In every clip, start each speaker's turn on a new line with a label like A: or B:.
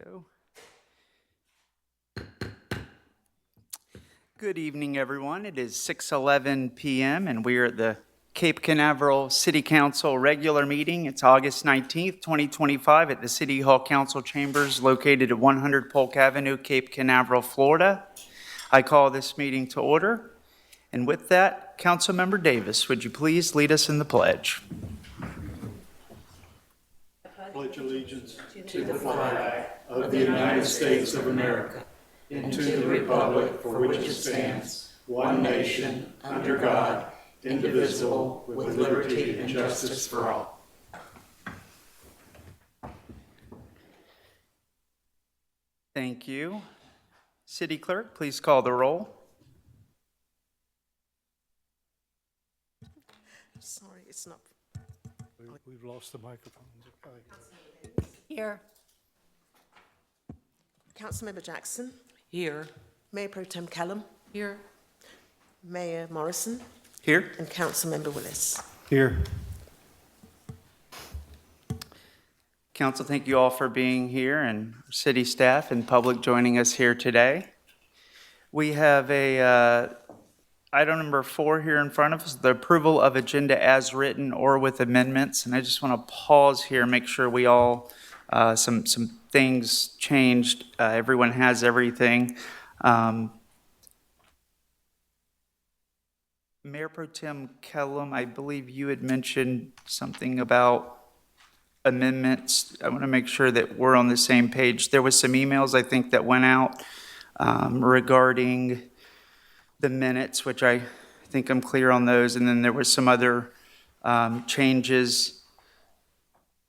A: go. Good evening, everyone. It is 6:11 p.m. and we are at the Cape Canaveral City Council regular meeting. It's August 19th, 2025 at the City Hall Council Chambers located at 100 Polk Avenue, Cape Canaveral, Florida. I call this meeting to order. And with that, Councilmember Davis, would you please lead us in the pledge?
B: Pledge allegiance to the flag of the United States of America and to the republic for which it stands, one nation, under God, indivisible, with liberty and justice for all.
A: Thank you. City Clerk, please call the roll.
C: Sorry, it's not.
B: We've lost the microphones.
C: Here. Councilmember Jackson.
D: Here.
C: Mayor Pro Tem Callum.
D: Here.
C: Mayor Morrison.
A: Here.
C: And Councilmember Willis.
B: Here.
A: Council, thank you all for being here, and city staff and public joining us here today. We have item number 4 here in front of us, the approval of agenda as written or with amendments. And I just want to pause here, make sure we all, some things changed. Everyone has everything. Mayor Pro Tem Kellum, I believe you had mentioned something about amendments. I want to make sure that we're on the same page. There was some emails, I think, that went out regarding the minutes, which I think I'm clear on those, and then there was some other changes.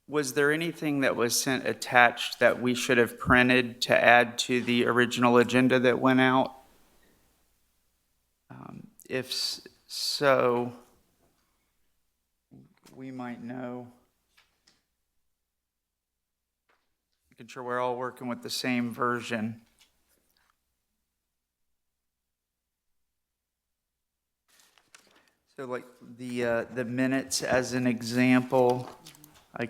A: Was there anything that was sent attached that we should have printed to add to the original agenda that went out? If so, we might know. Making sure we're all working with the same version. So like the minutes as an example, I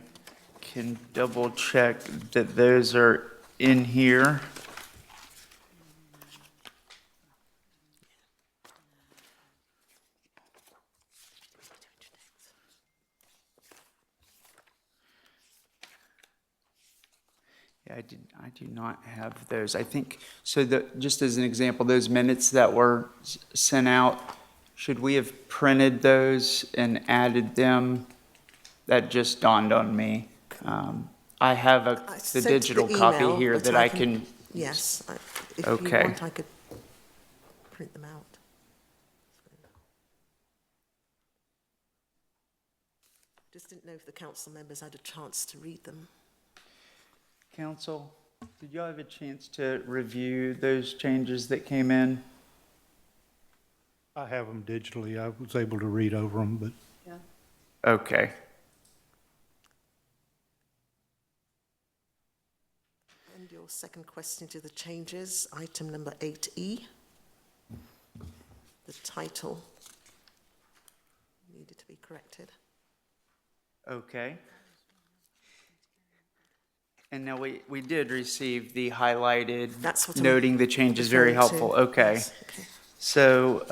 A: can double check that those are in here. Yeah, I do not have those. I think, so just as an example, those minutes that were sent out, should we have printed those and added them? That just dawned on me. I have the digital copy here that I can.
C: Yes, if
A: Okay.
C: you want, I could print them out. Just didn't know if the council members had a chance to read them.
A: Council, did you all have a chance to review those changes that came in?
B: I have them digitally. I was able to read over them, but
A: Okay.
C: And your second question to the changes, item number 8E. The title needed to be corrected.
A: Okay. And now we did receive the highlighted,
C: That's what I'm
A: noting the changes, very
C: referring to.
A: helpful. Okay.
C: Yes, okay.
A: So,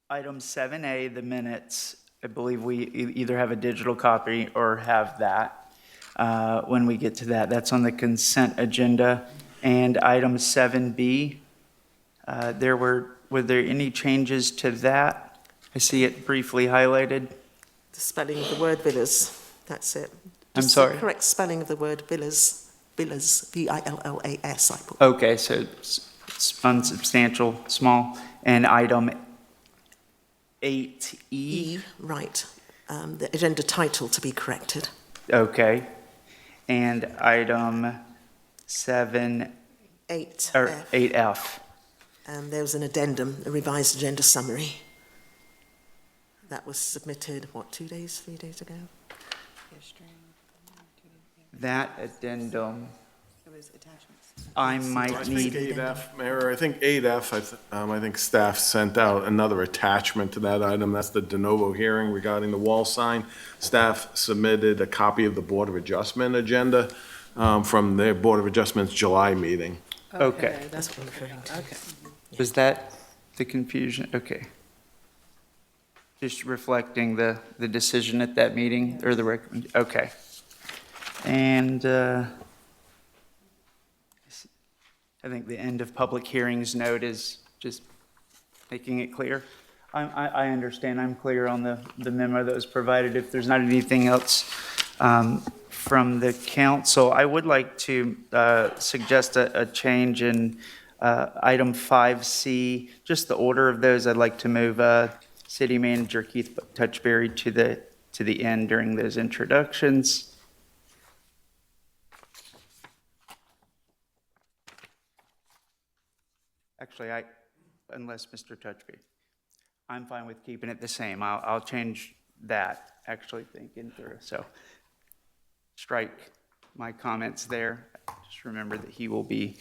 A: item 7A, the minutes, I believe we either have a digital copy or have that. When we get to that, that's on the consent agenda. And item 7B, were there any changes to that? I see it briefly highlighted.
C: The spelling of the word villas, that's it.
A: I'm
C: Just
A: sorry?
C: the correct spelling of the word villas, V-I-L-L-A-S, I put.
A: Okay, so it's unsubstantial, small. And item 8E,
C: E, right. The agenda title to be corrected.
A: okay. And item 7,
C: 8F.
A: or 8F.
C: And there was an addendum, a revised agenda summary. That was submitted, 3 days ago?
A: That addendum,
D: It was attachments.
A: I
B: I
A: might
B: think
A: need,
B: 8F, Mayor, I think 8F, I think staff sent out another attachment to that item. That's the de novo hearing regarding the wall sign. Staff submitted a copy of the Board of Adjustment agenda from their Board of Adjustment's July meeting.
A: Okay.
C: That's what I'm referring to.
D: Okay.
A: was that the confusion? Okay. Just reflecting the decision at that meeting, or the recommend, okay. And I think the end of public hearings note is just making it clear. I understand, I'm clear on the memo that was provided. If there's not anything else from the council, I would like to suggest a change in item 5C, just the order of those. I'd like to move City Manager Keith Touchberry to the end during those introductions. Actually, unless Mr. Touchberry, I'm fine with keeping it the same. I'll change that, actually thinking through. So strike my comments there. Just remember that he will be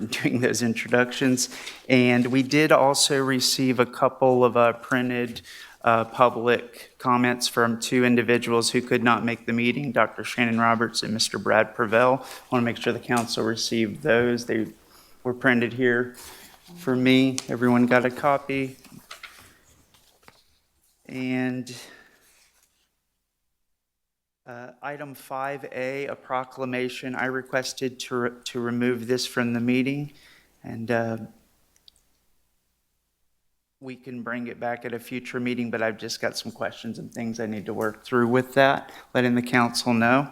A: doing those introductions. And we did also receive a couple of printed public comments from two individuals who could not make the meeting, Dr. Shannon Roberts and Mr. Brad Prevel. I want to make sure the council received those. They were printed here for me. Everyone got a copy. And item 5A, a proclamation. I requested to remove this from the meeting, and we can bring it back at a future meeting, but I've just got some questions and things I need to work through with that, letting the council know.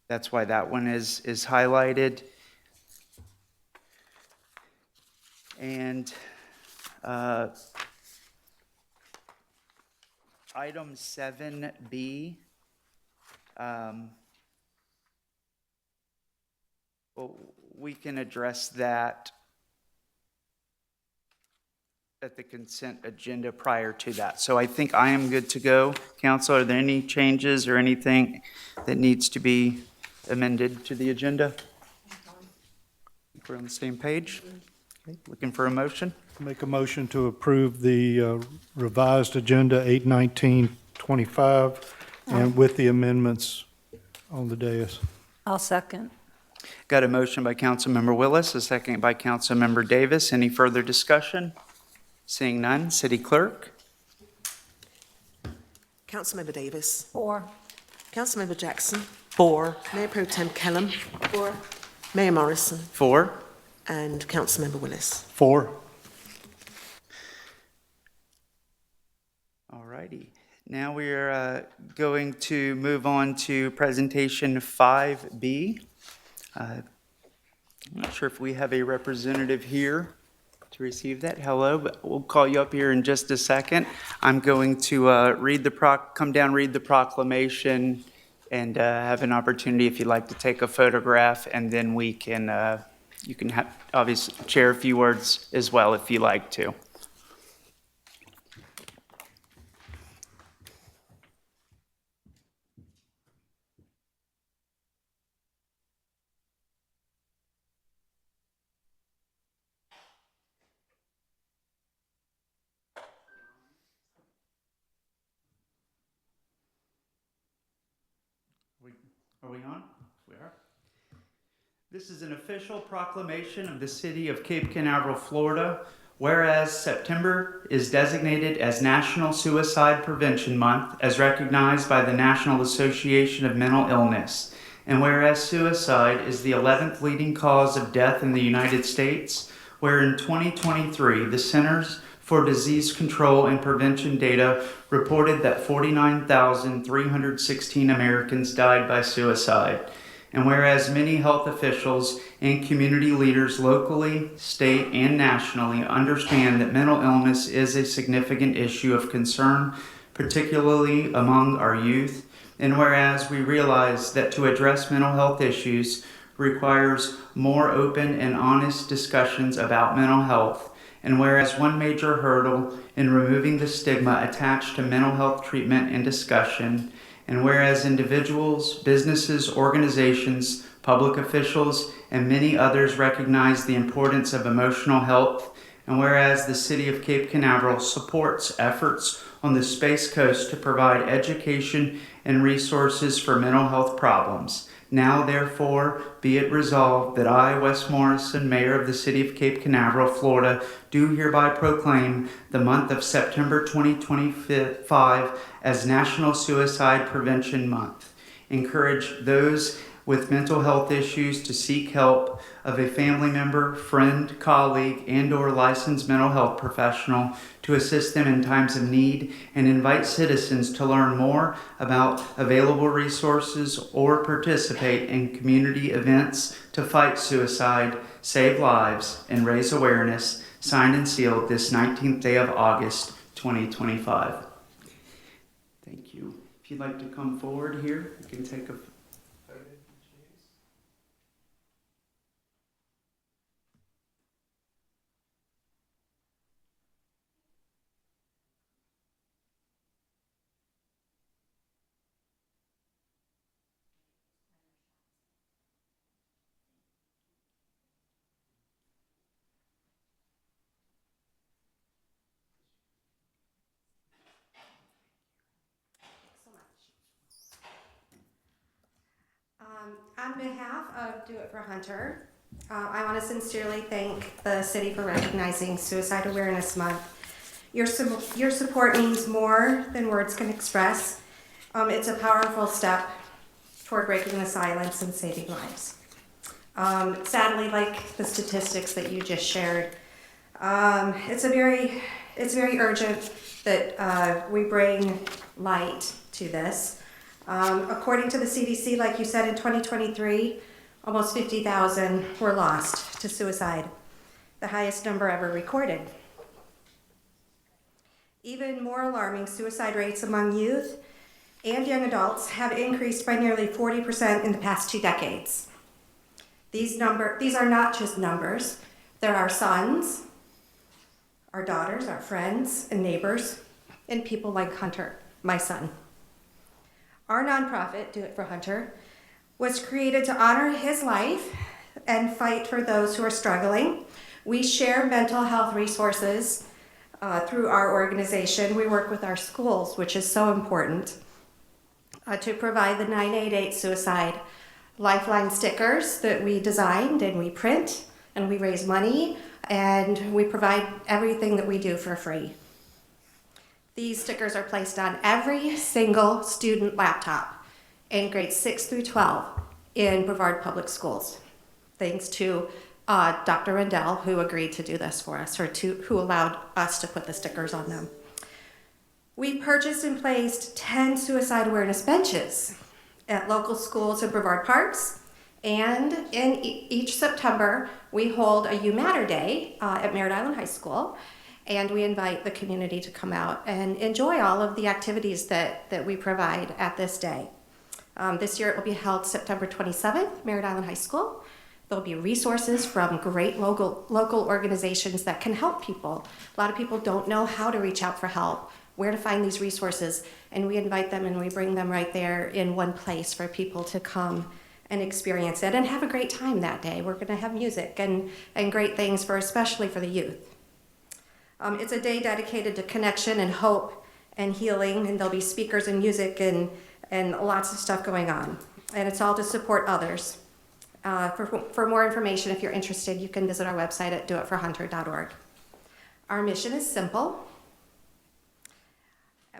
A: That's why that one is highlighted. And item 7B, well, we can address that at the consent agenda prior to that. So I think I am good to go. Council, are there any changes or anything that needs to be amended to the agenda? We're on the same page? Okay, looking for a motion?
E: Make a motion to approve the revised agenda 8/19/25 and with the amendments on the dais.
F: I'll second.
A: Got a motion by Councilmember Willis, a second by Councilmember Davis. Any further discussion? Seeing none, City Clerk?
C: Councilmember Davis.
F: 4.
C: Councilmember Jackson. 4. Mayor Pro Tem Kellum. 4. Mayor Morrison.
A: 4.
C: And Councilmember Willis.
E: 4.
A: All righty. Now we are going to move on to presentation 5B. I'm not sure if we have a representative here to receive that. Hello, but we'll call you up here in just a second. I'm going to come down, read the proclamation, and have an opportunity if you'd like to take a photograph, and then we can, you can obviously share a few words as well if you like to. Are we on? We are. This is an official proclamation of the city of Cape Canaveral, Florida, whereas September is designated as National Suicide Prevention Month as recognized by the National Association of Mental Illness, and whereas suicide is the 11th leading cause of death in the United States, where in 2023 the Centers for Disease Control and Prevention data reported that 49,316 Americans died by suicide. And whereas many health officials and community leaders locally, state, and nationally understand that mental illness is a significant issue of concern, particularly among our youth, and whereas we realize that to address mental health issues requires more open and honest discussions about mental health, and whereas one major hurdle in removing the stigma attached to mental health treatment and discussion, and whereas individuals, businesses, organizations, public officials, and many others recognize the importance of emotional health. And whereas the City of Cape Canaveral supports efforts on the Space Coast to provide education and resources for mental health problems, now therefore be it resolved that I, Wes Morrison, Mayor of the City of Cape Canaveral, Florida, do hereby proclaim the month of September 2025 as National Suicide Prevention Month. Encourage those with mental health issues to seek help of a family member, friend, colleague, and/or licensed mental health professional to assist them in times of need, and invite citizens to learn more about available resources or participate in community events to fight suicide, save lives, and raise awareness. Signed and sealed this 19th day of August, 2025. Thank you. If you'd like to come forward here, you can take a photo.
D: On behalf of Do It for Hunter, I want to sincerely thank the city for recognizing Suicide Awareness Month. Your support means more than words can express. It's a powerful step toward breaking the silence and saving lives. Sadly, like the statistics that you just shared, it's very urgent that we bring light to this. According to the CDC, like you said, in 2023, almost 50,000 were lost to suicide, the highest number ever recorded. Even more alarming, suicide rates among youth and young adults have increased by nearly 40% in the past 2 decades. These are not just numbers. They're our sons, our daughters, our friends and neighbors, and people like Hunter, my son. Our nonprofit, Do It for Hunter, was created to honor his life and fight for those who are struggling. We share mental health resources through our organization. We work with our schools, which is so important, to provide the 988 Suicide Lifeline stickers that we designed and we print, and we raise money, and we provide everything that we do for free. These stickers are placed on every single student laptop in grades 6 through 12 in Brevard Public Schools, thanks to Dr. Rendell, who agreed to do this for us, who allowed us to put the stickers on them. We purchased and placed 10 suicide awareness benches at local schools in Brevard Parks, and in each September, we hold a You Matter Day at Merritt Island High School, and we invite the community to come out and enjoy all of the activities that we provide at this day. This year it will be held September 27th, Merritt Island High School. There'll be resources from great local organizations that can help people. A lot of people don't know how to reach out for help, where to find these resources, and we invite them and we bring them right there in one place for people to come and experience it and have a great time that day. We're gonna have music and great things especially for the youth. It's a day dedicated to connection and hope and healing, and there'll be speakers and music and lots of stuff going on. And it's all to support others. For more information, if you're interested, you can visit our website at doitforhunter.org. Our mission is simple,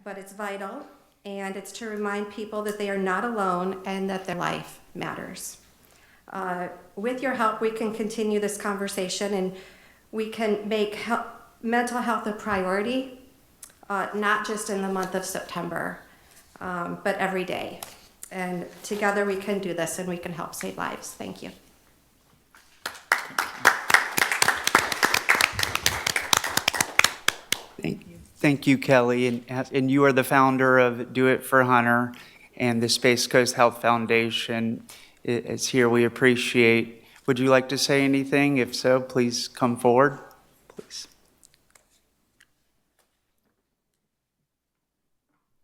D: but it's vital, and it's to remind people that they are not alone and that their life matters. With your help, we can continue this conversation, and we can make mental health a priority, not just in the month of September, but every day. And together we can do this and we can help save lives. Thank you.
A: Thank you, Kelly. And you are the founder of Do It for Hunter, and the Space Coast Health Foundation is here. We appreciate. Would you like to say anything? If so, please come forward, please.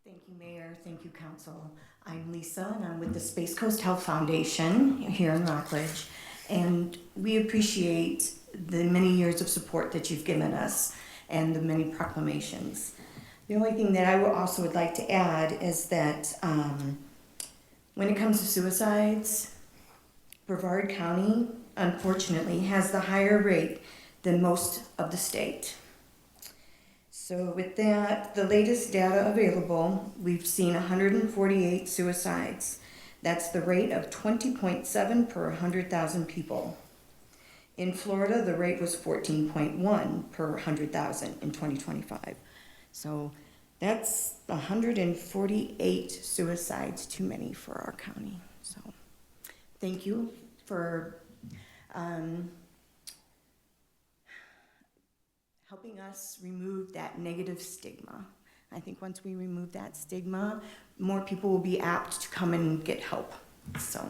D: Thank
F: you, Mayor. Thank you, Council. I'm Lisa, and I'm with the Space Coast Health Foundation here in Rockledge. And we appreciate the many years of support that you've given us and the many proclamations. The only thing that I would like to add is that when it comes to suicides, Brevard County, unfortunately, has the higher rate than most of the state. So with that, the latest data available, we've seen 148 suicides. That's the rate of 20.7 per 100,000 people. In Florida, the rate was 14.1 per 100,000 in 2025. So that's 148 suicides too many for our county. So thank you for helping us remove that negative stigma. I think once we remove that stigma, more people will be apt to come and get help. So,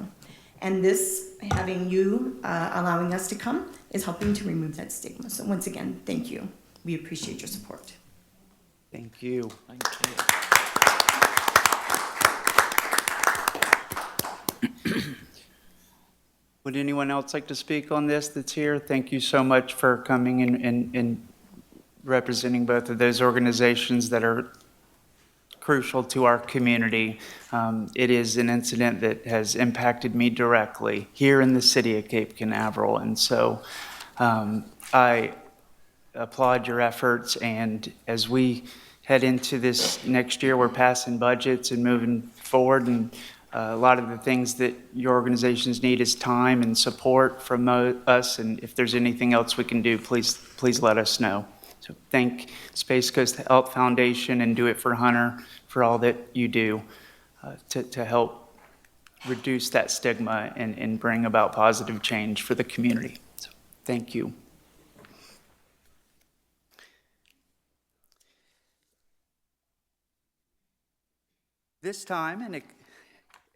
F: and this, having you allowing us to come, is helping to remove that stigma. So once again, thank you. We appreciate your support.
A: Thank you. Would anyone else like to speak on this that's here? Thank you so much for coming and representing both of those organizations that are crucial to our community. It is an incident that has impacted me directly here in the city of Cape Canaveral. And so I applaud your efforts. And as we head into this next year, we're passing budgets and moving forward. And a lot of the things that your organizations need is time and support from us. And if there's anything else we can do, please let us know. So thank Space Coast Health Foundation and Do It for Hunter for all that you do to help reduce that stigma and bring about positive change for the community. So thank you. This time,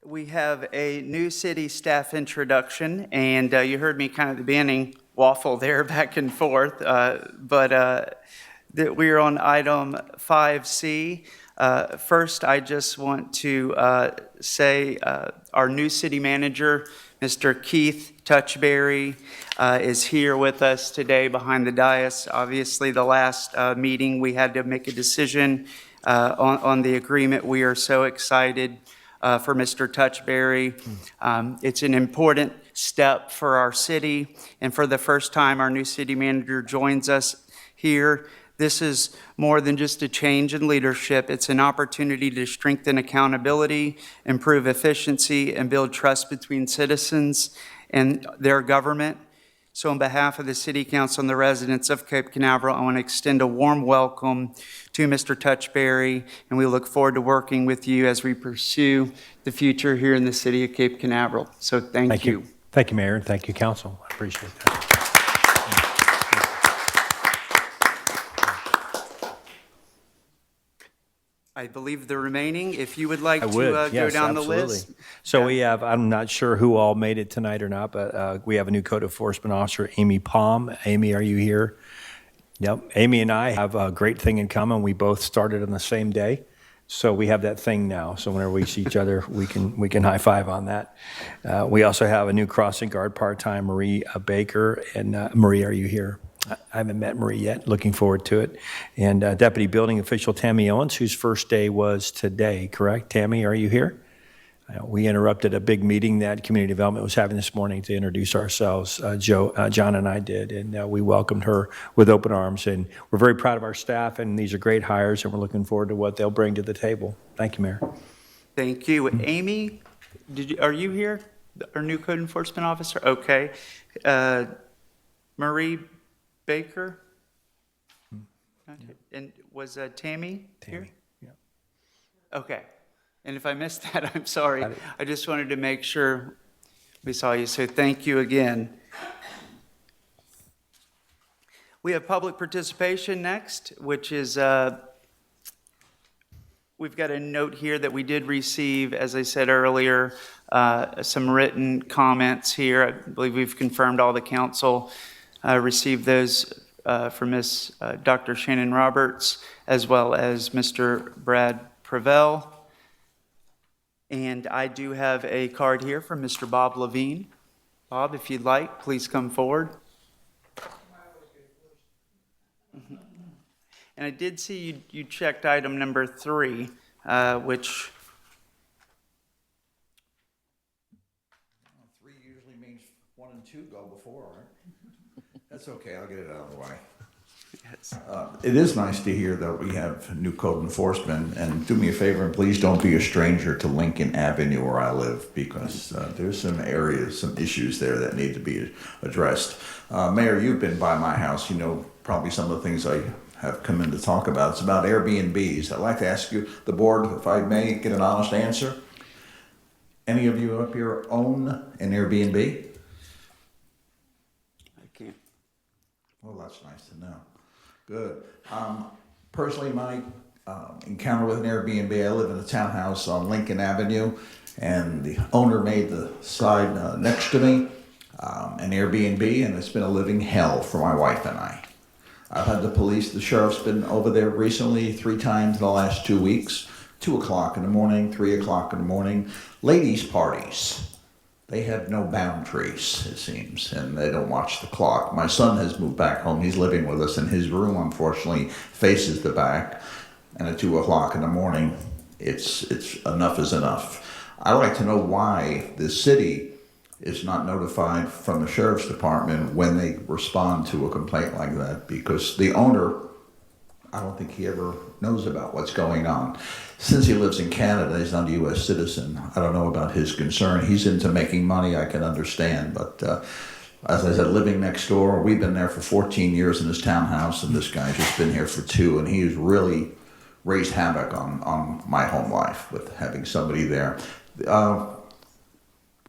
A: we have a new city staff introduction, and you heard me kind of at the beginning waffle there back and forth, but that we are on item 5C. First, I just want to say our new city manager, Mr. Keith Touchberry, is here with us today behind the dais. Obviously, the last meeting, we had to make a decision on the agreement. We are so excited for Mr. Touchberry. It's an important step for our city, and for the first time, our new city manager joins us here. This is more than just a change in leadership. It's an opportunity to strengthen accountability, improve efficiency, and build trust between citizens and their government. So on behalf of the City Council and the residents of Cape Canaveral, I want to extend a warm welcome to Mr. Touchberry, and we look forward to working with you as we pursue the future here in the City of Cape Canaveral. So thank you.
G: Thank you, Mayor, and thank you, Council. I appreciate that.
A: I believe the remaining, if you would like to
G: Yes,
A: go down the
G: absolutely.
A: list.
G: So we have, I'm not sure who all made it tonight or not, but we have a new code enforcement officer, Amy Palm. Amy, are you here? Yep. Amy and I have a great thing in common. We both started on the same day. So we have that thing now. So whenever we see each other, we can high five on that. We also have a new crossing guard part-time, Marie Baker. And Marie, are you here? I haven't met Marie yet. Looking forward to it. And Deputy Building Official Tammy Owens, whose first day was today, correct? Tammy, are you here? We interrupted a big meeting that Community Development was having this morning to introduce ourselves. John and I did, and we welcomed her with open arms. And we're very proud of our staff, and these are great hires, and we're looking forward to what they'll bring to the table. Thank you, Mayor.
A: Thank you. Amy, are you here? Our new code enforcement officer? Okay. Marie Baker? And was Tammy here?
G: Tammy, yeah.
A: Okay. And if I missed that, I'm sorry. I just wanted to make sure we saw you. So thank you again. We have public participation next, which is, we've got a note here that we did receive, as I said earlier, some written comments here. I believe we've confirmed all the council received those from Dr. Shannon Roberts, as well as Mr. Brad Prevel. And I do have a card here from Mr. Bob Levine. Bob, if you'd like, please come forward. And I did see you checked item number 3, which,
H: 3 usually means 1 and 2 go before, right? That's okay, I'll get it out of the way.
A: yes.
H: It is nice to hear that we have new code enforcement, and do me a favor and please don't be a stranger to Lincoln Avenue where I live, because there's some areas, some issues there that need to be addressed. Mayor, you've been by my house, you know probably some of the things I have come in to talk about. It's about Airbnbs. I'd like to ask you, the board, if I may get an honest answer. Any of you up here own an Airbnb?
A: I can't.
H: Well, that's nice to know. Good. Personally, my encounter with an Airbnb, I live in a townhouse on Lincoln Avenue, and the owner made the side next to me an Airbnb, and it's been a living hell for my wife and I. I've had the police, the sheriff's been over there recently 3 times in the last 2 weeks, 2 o'clock in the morning, 3 o'clock in the morning. Ladies' parties. They have no boundaries, it seems, and they don't watch the clock. My son has moved back home. He's living with us, and his room, unfortunately, faces the back. And at 2 o'clock in the morning, it's enough is enough. I'd like to know why the city is not notified from the sheriff's department when they respond to a complaint like that, because the owner, I don't think he ever knows about what's going on. Since he lives in Canada, he's not a U.S. citizen. I don't know about his concern. He's into making money, I can understand. But as I said, living next door, we've been there for 14 years in this townhouse, and this guy's just been here for 2, and he's really raised havoc on my home life with having somebody there.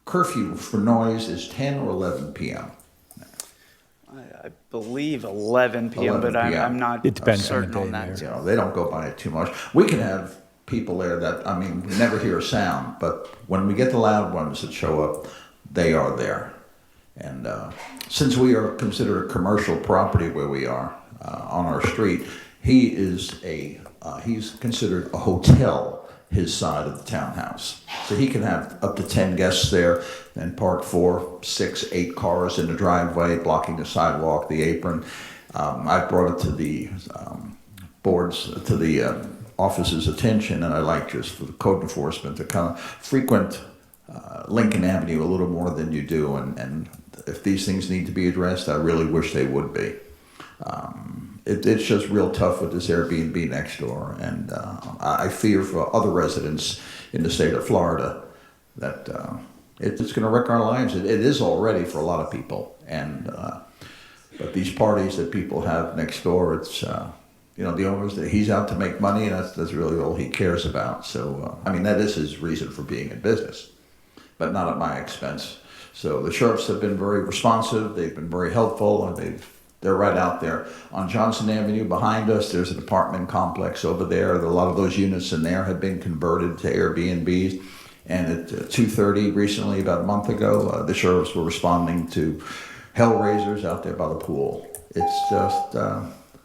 H: Curfew for noise is 10 or 11 p.m.
A: I believe 11 p.m.,
H: 11
A: but
H: p.m.
A: I'm not
G: It depends on the
A: certain
G: day,
A: on that.
G: Mayor.
H: You know, they don't go by it too much. We can have people there that, I mean, we never hear a sound, but when we get the loud ones that show up, they are there. And since we are considered a commercial property where we are on our street, he's considered a hotel, his side of the townhouse. So he can have up to 10 guests there and park 4, 6, 8 cars in the driveway, blocking the sidewalk, the apron. I brought it to the office's attention, and I like just for the code enforcement to kind of frequent Lincoln Avenue a little more than you do, and if these things need to be addressed, I really wish they would be. It's just real tough with this Airbnb next door, and I fear for other residents in the state of Florida that it's going to wreck our lives. It is already for a lot of people, and but these parties that people have next door, it's you know, the owners, he's out to make money, and that's really all he cares about. So I mean, that is his reason for being in business, but not at my expense. So the sheriffs have been very responsive. They've been very helpful, and they're right out there. On Johnson Avenue behind us, there's an apartment complex over there. A lot of those units in there have been converted to Airbnbs. And at 2:30 recently, about a month ago, the sheriffs were responding to hellraisers out there by the pool. It's just,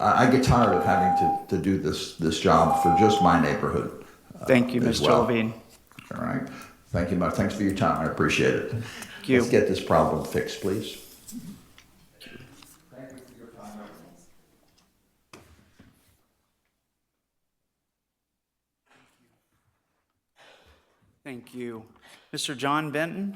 H: I get tired of having to do this job for just my neighborhood.
A: Thank you,
H: as
A: Mr.
H: well.
A: Levine.
H: All right. Thank you much. Thanks for your time. I appreciate it.
A: Thank you.
H: Let's get this problem fixed, please.
A: Thank you. Mr. John Benton?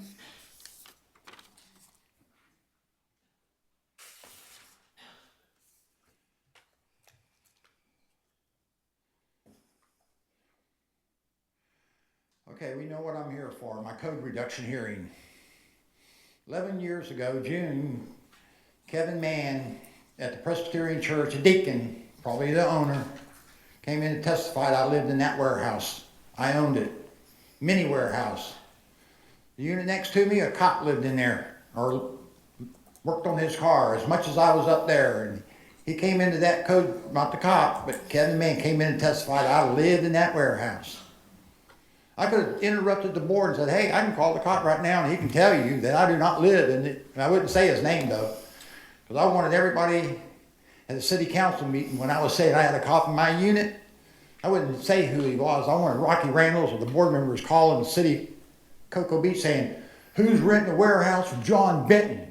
I: Okay, we know what I'm here for, my code reduction hearing. 11 years ago, June, Kevin Mann at the Presbyterian Church, a deacon, probably the owner, came in and testified I lived in that warehouse. I owned it. Mini warehouse. The unit next to me, a cop lived in there, or worked on his car as much as I was up there. And he came into that code, not the cop, but Kevin Mann came in and testified I lived in that warehouse. I could have interrupted the board and said, hey, I can call the cop right now and he can tell you that I do not live in it. And I wouldn't say his name though, because I wanted everybody at the city council meeting, when I was saying I had a cop in my unit, I wouldn't say who he was. I wanted Rocky Randalls or the board members calling the city of Cocoa Beach saying, who's renting a warehouse for John Benton?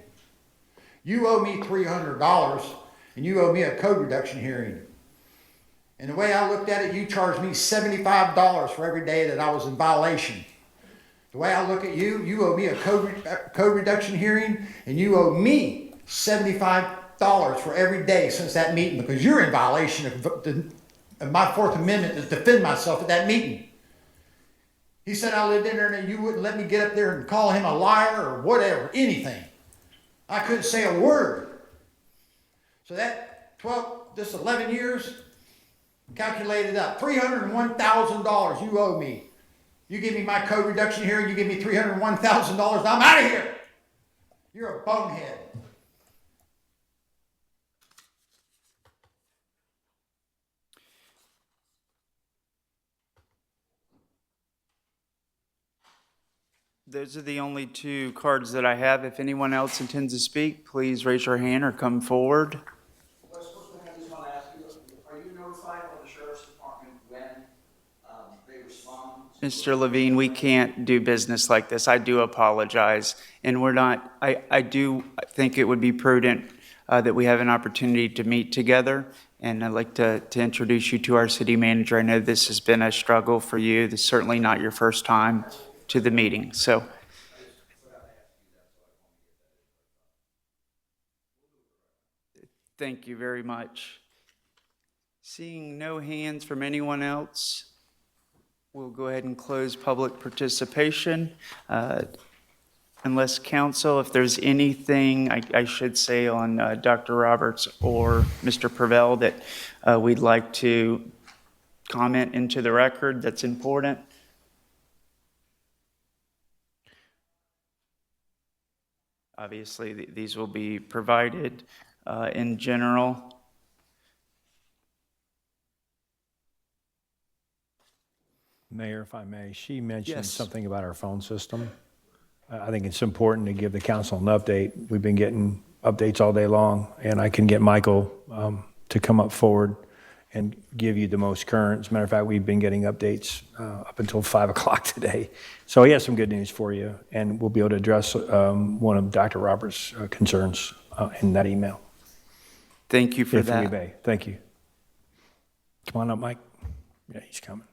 I: You owe me $300 and you owe me a code reduction hearing. And the way I looked at it, you charged me $75 for every day that I was in violation. The way I look at you, you owe me a code reduction hearing, and you owe me $75 for every day since that meeting because you're in violation of my Fourth Amendment to defend myself at that meeting. He said I lived in there and you wouldn't let me get up there and call him a liar or whatever, anything. I couldn't say a word. So that 11 years, calculated up, $301,000 you owe me. You give me my code reduction hearing, you give me $301,000, I'm out of here. You're a bonehead.
A: Those are the only two cards that I have. If anyone else intends to speak, please raise your hand or come forward.
H: I just want to ask you, are you notified of the sheriff's department when they respond?
A: Mr. Levine, we can't do business like this. I do apologize. And we're not, I do think it would be prudent that we have an opportunity to meet together. And I'd like to introduce you to our city manager. I know this has been a struggle for you. This is certainly not your first time to the meeting. So thank you very much. Seeing no hands from anyone else, we'll go ahead and close public participation. Unless council, if there's anything I should say on Dr. Roberts or Mr. Purvell that we'd like to comment into the record that's important. Obviously, these will be provided in general.
G: Mayor, if I may, she mentioned
A: Yes.
G: something about our phone system. I think it's important to give the council an update. We've been getting updates all day long, and I can get Michael to come up forward and give you the most current. As a matter of fact, we've been getting updates up until 5 o'clock today. So he has some good news for you, and we'll be able to address one of Dr. Roberts' concerns in that email.
A: Thank you for
G: If we
A: that.
G: may. Thank you. Come on up, Mike. Yeah, he's coming.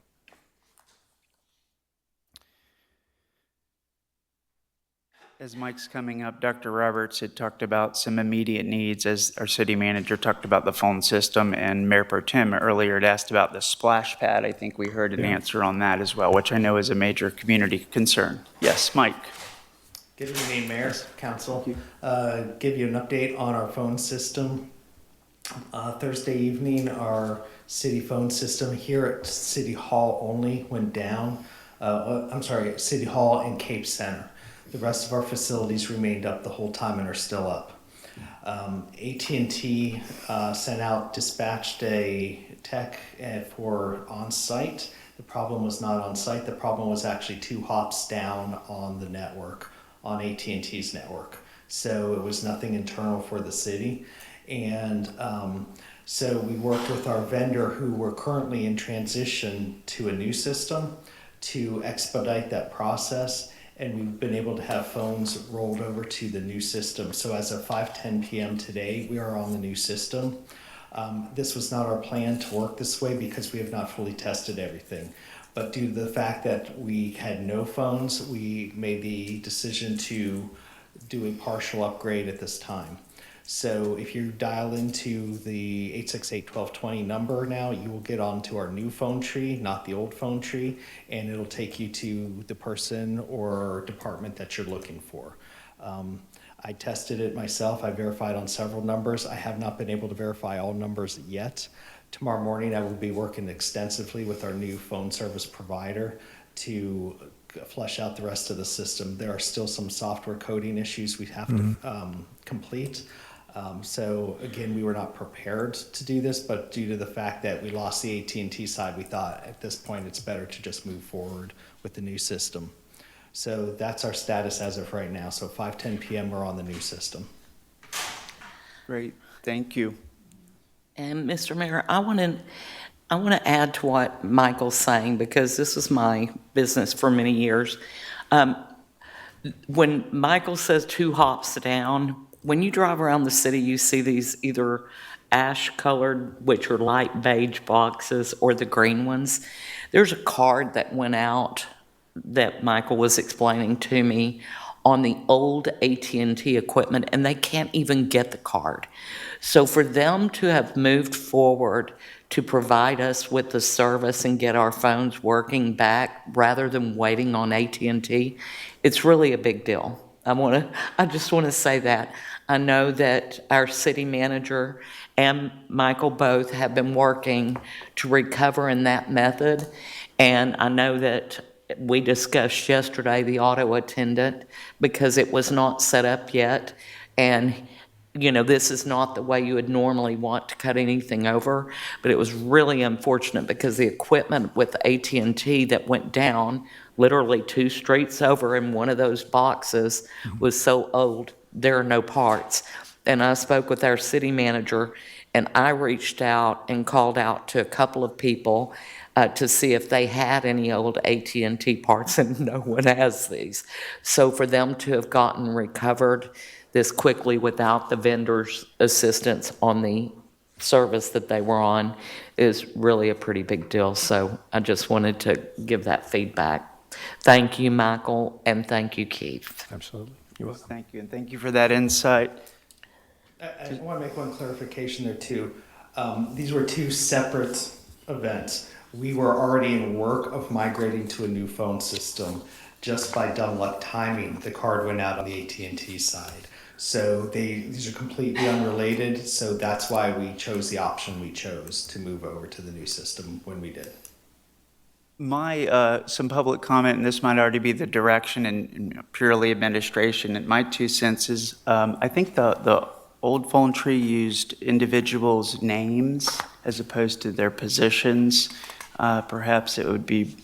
A: As Mike's coming up, Dr. Roberts had talked about some immediate needs as our city manager talked about the phone system, and Mayor Pro Tem earlier had asked about the splash pad. I think we heard an answer on that as well, which I know is a major community concern. Yes, Mike.
J: Good evening, Mayor, Council. Give you an update on our phone system. Thursday evening, our city phone system here at City Hall only went down. City Hall and Cape Center. The rest of our facilities remained up the whole time and are still up. AT&T dispatched a tech for on-site. The problem was not on-site. The problem was actually 2 hops down on the network, on AT&T's network. So it was nothing internal for the city. And so we worked with our vendor who we're currently in transition to a new system to expedite that process. And we've been able to have phones rolled over to the new system. So as of 5:10 p.m. today, we are on the new system. This was not our plan to work this way because we have not fully tested everything. But due to the fact that we had no phones, we made the decision to do a partial upgrade at this time. So if you dial into the 868-1220 number now, you will get onto our new phone tree, not the old phone tree, and it'll take you to the person or department that you're looking for. I tested it myself. I verified on several numbers. I have not been able to verify all numbers yet. Tomorrow morning, I will be working extensively with our new phone service provider to flesh out the rest of the system. There are still some software coding issues we have to complete. So again, we were not prepared to do this, but due to the fact that we lost the AT&T side, we thought at this point it's better to just move forward with the new system. So that's our status as of right now. So 5:10 p.m. we're on the new system.
A: Great, thank you.
K: And Mr. Mayor, I want to I want to add to what Michael's saying because this is my business for many years. When Michael says 2 hops down, when you drive around the city, you see these either ash-colored, which are light beige boxes, or the green ones. There's a card that went out that Michael was explaining to me on the old AT&T equipment, and they can't even get the card. So for them to have moved forward to provide us with the service and get our phones working back rather than waiting on AT&T, it's really a big deal. I just want to say that. I know that our city manager and Michael both have been working to recover in that method, and I know that we discussed yesterday the auto attendant because it was not set up yet, and you know, this is not the way you would normally want to cut anything over, but it was really unfortunate because the equipment with AT&T that went down literally 2 streets over in one of those boxes was so old, there are no parts. And I spoke with our city manager, and I reached out and called out to a couple of people to see if they had any old AT&T parts, and no one has these. So for them to have gotten recovered this quickly without the vendor's assistance on the service that they were on is really a pretty big deal. So I just wanted to give that feedback. Thank you, Michael, and thank you, Keith.
G: Absolutely. You're welcome.
A: Thank you, and thank you for that insight.
J: I want to make one clarification there too. These were 2 separate events. We were already in work of migrating to a new phone system. Just by dumb luck timing, the card went out on the AT&T side. So these are completely unrelated. So that's why we chose the option we chose to move over to the new system when we did.
A: My, some public comment, and this might already be the direction and purely administration, and my 2 cents is, I think the old phone tree used individuals' names as opposed to their positions. Perhaps it would be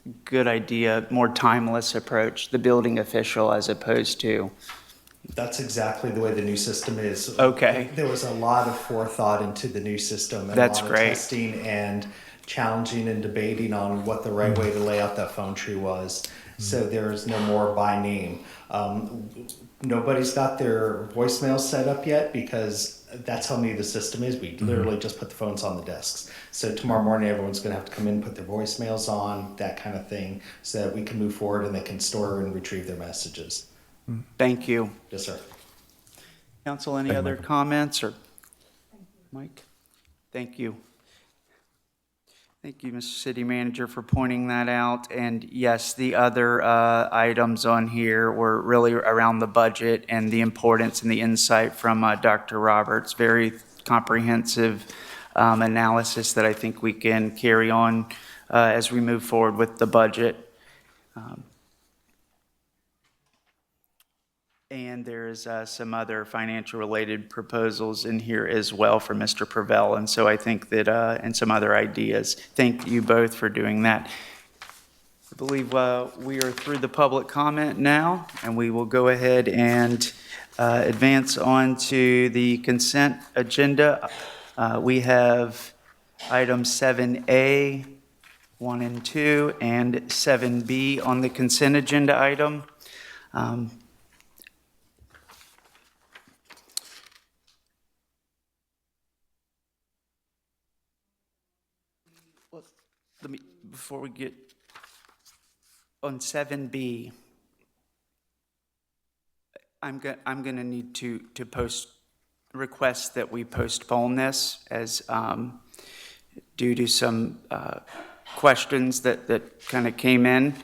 A: a good idea, more timeless approach, the building official as opposed to.
J: That's exactly the way the new system is.
A: Okay.
J: There was a lot of forethought into the new system and
A: That's
J: a lot
A: great.
J: of testing and challenging and debating on what the right way to lay out that phone tree was. So there's no more by name. Nobody's got their voicemail set up yet because that's how new the system is. We literally just put the phones on the desks. So tomorrow morning, everyone's going to have to come in, put their voicemails on, that kind of thing, so that we can move forward and they can store and retrieve their messages.
A: Thank you.
J: Yes, sir.
A: Council, any
G: Thank you,
A: other
G: Michael.
A: comments, or Mike? Thank you. Thank you, Mr. City Manager, for pointing that out. And yes, the other items on here were really around the budget and the importance and the insight from Dr. Roberts. Very comprehensive analysis that I think we can carry on as we move forward with the budget. And there's some other financial-related proposals in here as well for Mr. Prevel. And so I think that, and some other ideas. Thank you both for doing that. I believe we are through the public comment now, and we will go ahead and advance on to the consent agenda. We have items 7A, 1 and 2, and 7B on the consent agenda item. Let me, before we get on 7B, I'm going to need to request that we postpone this as due to some questions that kind of came in,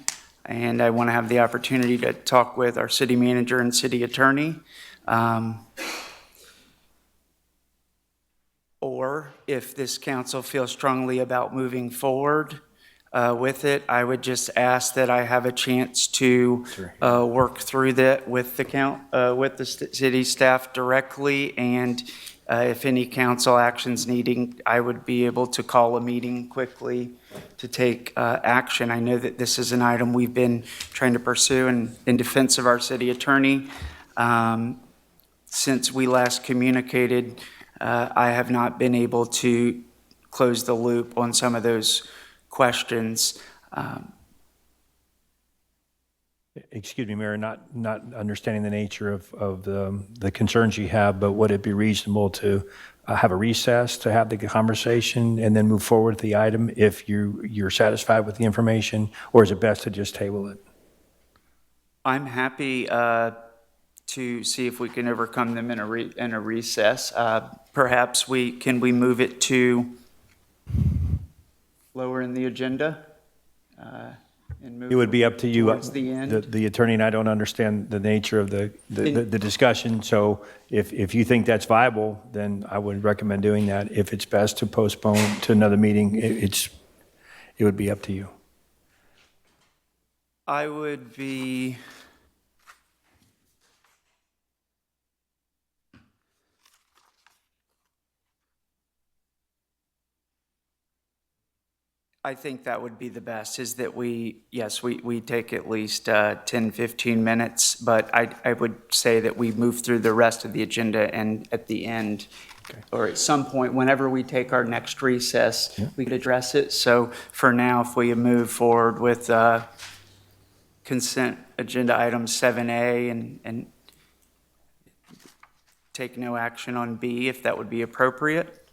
A: and I want to have the opportunity to talk with our city manager and city attorney. Or if this council feels strongly about moving forward with it, I would just ask that I have a chance to work through that with the city staff directly, and if any council actions needing, I would be able to call a meeting quickly to take action. I know that this is an item we've been trying to pursue in defense of our city attorney. Since we last communicated, I have not been able to close the loop on some of those questions.
G: Excuse me, Mayor, not understanding the nature of the concerns you have, but would it be reasonable to have a recess to have the conversation and then move forward with the item if you're satisfied with the information, or is it best to just table it?
A: I'm happy to see if we can overcome them in a recess. Perhaps can we move it to lower in the agenda? And move
G: It would be up to you.
A: towards the end?
G: The attorney and I don't understand the nature of the discussion, so if you think that's viable, then I would recommend doing that. If it's best to postpone to another meeting, it would be up to you.
A: I would be, I think that would be the best, is that we take at least 10, 15 minutes, but I would say that we move through the rest of the agenda, and at the end, or at some point, whenever we take our next recess, we could address it. So for now, if we move forward with consent agenda item 7A and take no action on B, if that would be appropriate.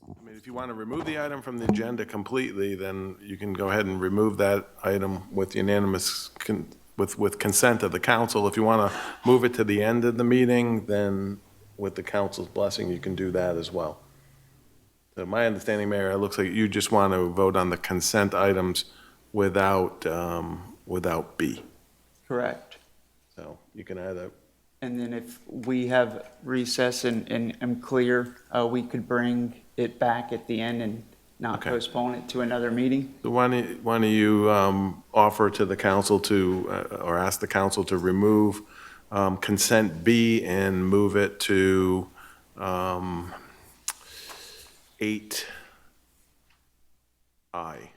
B: I mean, if you want to remove the item from the agenda completely, then you can go ahead and remove that item with unanimous, with consent of the council. If you want to move it to the end of the meeting, then with the council's blessing, you can do that as well. So my understanding, Mayor, it looks like you just want to vote on the consent items without B.
A: Correct.
B: So you can either,
A: And then if we have recess and I'm clear, we could bring it back at the end and not
B: Okay.
A: postpone it to another meeting.
B: so why don't you offer to the council to, or ask the council to remove consent B and move it to 8I,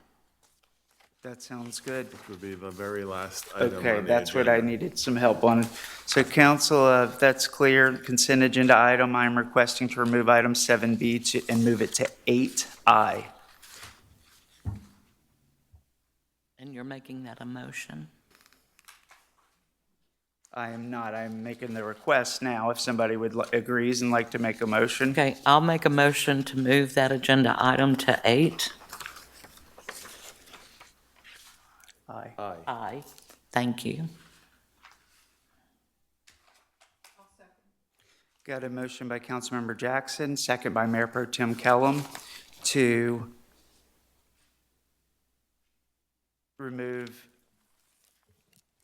A: That sounds good.
B: which would be the very last item on the
A: Okay, that's what I
B: agenda.
A: needed some help on. So council, if that's clear, consent agenda item, I'm requesting to remove item 7B and move it to 8I.
K: And you're making that a motion?
A: I am not, I'm making the request now, if somebody agrees and like to make a motion.
K: Okay, I'll make a motion to move that agenda item to 8.
A: Aye.
B: Aye.
K: Aye. Thank you.
A: Got a motion by Councilmember Jackson, second by Mayor Pro Tem Kellum, to remove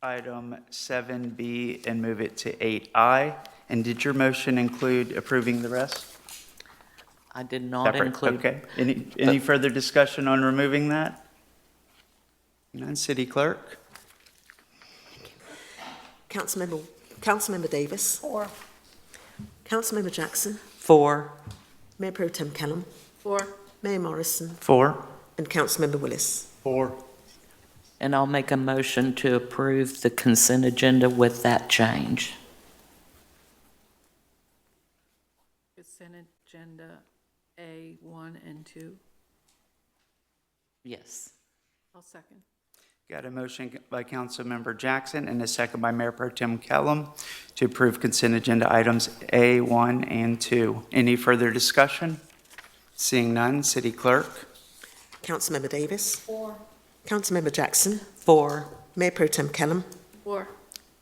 A: item 7B and move it to 8I. And did your motion include approving the rest?
K: I did not
A: Separate,
K: include.
A: okay. Any further discussion on removing that? None, City Clerk?
C: Councilmember Davis. 4. Councilmember Jackson.
K: 4.
C: Mayor Pro Tem Kellum. 4. Mayor Morrison.
A: 4.
C: And Councilmember Willis.
E: 4.
K: And I'll make a motion to approve the consent agenda with that change.
L: Consent agenda A1 and 2.
K: Yes.
L: I'll second.
A: Got a motion by Councilmember Jackson and a second by Mayor Pro Tem Kellum to approve consent agenda items A1 and 2. Any further discussion? Seeing none, City Clerk?
C: Councilmember Davis. 4. Councilmember Jackson.
K: 4.
C: Mayor Pro Tem Kellum.
L: 4.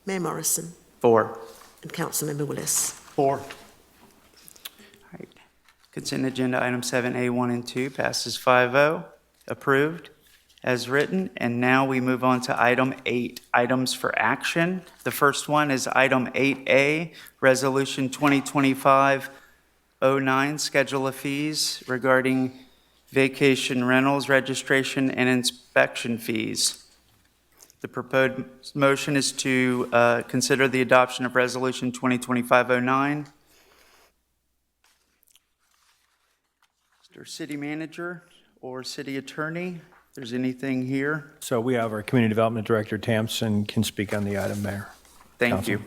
C: Mayor Morrison.
A: 4.
C: And Councilmember Willis.
E: 4.
A: All right. Consent agenda item 7A1 and 2 passes 5-0. Approved as written. And now we move on to item 8, items for action. The first one is item 8A, Resolution 2025-09, Schedule of Fees regarding vacation rentals, registration, and inspection fees. The proposed motion is to consider the adoption of Resolution 2025-09. Mr. City Manager or City Attorney, if there's anything here,
G: So we have our Community Development Director, Tamsin, can speak on the item, Mayor.
A: thank
G: Council.
A: you.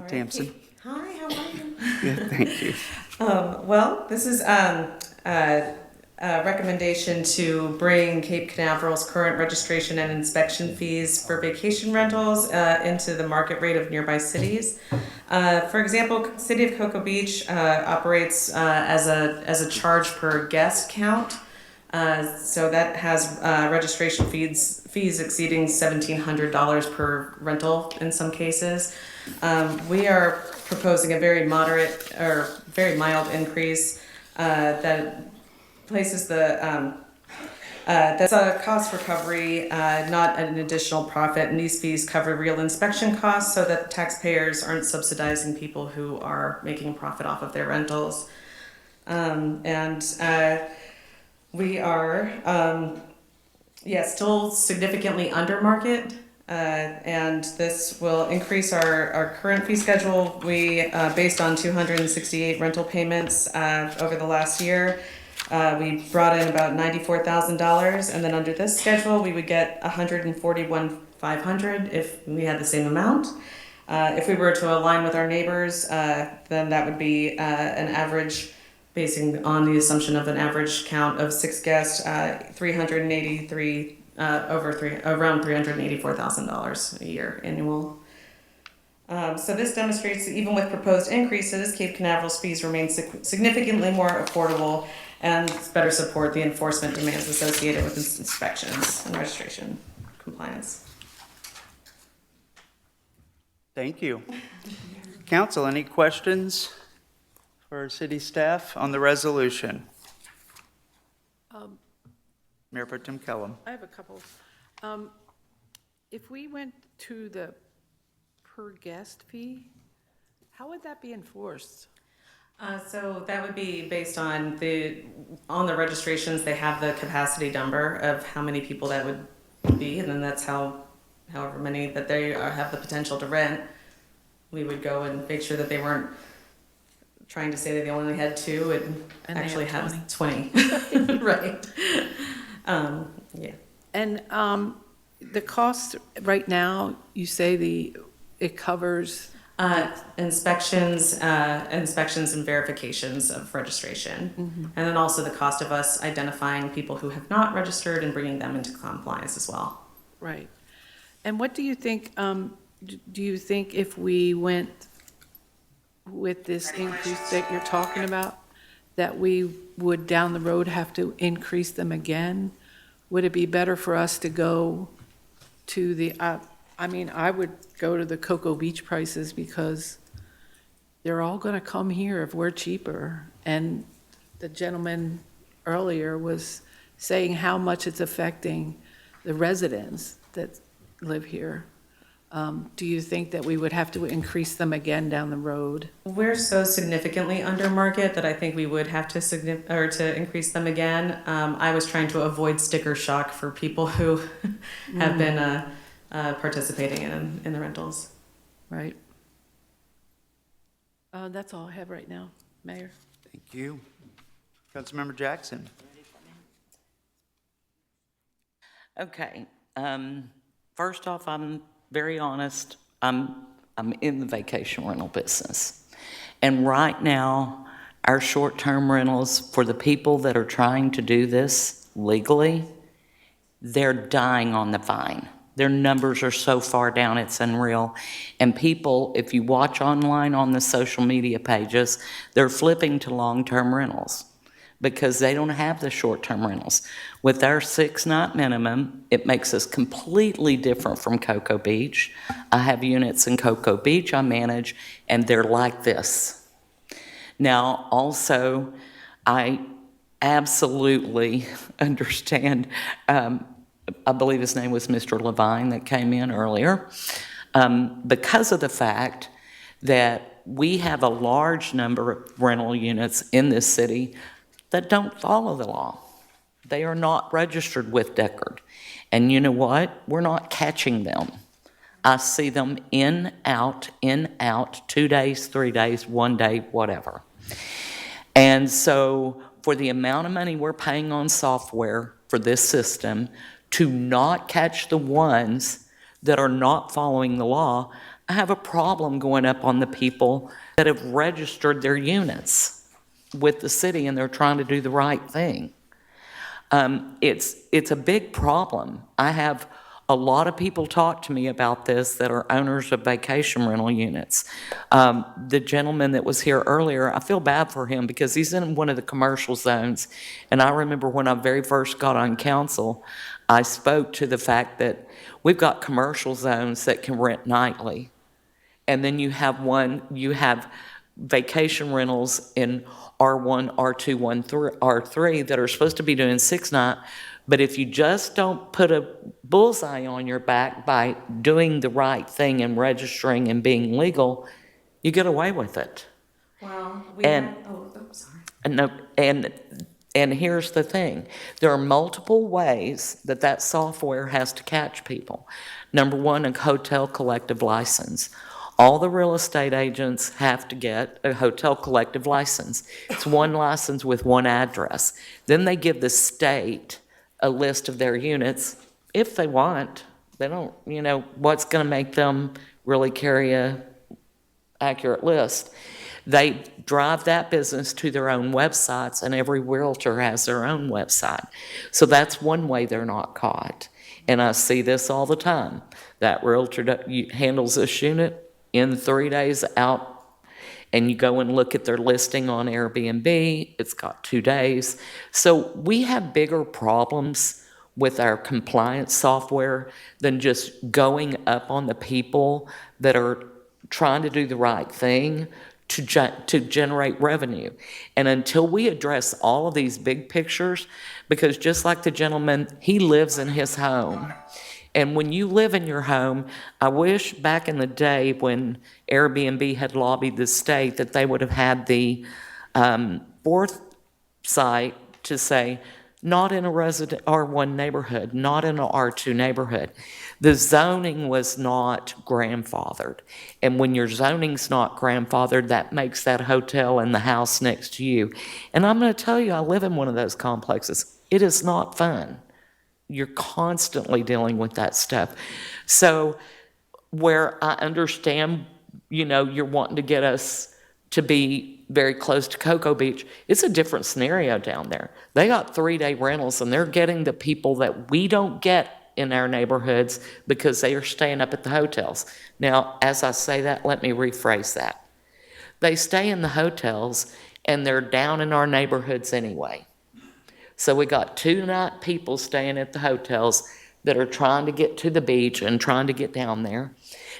F: right,
A: Tampson.
F: Kate. Hi, how are you?
A: Yeah, thank you.
M: Well, this is a recommendation to bring Cape Canaveral's current registration and inspection fees for vacation rentals into the market rate of nearby cities. For example, City of Cocoa Beach operates as a charge per guest count. So that has registration fees exceeding $1,700 per rental in some cases. We are proposing a very moderate or very mild increase that places that's a cost recovery, not an additional profit, and these fees cover real inspection costs so that taxpayers aren't subsidizing people who are making a profit off of their rentals. We are, still significantly under market, and this will increase our current fee schedule. We, based on 268 rental payments over the last year, we brought in about $94,000, and then under this schedule, we would get $141,500 if we had the same amount. If we were to align with our neighbors, then that would be an average, basing on the assumption of an average count of 6 guests, around $384,000 a year annual. So this demonstrates that even with proposed increases, Cape Canaveral's fees remain significantly more affordable and better support the enforcement demands associated with inspections and registration compliance.
A: Thank you. Council, any questions for our city staff on the resolution? Mayor Pro Tem Kellum.
L: I have a couple. If we went to the per guest fee, how would that be enforced?
M: So that would be based on the registrations, they have the capacity number of how many people that would be, and then that's however many that they have the potential to rent. We would go and make sure that they weren't trying to say that they only had 2 and actually
L: have
M: have 20. Right. Yeah.
L: And the cost right now, you say it covers
M: inspections and verifications of registration. And then also the cost of us identifying people who have not registered and bringing them into compliance as well.
L: Right. And what do you think, do you think if we went with this increase that you're talking about, that we would down the road have to increase them again? Would it be better for us to go to the, I would go to the Cocoa Beach prices because they're all gonna come here if we're cheaper. And the gentleman earlier was saying how much it's affecting the residents that live here. Do you think that we would have to increase them again down the road?
M: We're so significantly under market that I think we would have to increase them again. I was trying to avoid sticker shock for people who have been participating in the rentals.
L: Right. That's all I have right now, Mayor.
A: Thank you. Councilmember Jackson.
K: Okay. First off, I'm very honest. I'm in the vacation rental business. And right now, our short-term rentals, for the people that are trying to do this legally, they're dying on the vine. Their numbers are so far down, it's unreal. And people, if you watch online on the social media pages, they're flipping to long-term rentals because they don't have the short-term rentals. With our 6-night minimum, it makes us completely different from Cocoa Beach. I have units in Cocoa Beach I manage, and they're like this. Now, also, I absolutely understand, I believe his name was Mr. Levine that came in earlier, because of the fact that we have a large number of rental units in this city that don't follow the law. They are not registered with Deckard. And you know what? We're not catching them. I see them in, out, 2 days, 3 days, 1 day, whatever. And so for the amount of money we're paying on software for this system, to not catch the ones that are not following the law, I have a problem going up on the people that have registered their units with the city and they're trying to do the right thing. It's a big problem. I have a lot of people talk to me about this that are owners of vacation rental units. The gentleman that was here earlier, I feel bad for him because he's in one of the commercial zones. And I remember when I very first got on council, I spoke to the fact that we've got commercial zones that can rent nightly. And then you have vacation rentals in R1, R2, R3 that are supposed to be doing 6-night. But if you just don't put a bullseye on your back by doing the right thing and registering and being legal, you get away with it.
M: Well,
K: And here's the thing. There are multiple ways that software has to catch people. Number one, a hotel collective license. All the real estate agents have to get a hotel collective license. It's one license with one address. Then they give the state a list of their units if they want. They don't, what's going to make them really carry a accurate list? They drive that business to their own websites, and every realtor has their own website. So that's one way they're not caught. And I see this all the time. That realtor handles this unit in 3 days out, and you go and look at their listing on Airbnb, it's got 2 days. So we have bigger problems with our compliance software than just going up on the people that are trying to do the right thing to generate revenue. And until we address all of these big pictures, because just like the gentleman, he lives in his home. And when you live in your home, I wish back in the day when Airbnb had lobbied the state that they would have had the foresight to say, not in a resident R1 neighborhood, not in an R2 neighborhood. The zoning was not grandfathered. And when your zoning's not grandfathered, that makes that hotel and the house next to you. And I'm going to tell you, I live in one of those complexes. It is not fun. You're constantly dealing with that stuff. So where I understand, you're wanting to get us to be very close to Cocoa Beach, it's a different scenario down there. They got 3-day rentals, and they're getting the people that we don't get in our neighborhoods because they are staying up at the hotels. Now, as I say that, let me rephrase that. They stay in the hotels, and they're down in our neighborhoods anyway. So we got 2-night people staying at the hotels that are trying to get to the beach and trying to get down there.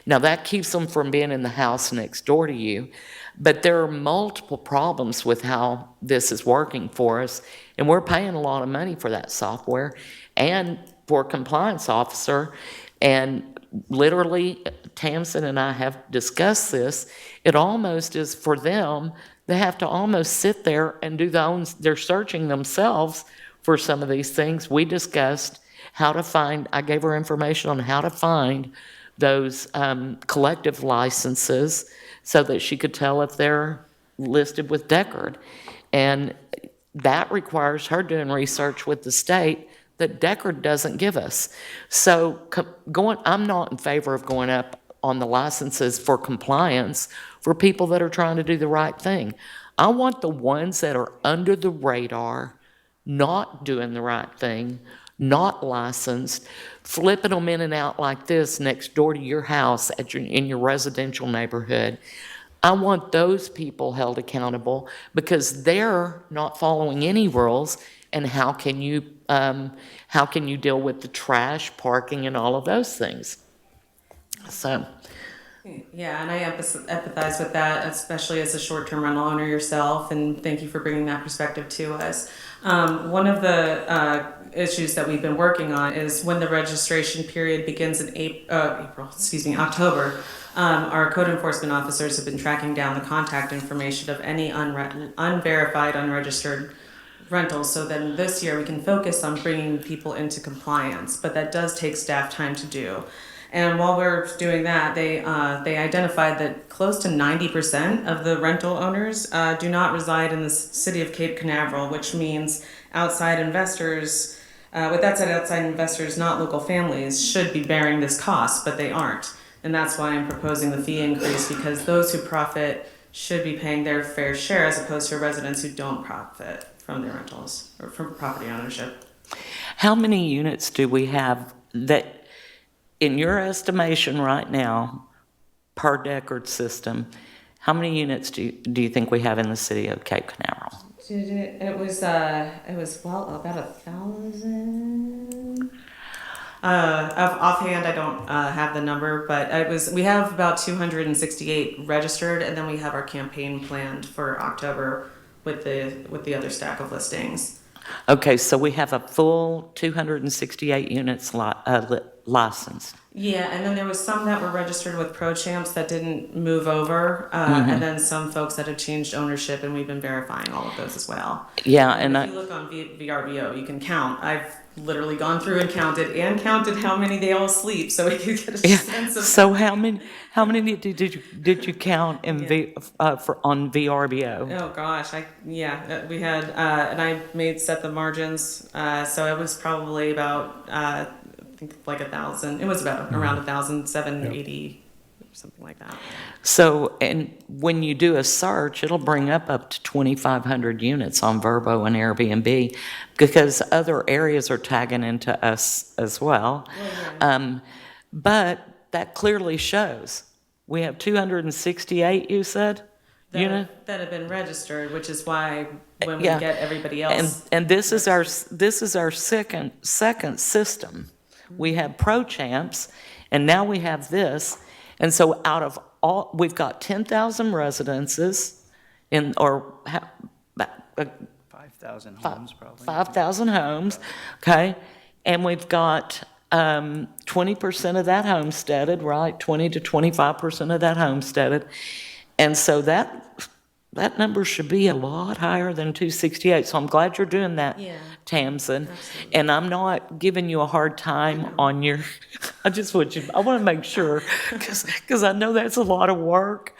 K: Now, that keeps them from being in the house next door to you. But there are multiple problems with how this is working for us, and we're paying a lot of money for that software and for a compliance officer. And literally, Tamsin and I have discussed this. It almost is for them, they have to almost sit there and do they're searching themselves for some of these things. We discussed how to find, I gave her information on how to find those collective licenses so that she could tell if they're listed with Deckard. And that requires her doing research with the state that Deckard doesn't give us. So I'm not in favor of going up on the licenses for compliance for people that are trying to do the right thing. I want the ones that are under the radar, not doing the right thing, not licensed, flipping them in and out like this next door to your house in your residential neighborhood. I want those people held accountable because they're not following any rules. And how can you deal with the trash, parking, and all of those things? So.
M: Yeah, and I empathize with that, especially as a short-term rental owner yourself, and thank you for bringing that perspective to us. One of the issues that we've been working on is when the registration period begins in October, our code enforcement officers have been tracking down the contact information of any unverified, unregistered rentals, so then this year we can focus on bringing people into compliance, but that does take staff time to do. And while we're doing that, they identified that close to 90% of the rental owners do not reside in the city of Cape Canaveral, which means outside investors, with that said, outside investors, not local families, should be bearing this cost, but they aren't. And that's why I'm proposing the fee increase, because those who profit should be paying their fair share as opposed to residents who don't profit from their rentals or from property ownership.
K: How many units do we have that, in your estimation right now, per Deckard system, how many units do you think we have in the city of Cape Canaveral?
M: It was well about 1,000. Offhand, I don't have the number, but we have about 268 registered, and then we have our campaign planned for October with the other stack of listings.
K: Okay, so we have a full 268 units licensed.
M: Yeah, and then there was some that were registered with ProChamps that didn't move over, and then some folks that have changed ownership, and we've been verifying all of those as well.
K: Yeah,
M: and if you look on VRBO, you can count. I've literally gone through and counted how many they all sleep, so we could get a sense of.
K: So how many did you count in on VRBO?
M: Oh gosh, we had and I set the margins, so it was probably about I think like 1,000. It was about around 1,780, something like that.
K: So, and when you do a search, it'll bring up to 2,500 units on Vrbo and Airbnb, because other areas are tagging into us as well. But that clearly shows we have 268, you said?
M: That have been registered, which is why when we get everybody else.
K: And this is our second system. We have ProChamps, and now we have this. And so out of all, we've got 10,000 residences
A: 5,000 homes, probably.
K: 5,000 homes, okay? And we've got 20% of that homesteaded, right? 20 to 25% of that homesteaded. And so that number should be a lot higher than 268. So I'm glad you're doing that, Tamsin.
M: Absolutely.
K: And I'm not giving you a hard time on your, I want to make sure, because I know that's a lot of work.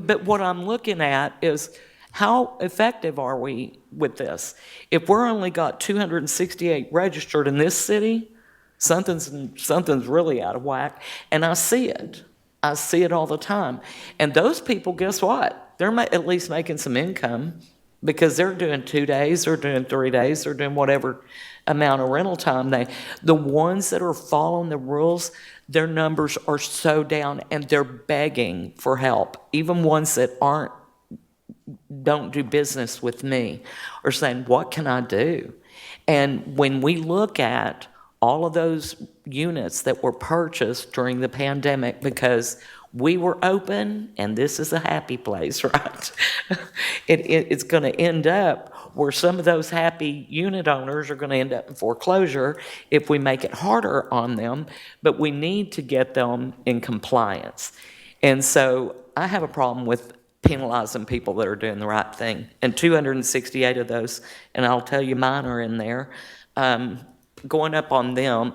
K: But what I'm looking at is, how effective are we with this? If we're only got 268 registered in this city, something's really out of whack. And I see it. I see it all the time. And those people, guess what? They're at least making some income, because they're doing 2 days, they're doing 3 days, they're doing whatever amount of rental time the ones that are following the rules, their numbers are so down, and they're begging for help. Even ones that don't do business with me are saying, what can I do? And when we look at all of those units that were purchased during the pandemic, because we were open, and this is a happy place, right? It's going to end up where some of those happy unit owners are going to end up in foreclosure if we make it harder on them, but we need to get them in compliance. And so I have a problem with penalizing people that are doing the right thing. And 268 of those, and I'll tell you mine are in there, going up on them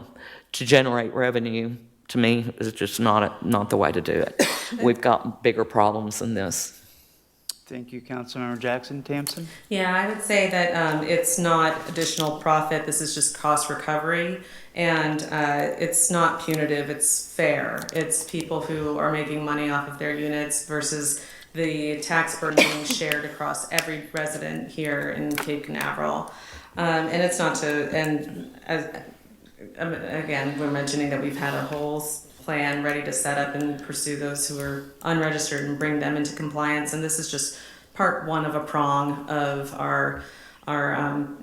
K: to generate revenue, to me, is just not the way to do it. We've got bigger problems than this.
A: Thank you, Councilmember Jackson. Tamsin?
M: Yeah, I would say that it's not additional profit. This is just cost recovery, and it's not punitive. It's fair. It's people who are making money off of their units versus the tax burden being shared across every resident here in Cape Canaveral. And it's not to, and again, we're mentioning that we've had a whole plan ready to set up and pursue those who are unregistered and bring them into compliance. And this is just part one of a prong of our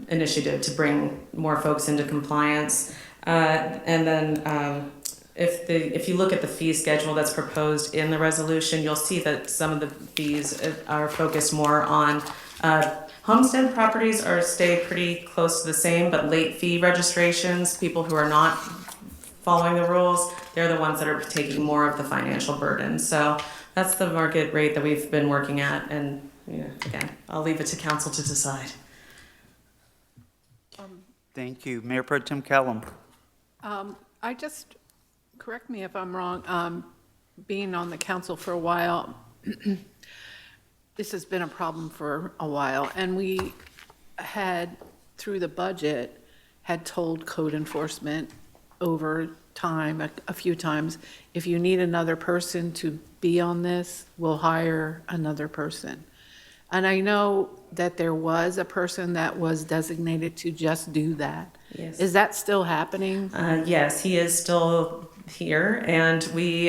M: initiative to bring more folks into compliance. And then if you look at the fee schedule that's proposed in the resolution, you'll see that some of the fees are focused more on homestead properties stay pretty close to the same, but late fee registrations, people who are not following the rules, they're the ones that are taking more of the financial burden. So that's the market rate that we've been working at, and again, I'll leave it to council to decide.
A: Thank you. Mayor Pro Tem Kellum.
L: Correct me if I'm wrong, being on the council for a while, this has been a problem for a while, and we had, through the budget, had told code enforcement over time, a few times, if you need another person to be on this, we'll hire another person. And I know that there was a person that was designated to just do that.
M: Yes.
L: Is that still happening?
M: Yes, he is still here, and he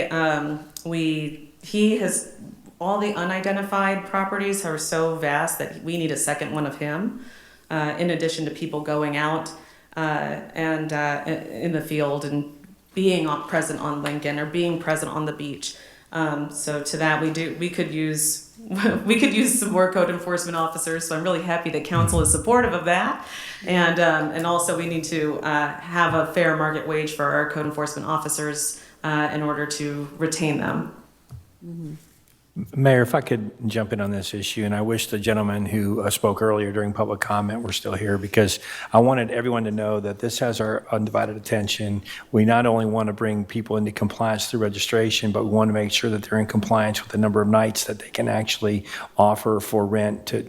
M: has, all the unidentified properties are so vast that we need a second one of him, in addition to people going out and in the field and being present on Lincoln or being present on the beach. So to that, we could use some more code enforcement officers. So I'm really happy that council is supportive of that, and also we need to have a fair market wage for our code enforcement officers in order to retain them.
G: Mayor, if I could jump in on this issue, and I wish the gentleman who spoke earlier during public comment were still here, because I wanted everyone to know that this has our undivided attention. We not only want to bring people into compliance through registration, but we want to make sure that they're in compliance with the number of nights that they can actually offer for rent to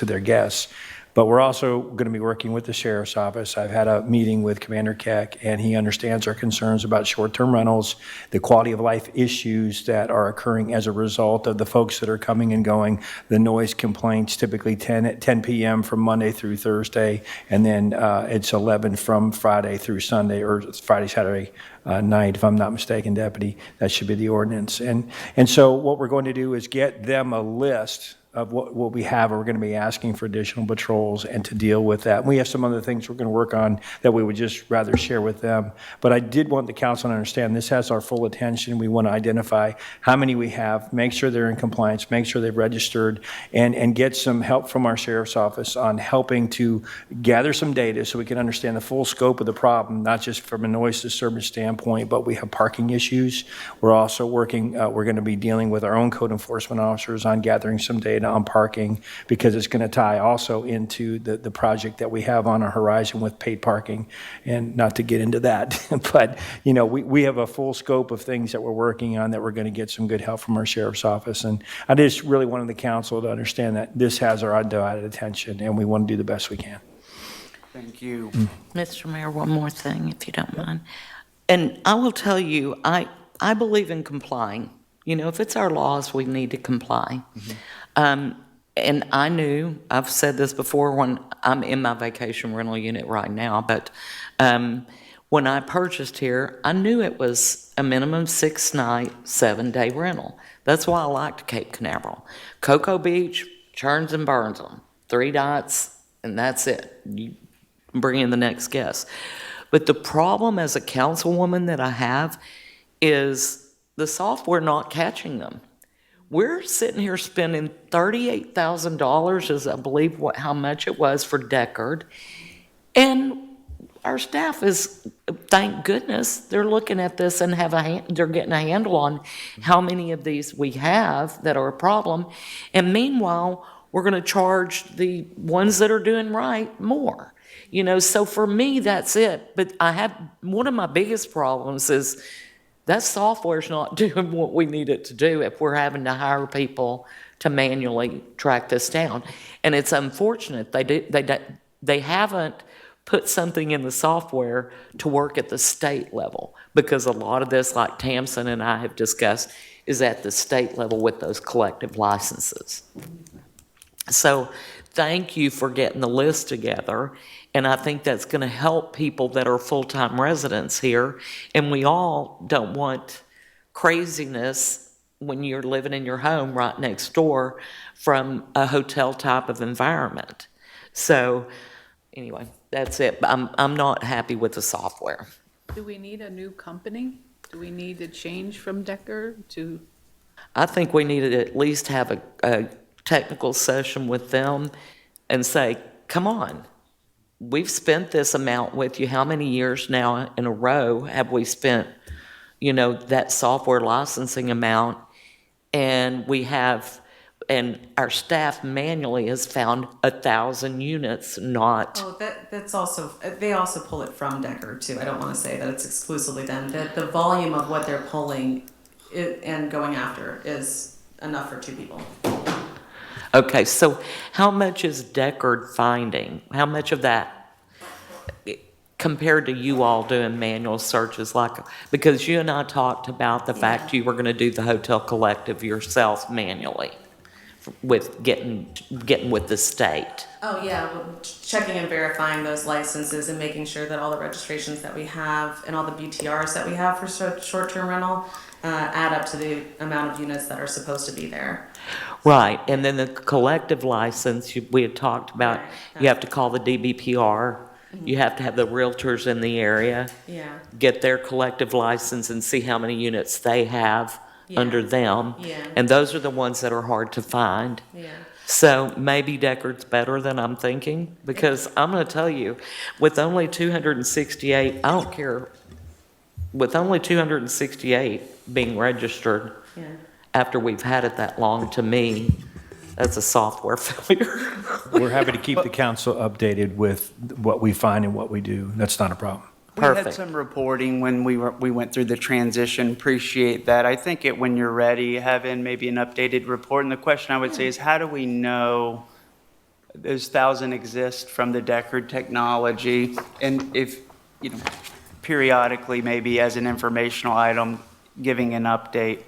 G: their guests. But we're also going to be working with the sheriff's office. I've had a meeting with Commander Keck, and he understands our concerns about short-term rentals, the quality of life issues that are occurring as a result of the folks that are coming and going, the noise complaints, typically 10 p.m. from Monday through Thursday, and then it's 11 from Friday through Sunday, or Friday, Saturday night, if I'm not mistaken, Deputy. That should be the ordinance. And so what we're going to do is get them a list of what we have. We're going to be asking for additional patrols and to deal with that. We have some other things we're going to work on that we would just rather share with them. But I did want the council to understand this has our full attention. We want to identify how many we have, make sure they're in compliance, make sure they've registered, and get some help from our sheriff's office on helping to gather some data so we can understand the full scope of the problem, not just from a noise disturbance standpoint, but we have parking issues. We're also working, we're going to be dealing with our own code enforcement officers on gathering some data on parking, because it's going to tie also into the project that we have on our horizon with paid parking. And not to get into that, but we have a full scope of things that we're working on that we're going to get some good help from our sheriff's office. And I just really wanted the council to understand that this has our undivided attention, and we want to do the best we can.
A: Thank you.
K: Mr. Mayor, one more thing, if you don't mind. And I will tell you, I believe in complying. If it's our laws, we need to comply. And I knew, I've said this before when I'm in my vacation rental unit right now, but when I purchased here, I knew it was a minimum 6-night, 7-day rental. That's why I liked Cape Canaveral. Cocoa Beach, churns and burns them. 3 nights, and that's it. You bring in the next guest. But the problem as a councilwoman that I have is the software not catching them. We're sitting here spending $38,000, as I believe how much it was for Deckard, and our staff is, thank goodness, they're looking at this and they're getting a handle on how many of these we have that are a problem, and meanwhile, we're going to charge the ones that are doing right more. So for me, that's it. But one of my biggest problems is that software's not doing what we need it to do if we're having to hire people to manually track this down. And it's unfortunate they haven't put something in the software to work at the state level, because a lot of this, like Tamsin and I have discussed, is at the state level with those collective licenses. So thank you for getting the list together. And I think that's going to help people that are full-time residents here. And we all don't want craziness when you're living in your home right next door from a hotel type of environment. So anyway, that's it. I'm not happy with the software.
L: Do we need a new company? Do we need to change from Deckard to?
K: I think we need to at least have a technical session with them and say, come on. We've spent this amount with you. How many years now in a row have we spent, that software licensing amount? And and our staff manually has found 1,000 units, not.
M: Oh, that's also, they also pull it from Deckard too. I don't want to say that it's exclusively them. The volume of what they're pulling and going after is enough for 2 people.
K: Okay, so how much is Deckard finding? How much of that? compared to you all doing manual searches, like, because you and I talked about the fact you were gonna do the hotel collective yourself manually with getting with the state.
M: Oh, yeah, well, checking and verifying those licenses and making sure that all the registrations that we have and all the BTRs that we have for short-term rental add up to the amount of units that are supposed to be there.
K: Right, and then the collective license, we had talked about,
M: Right.
K: you have to call the DBPR, you have to have the realtors in the area,
M: Yeah,
K: get their collective license and see how many units they have
M: Yeah.
K: under them.
M: Yeah.
K: And those are the ones that are hard to find.
M: yeah.
K: So maybe Deckard's better than I'm thinking, because I'm gonna tell you, with only 268, I don't care, with only 268 being registered,
M: Yeah.
K: after we've had it that long, to me, that's a software failure.
G: We're happy to keep the council updated with what we find and what we do. That's not a problem.
A: We had
K: Perfect.
A: some reporting when we went through the transition. Appreciate that. I think when you're ready, have in maybe an updated report. And the question I would say is, how do we know those 1,000 exist from the Deckard technology? And if, periodically, maybe as an informational item, giving an update,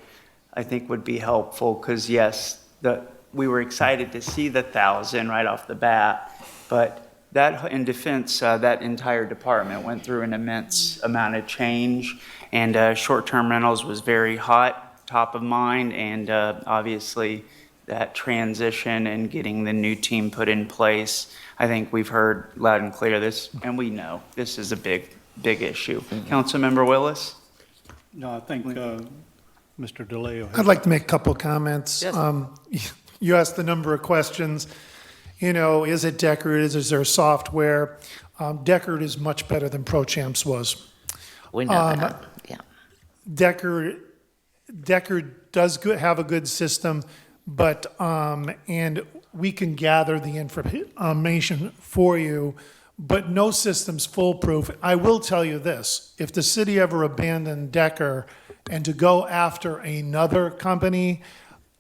A: I think would be helpful. Because yes, we were excited to see the 1,000 right off the bat, but that, in defense, that entire department went through an immense amount of change, and short-term rentals was very hot, top of mind, and obviously that transition and getting the new team put in place, I think we've heard loud and clear this, and we know this is a big issue. Councilmember Willis?
E: No, I think Mr. DeLeo.
N: I'd like to make a couple of comments.
K: Yes.
N: You asked a number of questions. Is it Deckard? Is there software? Deckard is much better than ProChamps was.
K: We know that, yeah.
N: Deckard does have a good system, but, and we can gather the information for you, but no system's foolproof. I will tell you this, if the city ever abandoned Deckard and to go after another company,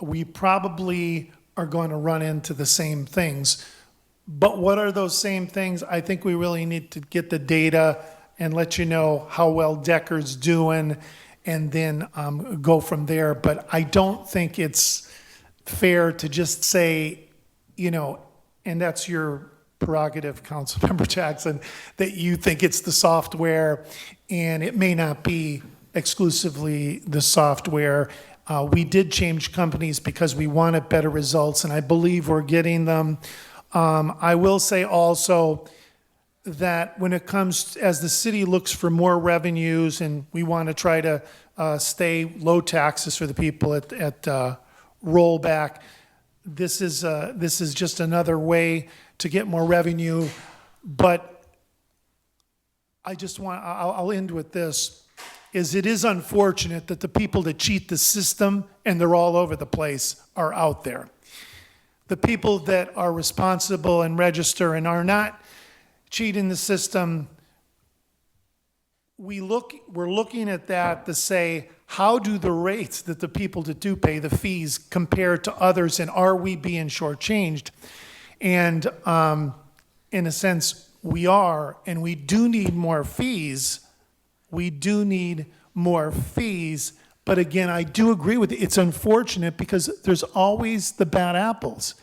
N: we probably are going to run into the same things. But what are those same things? I think we really need to get the data and let you know how well Deckard's doing, and then go from there. But I don't think it's fair to just say, and that's your prerogative, Councilmember Jackson, that you think it's the software, and it may not be exclusively the software. We did change companies because we wanted better results, and I believe we're getting them. I will say also that when it comes, as the city looks for more revenues, and we want to try to stay low taxes for the people at rollback, this is just another way to get more revenue. But I'll end with this. It is unfortunate that the people that cheat the system, and they're all over the place, are out there. The people that are responsible and register and are not cheating the system, we're looking at that to say, how do the rates that the people that do pay the fees compare to others, and are we being shortchanged? And in a sense, we are, and we do need more fees. But again, I do agree with you. It's unfortunate because there's always the bad apples.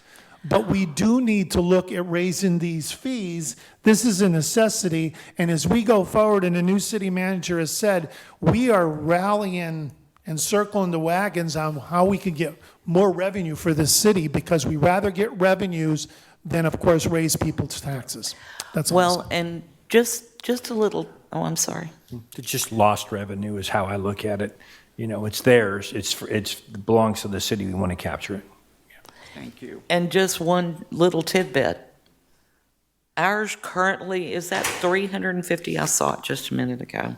N: But we do need to look at raising these fees. This is a necessity. And as we go forward, and the new city manager has said, we are rallying and circling the wagons on how we can get more revenue for this city, because we rather get revenues than, of course, raise people's taxes. That's all.
K: Well, and just a little, oh, I'm sorry.
G: It's just lost revenue is how I look at it. It's theirs. It belongs to the city. We want to capture it.
A: Thank you.
K: And just one little tidbit. Ours currently is at 350. I saw it just a minute ago.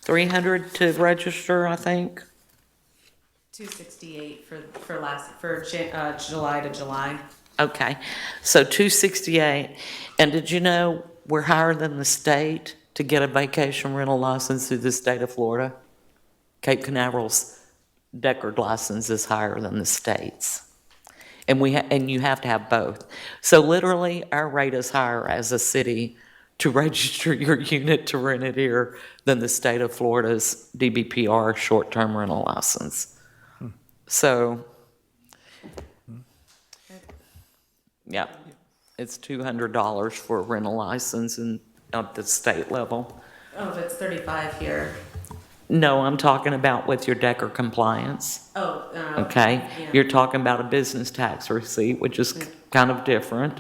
K: 300 to register, I think.
M: 268 for July to July.
K: Okay, so 268. And did you know we're higher than the state to get a vacation rental license through the state of Florida? Cape Canaveral's Deckard license is higher than the state's. And you have to have both. So literally, our rate is higher as a city to register your unit to rent it here than the state of Florida's DBPR short-term rental license. So, yeah, it's $200 for a rental license and at the state level.
M: Oh, if it's 35 here.
K: No, I'm talking about with your Decker compliance.
M: Oh,
K: Okay,
M: yeah.
K: you're talking about a business tax receipt, which is kind of different.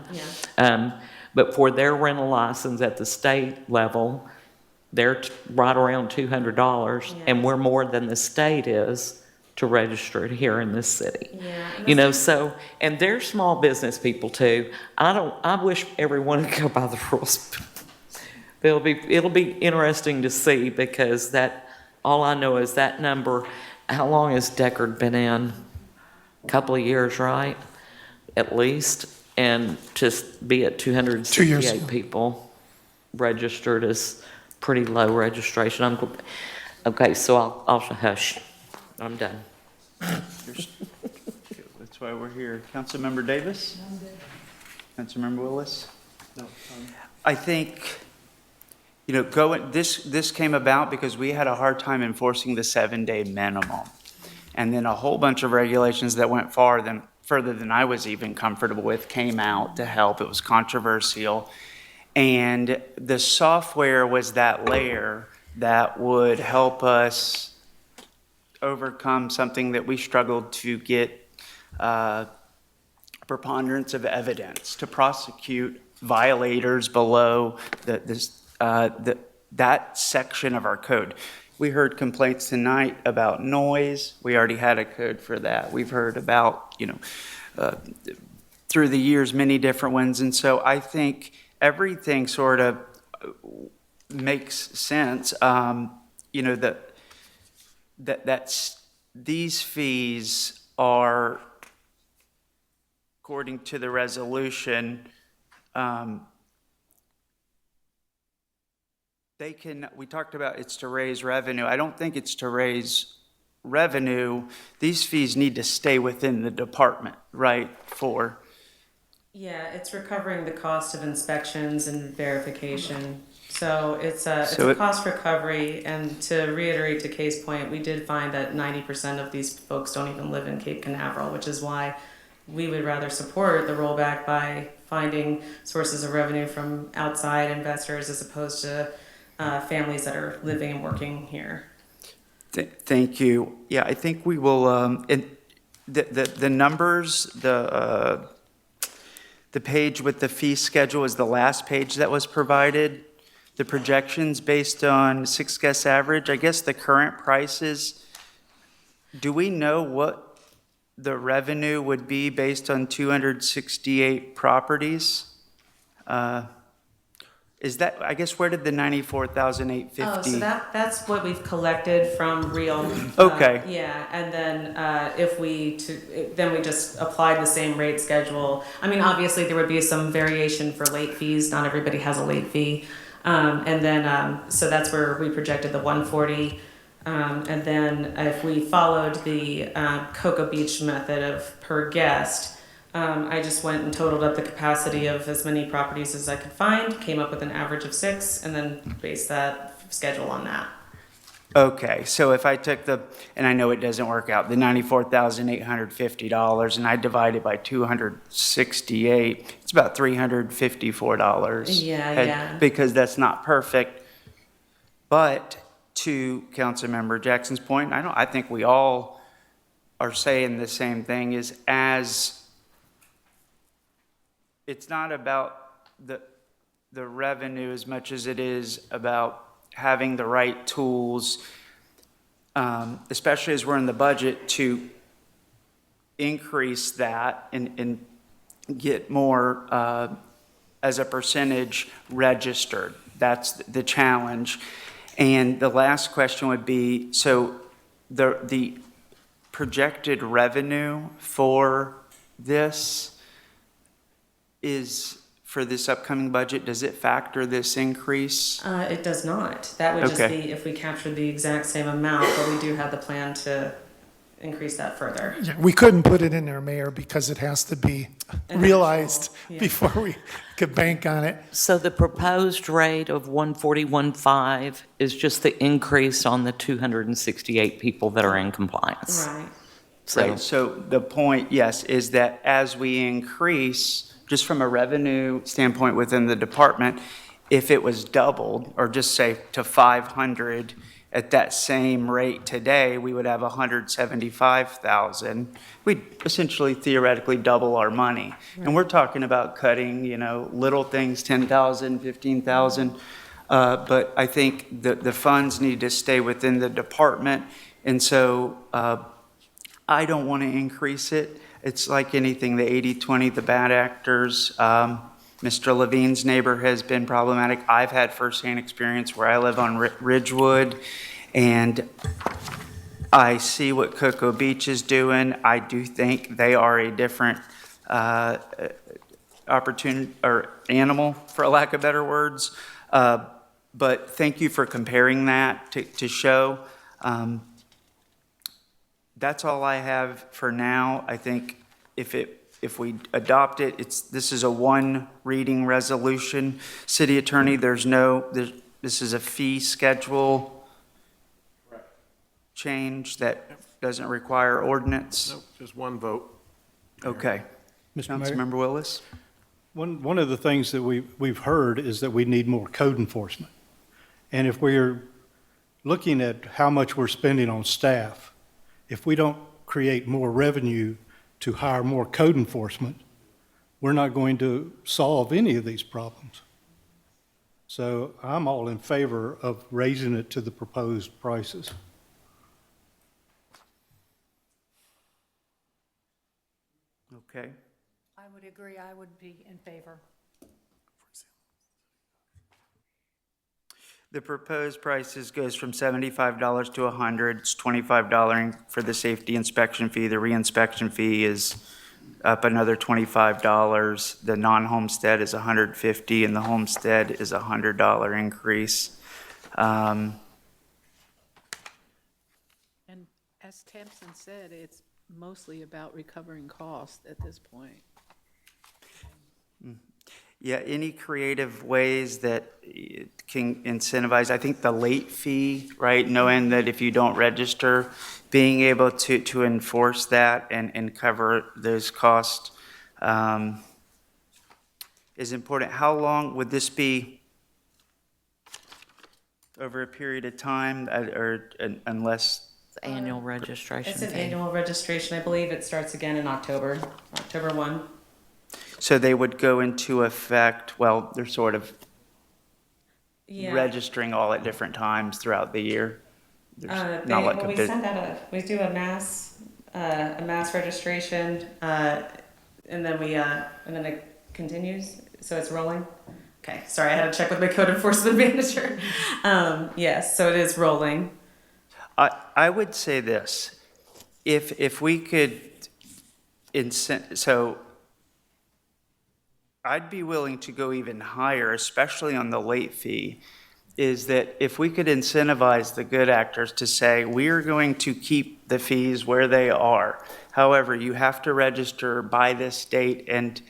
M: Yeah.
K: But for their rental license at the state level, they're right around $200,
M: Yeah.
K: and we're more than the state is to register it here in this city.
M: Yeah.
K: You know, so, and they're small business people too. I wish everyone would go by the rules. It'll be interesting to see, because that, all I know is that number. How long has Deckard been in? A couple of years, right? At least. And to be at 268 people registered is pretty low registration. Okay, so I'll hush. I'm done.
A: That's why we're here. Councilmember Davis? Councilmember Willis?
J: No.
A: I think, you know, this came about because we had a hard time enforcing the 7-day minimum. And then a whole bunch of regulations that went further than I was even comfortable with came out to help. It was controversial. And the software was that layer that would help us overcome something that we struggled to get preponderance of evidence to prosecute violators below that section of our code. We heard complaints tonight about noise. We already had a code for that. We've heard about, through the years, many different ones. And so I think everything sort of makes sense. These fees are, according to the resolution, we talked about it's to raise revenue. I don't think it's to raise revenue. These fees need to stay within the department, right,
M: Yeah, it's recovering the cost of inspections and verification. So it's a cost recovery, and to reiterate to Kay's point, we did find that 90% of these folks don't even live in Cape Canaveral, which is why we would rather support the rollback by finding sources of revenue from outside investors as opposed to families that are living and working here.
A: Thank you. Yeah, I think we will, and the numbers, the page with the fee schedule is the last page that was provided. The projections based on 6 guest average, I guess the current prices, do we know what the revenue would be based on 268 properties? Is that, I guess, where did the 94,850?
M: Oh, so that's what we've collected from Real.
A: Okay.
M: Yeah, and then then we just applied the same rate schedule. I mean, obviously there would be some variation for late fees. Not everybody has a late fee. And then, so that's where we projected the 140. And then if we followed the Cocoa Beach method of per guest, I just went and totaled up the capacity of as many properties as I could find, came up with an average of 6, and then based that schedule on that.
A: Okay, so if I took and I know it doesn't work out, the $94,850, and I divide it by 268, it's about $354.
M: Yeah.
A: Because that's not perfect. But to Councilmember Jackson's point, I think we all are saying the same thing, is it's not about the revenue as much as it is about having the right tools, especially as we're in the budget, to increase that and get more as a percentage registered. That's the challenge. And the last question would be, so the projected revenue for this is, for this upcoming budget, does it factor this increase?
M: It does not. That would just
A: Okay.
M: be if we captured the exact same amount, but we do have the plan to increase that further.
N: Yeah, we couldn't put it in there, Mayor, because it has to be realized
M: yeah.
N: before we could bank on it.
K: So the proposed rate of 141.5 is just the increase on the 268 people that are in compliance.
M: Right.
A: Right, so the point, yes, is that as we increase, just from a revenue standpoint within the department, if it was doubled, or just say to 500 at that same rate today, we would have 175,000. We'd essentially theoretically double our money. And we're talking about cutting, little things, 10,000, 15,000. But I think the funds need to stay within the department. And so I don't want to increase it. It's like anything, the 80-20, the bad actors. Mr. Levine's neighbor has been problematic. I've had firsthand experience where I live on Ridgewood, and I see what Cocoa Beach is doing. I do think they are a different opportunity or animal, for lack of better words. But thank you for comparing that to show. That's all I have for now. I think if we adopt it, this is a one reading resolution. City Attorney, this is a fee schedule change that doesn't require ordinance.
B: Nope, just one vote.
A: Okay.
E: Mr. Mayor?
A: Councilmember Willis?
E: One of the things that we've heard is that we need more code enforcement. And if we're looking at how much we're spending on staff, if we don't create more revenue to hire more code enforcement, we're not going to solve any of these problems. So I'm all in favor of raising it to the proposed prices.
A: Okay.
L: I would agree, I would be in favor.
A: The proposed prices goes from $75 to $100. It's $25 for the safety inspection fee. The re-inspection fee is up another $25. The non-homestead is $150, and the homestead is a $100 increase.
L: And as Tampson said, it's mostly about recovering costs at this point.
A: Yeah, any creative ways that it can incentivize, I think the late fee, right, knowing that if you don't register, being able to enforce that and cover those costs is important. How long would this be over a period of time, or unless?
K: Annual registration
M: It's an
K: fee.
M: annual registration. I believe it starts again in October 1.
A: So they would go into effect, well, they're sort of
M: Yeah.
A: registering all at different times throughout the year. There's not like a
M: we
A: bit.
M: send out we do a mass registration, and then it continues, so it's rolling. Okay, sorry, I had to check with my code enforcement manager. Yes, so it is rolling.
A: I would say this, if we could so I'd be willing to go even higher, especially on the late fee, is that if we could incentivize the good actors to say, we are going to keep the fees where they are. However, you have to register by this date and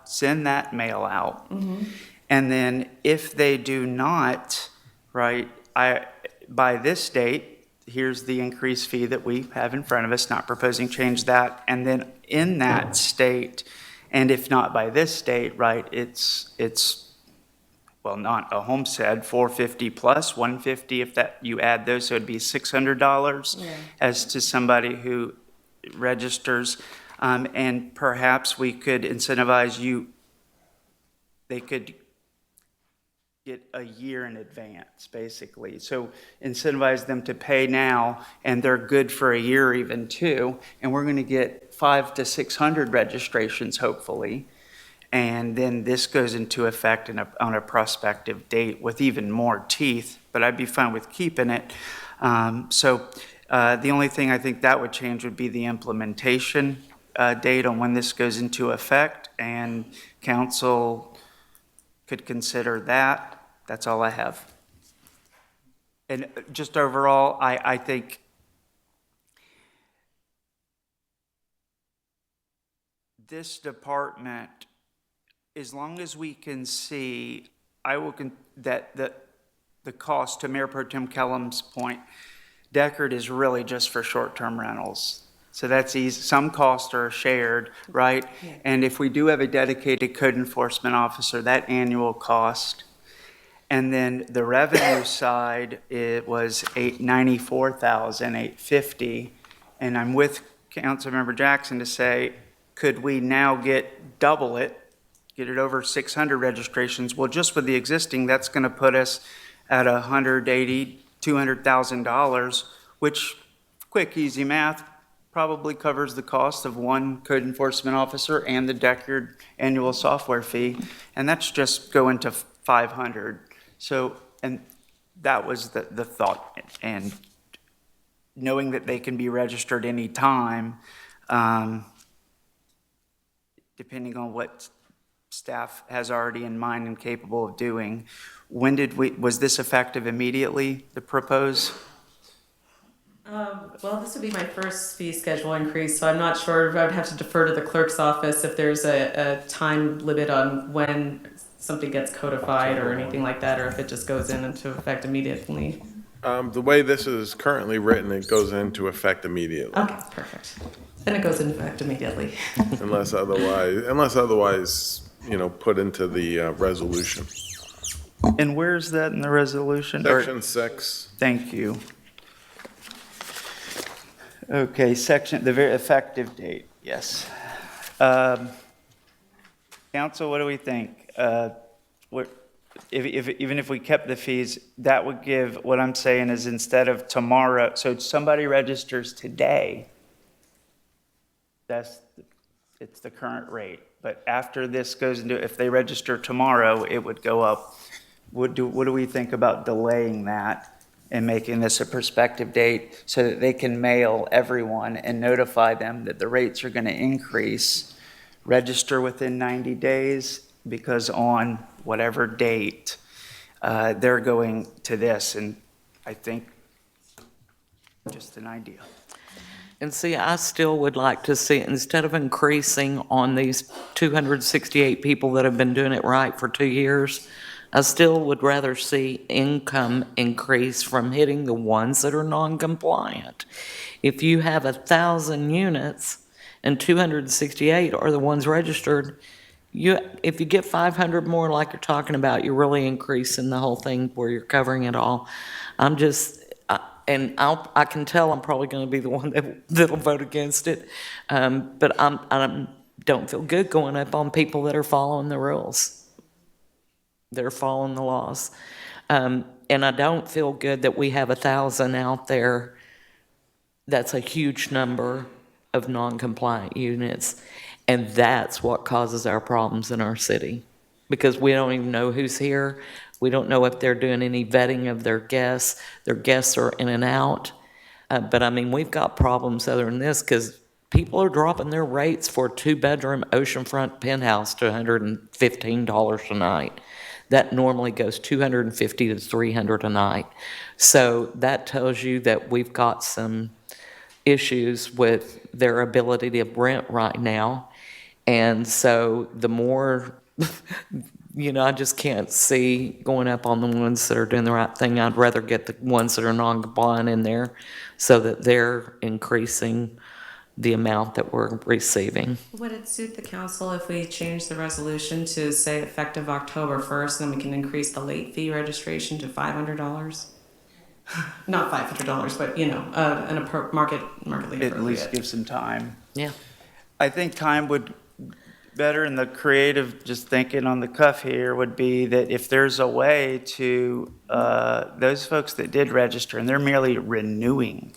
A: send that mail out.
M: Mm-hmm.
A: And then if they do not, right, by this date, here's the increased fee that we have in front of us, not proposing change that. And then in that state, and if not by this date, right, it's well, not a homestead, $450 plus $150 if that you add those, so it'd be $600 as to somebody who registers, and perhaps we could incentivize you. They could get a year in advance, basically. So incentivize them to pay now, and they're good for a year even too. And we're going to get 500 to 600 registrations, hopefully. And then this goes into effect on a prospective date with even more teeth, but I'd be fine with keeping it. So the only thing I think that would change would be the implementation date on when this goes into effect, and council could consider that. That's all I have. And just overall, I think this department, as long as we can see, I will, that the cost, to Mayor Pro Tem Kellum's point, Deckard is really just for short-term rentals. So that's easy. Some costs are shared, right? And if we do have a dedicated code enforcement officer, that annual cost. And then the revenue side, it was $94,850. And I'm with Councilmember Jackson to say, could we now double it, get it over 600 registrations? Well, just with the existing, that's going to put us at $180,000, $200,000, which, quick, easy math, probably covers the cost of one code enforcement officer and the Deckard annual software fee, and that's just going to 500. So, and that was the thought, and knowing that they can be registered anytime, depending on what staff has already in mind and capable of doing. Was this effective immediately, the propose?
M: Well, this would be my first fee schedule increase, so I'm not sure. I would have to defer to the clerk's office if there's a time limit on when something gets codified or anything like that, or if it just goes into effect immediately.
O: The way this is currently written, it goes into effect immediately.
M: Okay, perfect. Then it goes into effect immediately.
O: unless otherwise, put into the resolution.
A: And where's that in the resolution?
O: Section 6.
A: Thank you. Okay, the very effective date, yes. Council, what do we think? Even if we kept the fees, that would give, what I'm saying is instead of tomorrow, so somebody registers today, it's the current rate. But after this goes into, if they register tomorrow, it would go up. What do we think about delaying that and making this a prospective date so that they can mail everyone and notify them that the rates are going to increase, register within 90 days, because on whatever date they're going to this, and I think just an idea.
K: And see, I still would like to see, instead of increasing on these 268 people that have been doing it right for 2 years, I still would rather see income increase from hitting the ones that are non-compliant. If you have 1,000 units and 268 are the ones registered, if you get 500 more like you're talking about, you're really increasing the whole thing where you're covering it all. I can tell I'm probably going to be the one that'll vote against it, but I don't feel good going up on people that are following the rules. They're following the laws. And I don't feel good that we have 1,000 out there. That's a huge number of non-compliant units. And that's what causes our problems in our city. Because we don't even know who's here. We don't know if they're doing any vetting of their guests. Their guests are in and out. But I mean, we've got problems other than this because people are dropping their rates for a 2-bedroom oceanfront penthouse to $115 a night. That normally goes $250 to $300 a night. So that tells you that we've got some issues with their ability to rent right now. And so the more, I just can't see going up on the ones that are doing the right thing. I'd rather get the ones that are non-compliant in there so that they're increasing the amount that we're receiving.
M: Would it suit the council if we change the resolution to say effective October 1st, then we can increase the late fee registration to $500? Not $500, but, an markedly
A: At least
M: appropriate.
A: give some time.
K: Yeah.
A: I think time would better, and the creative, just thinking on the cuff here, would be that if there's a way to, those folks that did register, and they're merely renewing,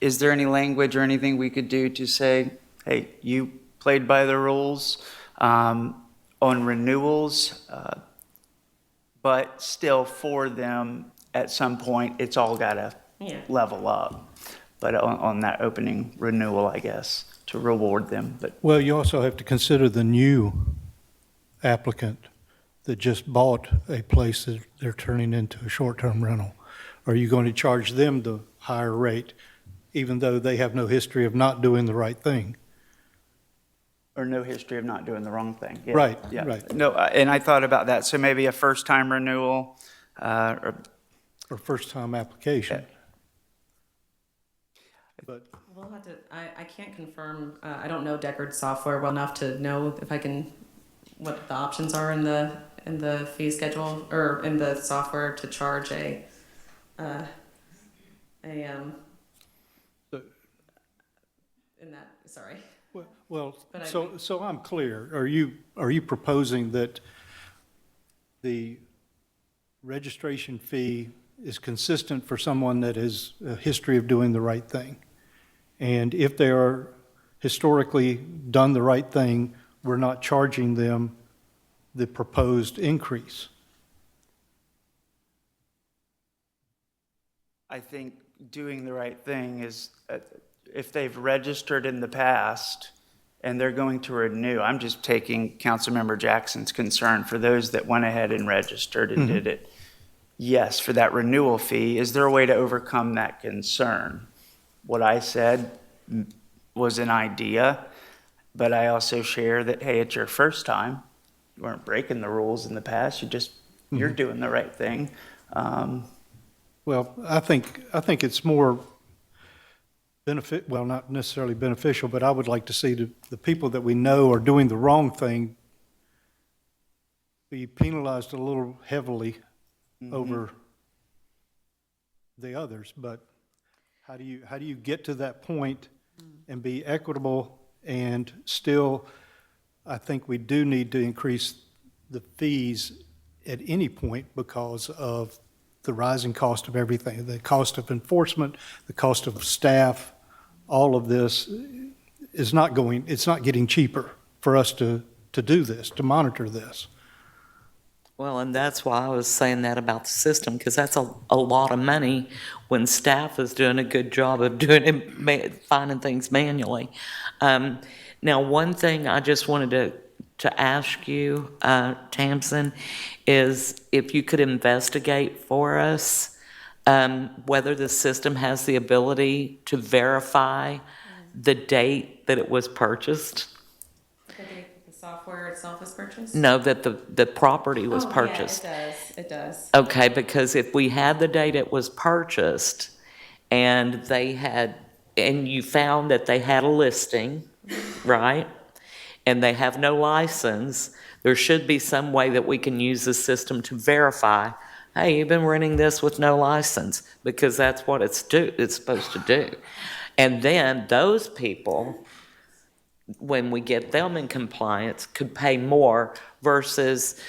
A: is there any language or anything we could do to say, hey, you played by the rules on renewals, but still for them, at some point, it's all got to level up. But on that opening renewal, I guess, to reward them. But
E: Well, you also have to consider the new applicant that just bought a place that they're turning into a short-term rental. Are you going to charge them the higher rate, even though they have no history of not doing the right thing?
A: Or no history of not doing the wrong thing. Yeah,
E: Right,
A: yeah.
E: right.
A: No, and I thought about that, so maybe a first-time renewal, or
E: or first-time application. But
M: We'll have to, I can't confirm, I don't know Deckard software well enough to know if I can, what the options are in the fee schedule, or in the software to charge a
E: So-
M: in that, sorry.
E: Well,
M: But I
E: so I'm clear. Are you proposing that the registration fee is consistent for someone that has a history of doing the right thing? And if they are historically done the right thing, we're not charging them the proposed increase?
A: I think doing the right thing is, if they've registered in the past and they're going to renew, I'm just taking Councilmember Jackson's concern for those that went ahead and registered and did it. Yes, for that renewal fee, is there a way to overcome that concern? What I said was an idea, but I also share that, hey, it's your first time. You weren't breaking the rules in the past, you're doing the right thing.
E: Well, I think it's more well, not necessarily beneficial, but I would like to see the people that we know are doing the wrong thing be penalized a little heavily over the others. But how do you get to that point and be equitable and still, I think we do need to increase the fees at any point because of the rising cost of everything, the cost of enforcement, the cost of staff. All of this is it's not getting cheaper for us to do this, to monitor this.
K: Well, and that's why I was saying that about the system, because that's a lot of money when staff is doing a good job of doing it, finding things manually. Now, one thing I just wanted to ask you, Tamsin, is if you could investigate for us whether the system has the ability to verify the date that it was purchased.
M: The date the software itself was purchased?
K: No, that the property was purchased.
M: Yeah, it does.
K: Okay, because if we had the date it was purchased and you found that they had a listing, right? And they have no license, there should be some way that we can use the system to verify, hey, you've been renting this with no license, because that's what it's supposed to do. And then those people, when we get them in compliance, could pay more versus,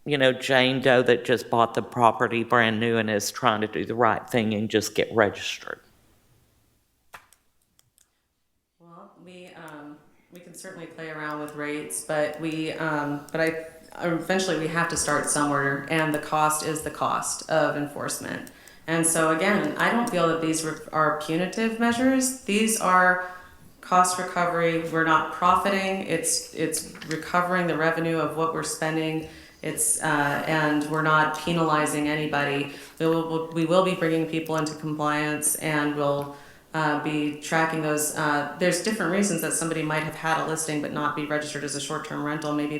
K: Jane Doe that just bought the property brand new and is trying to do the right thing and just get registered.
M: Well, we can certainly play around with rates, but eventually we have to start somewhere, and the cost is the cost of enforcement. And so again, I don't feel that these are punitive measures. These are cost recovery. We're not profiting. It's recovering the revenue of what we're spending. And we're not penalizing anybody. We will be bringing people into compliance, and we'll be tracking those. There's different reasons that somebody might have had a listing but not be registered as a short-term rental. Maybe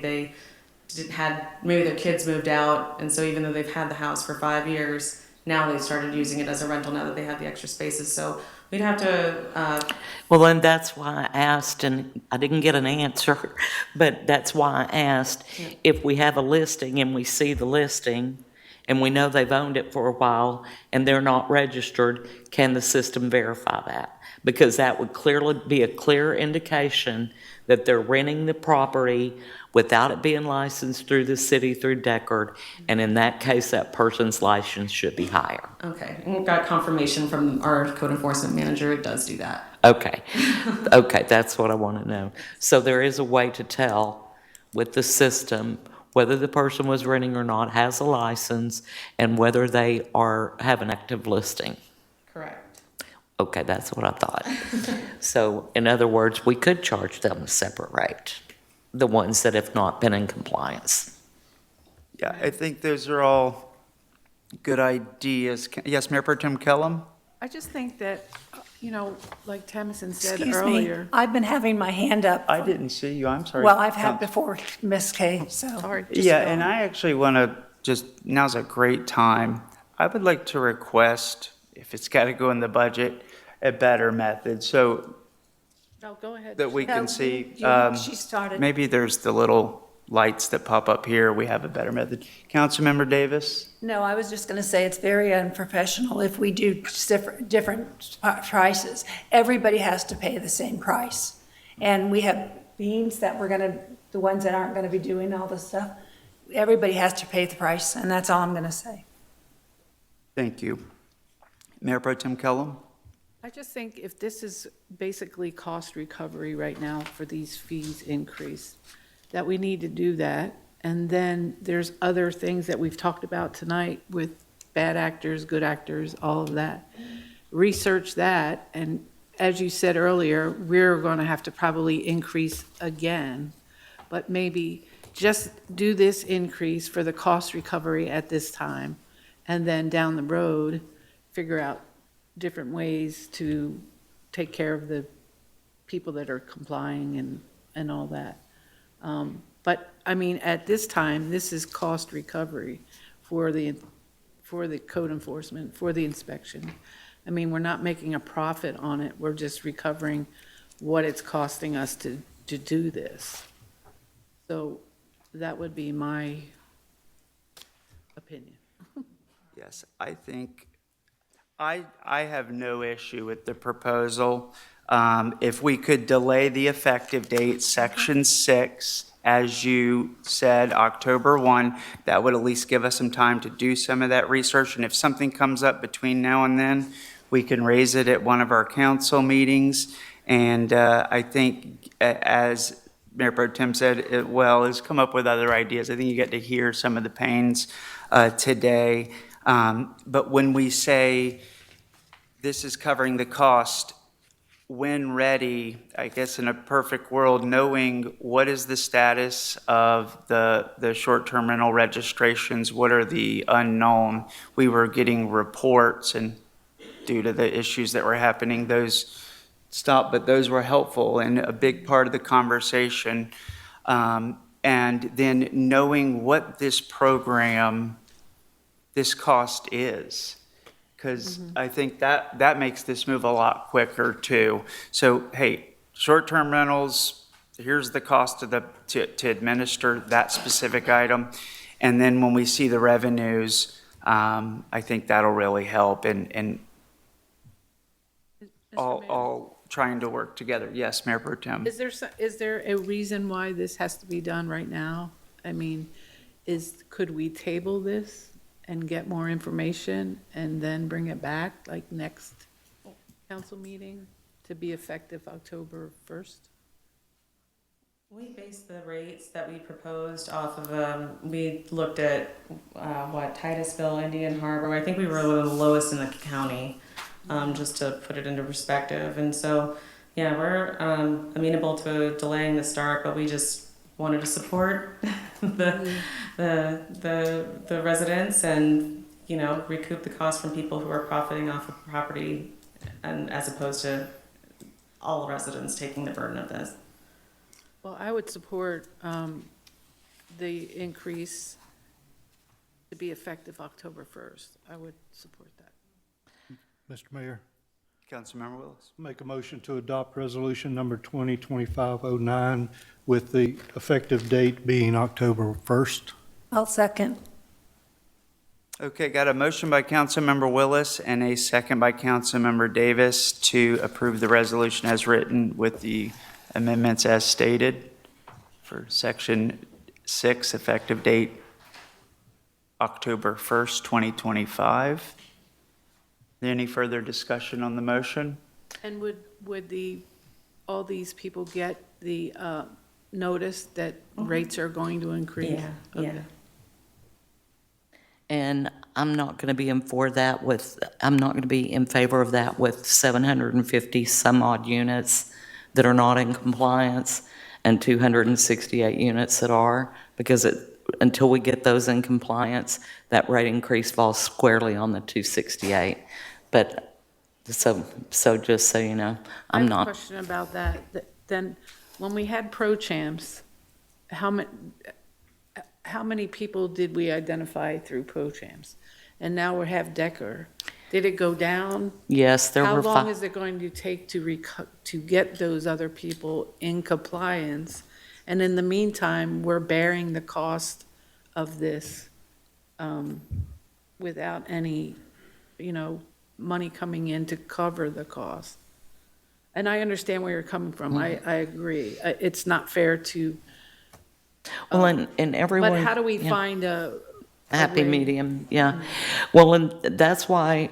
M: maybe their kids moved out, and so even though they've had the house for 5 years, now they started using it as a rental now that they have the extra spaces. So we'd have to.
K: Well, then that's why I asked, and I didn't get an answer, but that's why I asked if we have a listing and we see the listing and we know they've owned it for a while and they're not registered, can the system verify that? Because that would clearly be a clear indication that they're renting the property without it being licensed through the city, through Deckard, and in that case, that person's license should be higher.
M: Okay, and we've got confirmation from our code enforcement manager. It does do that.
K: Okay, okay, that's what I want to know. So there is a way to tell with the system whether the person was renting or not, has a license, and whether they have an active listing.
M: Correct.
K: Okay, that's what I thought. So in other words, we could charge them a separate rate, the ones that have not been in compliance.
A: Yeah, I think those are all good ideas. Yes, Mayor Pro Tem Kellum?
L: I just think that you know, like Tamison said
P: Excuse
L: earlier.
P: me, I've been having my hand up.
A: I didn't see you, I'm sorry.
P: Well, I've had before, Miss Kay, so.
L: Or just
A: Yeah,
L: go
A: and
L: on.
A: I actually want to just, now's a great time. I would like to request, if it's got to go in the budget, a better method so
L: No, go ahead.
A: that we
P: No,
A: can see.
P: she started.
A: Maybe there's the little lights that pop up here. We have a better method. Councilmember Davis?
P: No, I was just going to say it's very unprofessional if we do different prices. Everybody has to pay the same price. And we have beans that we're going to, the ones that aren't going to be doing all this stuff, everybody has to pay the price, and that's all I'm going to say.
A: Thank you. Mayor Pro Tem Kellum?
L: I just think if this is basically cost recovery right now for these fees increase, that we need to do that. And then there's other things that we've talked about tonight with bad actors, good actors, all of that. Research that, and as you said earlier, we're going to have to probably increase again, but maybe just do this increase for the cost recovery at this time, and then down the road, figure out different ways to take care of the people that are complying and all that. But, I mean, at this time, this is cost recovery for the code enforcement, for the inspection. I mean, we're not making a profit on it, we're just recovering what it's costing us to do this. So that would be my opinion.
A: Yes, I think, I have no issue with the proposal. If we could delay the effective date, Section 6, as you said, October 1, that would at least give us some time to do some of that research. And if something comes up between now and then, we can raise it at one of our council meetings. And I think, as Mayor Pro Tem said, is come up with other ideas. I think you get to hear some of the pains today. But when we say this is covering the cost, when ready, I guess in a perfect world, knowing what is the status of the short-term rental registrations, what are the unknown? We were getting reports, and due to the issues that were happening, those stopped, but those were helpful and a big part of the conversation. And then knowing what this program, this cost is, because I think that makes this move a lot quicker too. So, hey, short-term rentals, here's the cost of to administer that specific item. And then when we see the revenues, I think that'll really help and all trying to work together. Yes, Mayor Pro Tem.
L: Is there a reason why this has to be done right now? I mean, could we table this and get more information and then bring it back, like next council meeting, to be effective October 1st?
M: We based the rates that we proposed off of, we looked at, Titusville, Indian Harbor. I think we were one of the lowest in the county, just to put it into perspective. And so, yeah, we're amenable to delaying the start, but we just wanted to support the residents and, you know, recoup the cost from people who are profiting off of property, and as opposed to all residents taking the burden of this.
L: Well, I would support the increase to be effective October 1st. I would support that.
E: Mr. Mayor,
A: Councilmember Willis.
E: make a motion to adopt resolution number 2025-09 with the effective date being October 1st.
P: I'll second.
A: Okay, got a motion by Councilmember Willis and a second by Councilmember Davis to approve the resolution as written with the amendments as stated for Section 6, effective date October 1st, 2025. Is there any further discussion on the motion?
L: And would all these people get the notice that rates are going to increase?
M: Yeah,
L: Okay.
M: yeah.
K: And I'm not going to be in favor of that with 750 some odd units that are not in compliance and 268 units that are, because until we get those in compliance, that rate increase falls squarely on the 268. But So just so you know,
L: I
K: I'm
L: have a
K: not.
L: question about that. Then, when we had pro champs, how many people did we identify through pro champs? And now we have Decker. Did it go down?
K: Yes, there
L: How
K: were
L: long
K: five.
L: is it going to take to get those other people in compliance? And in the meantime, we're bearing the cost of this without any, money coming in to cover the cost. And I understand where you're coming from. I agree. It's not fair to.
K: Well, and everyone.
L: But how do we
K: yeah.
L: find a
K: Happy
L: way?
K: medium, yeah. Well, and that's why,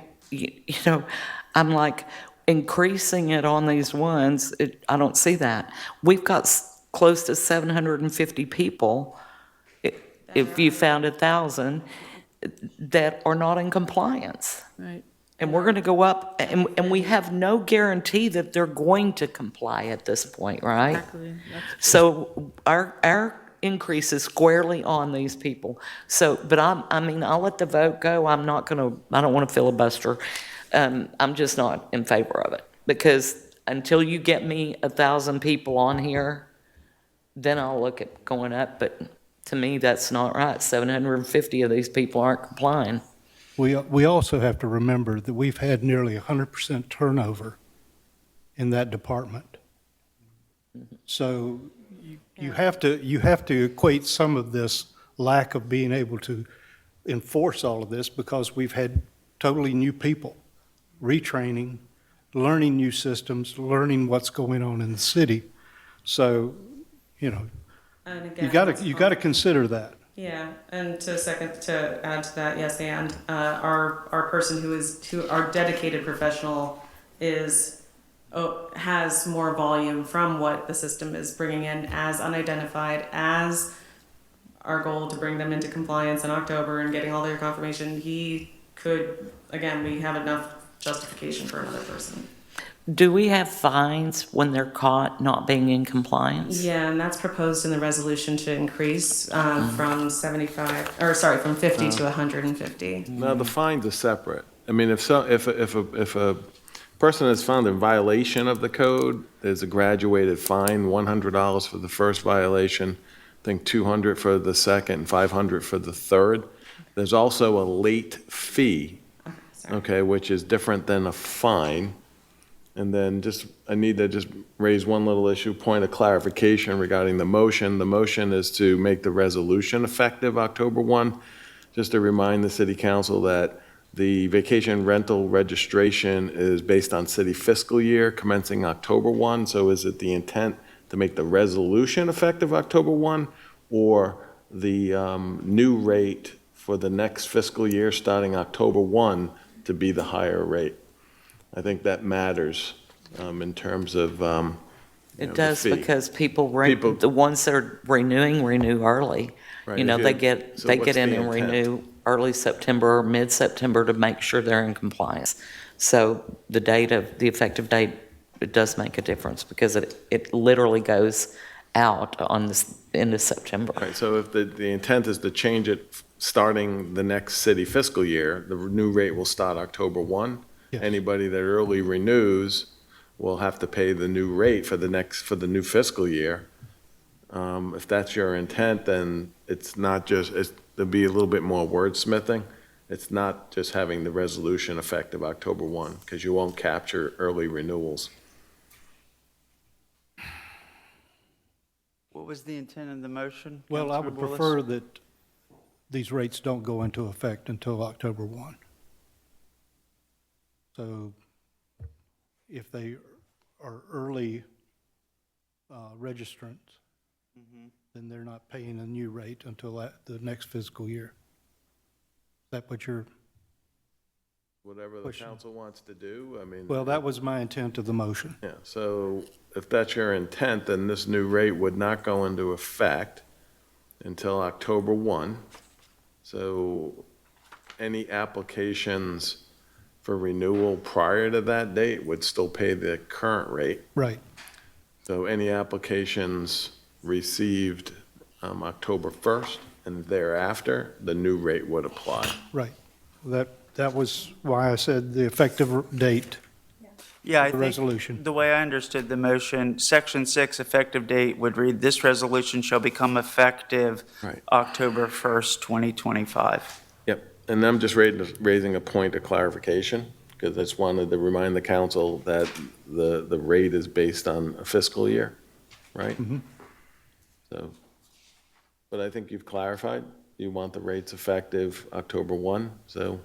K: I'm like, increasing it on these ones, I don't see that. We've got close to 750 people, if you found 1,000, that are not in compliance.
L: Right.
K: And we're gonna go up, and we have no guarantee that they're going to comply at this point, right?
L: Exactly.
K: So our increase is squarely on these people. So, but I'll let the vote go. I don't want to filibuster. I'm just not in favor of it, because until you get me 1,000 people on here, then I'll look at going up. But to me, that's not right. 750 of these people aren't complying.
E: We also have to remember that we've had nearly 100% turnover in that department. So you have to equate some of this lack of being able to enforce all of this, because we've had totally new people, retraining, learning new systems, learning what's going on in the city. So,
M: And again,
E: you gotta consider that.
M: Yeah, and to add to that, yes, and our person who our dedicated professional has more volume from what the system is bringing in as unidentified, as our goal to bring them into compliance in October and getting all their confirmation. He could, again, we have enough justification for another person.
K: Do we have fines when they're caught not being in compliance?
M: Yeah, and that's proposed in the resolution to increase from 50 to 150.
O: No, the fines are separate. I mean, if a person is found in violation of the code, there's a graduated fine, $100 for the first violation, I think $200 for the second, $500 for the third. There's also a late fee, okay, which is different than a fine. And then I need to just raise one little issue, point of clarification regarding the motion. The motion is to make the resolution effective October 1. Just to remind the city council that the vacation rental registration is based on city fiscal year commencing October 1. So is it the intent to make the resolution effective October 1, or the new rate for the next fiscal year starting October 1 to be the higher rate? I think that matters in terms of,
K: It
O: the
K: does,
O: fee.
K: because the ones that are renew early.
O: Right,
K: They get
O: so
K: in
O: what's
K: and
O: the intent?
K: renew early September, or mid-September to make sure they're in compliance. So the effective date, it does make a difference, because it literally goes out on the end of September.
O: Right, so if the intent is to change it starting the next city fiscal year, the new rate will start October 1.
E: Yes.
O: Anybody that early renews will have to pay the new rate for the new fiscal year. If that's your intent, then it's not just, there'll be a little bit more wordsmithing. It's not just having the resolution effective October 1, because you won't capture early renewals.
A: What was the intent of the motion?
E: Well, I
A: Councilor
E: would
A: Willis?
E: prefer that these rates don't go into effect until October 1. So if they are early registrants, then they're not paying a new rate until the next fiscal year. Is that what you're?
O: Whatever the
E: Question.
O: council wants to do, I mean.
E: Well, that was my intent of the motion.
O: Yeah, so if that's your intent, then this new rate would not go into effect until October 1. So any applications for renewal prior to that date would still pay the current rate.
E: Right.
O: So any applications received October 1st and thereafter, the new rate would apply.
E: Right. That was why I said the effective date
A: Yeah, I
E: the
A: think
E: resolution.
A: the way I understood the motion, Section 6 effective date would read, this resolution shall become effective
O: Right.
A: October 1st, 2025.
O: Yep, and I'm just raising a point of clarification, because I just wanted to remind the council that the rate is based on a fiscal year, right? So, but I think you've clarified, you want the rates effective October 1, so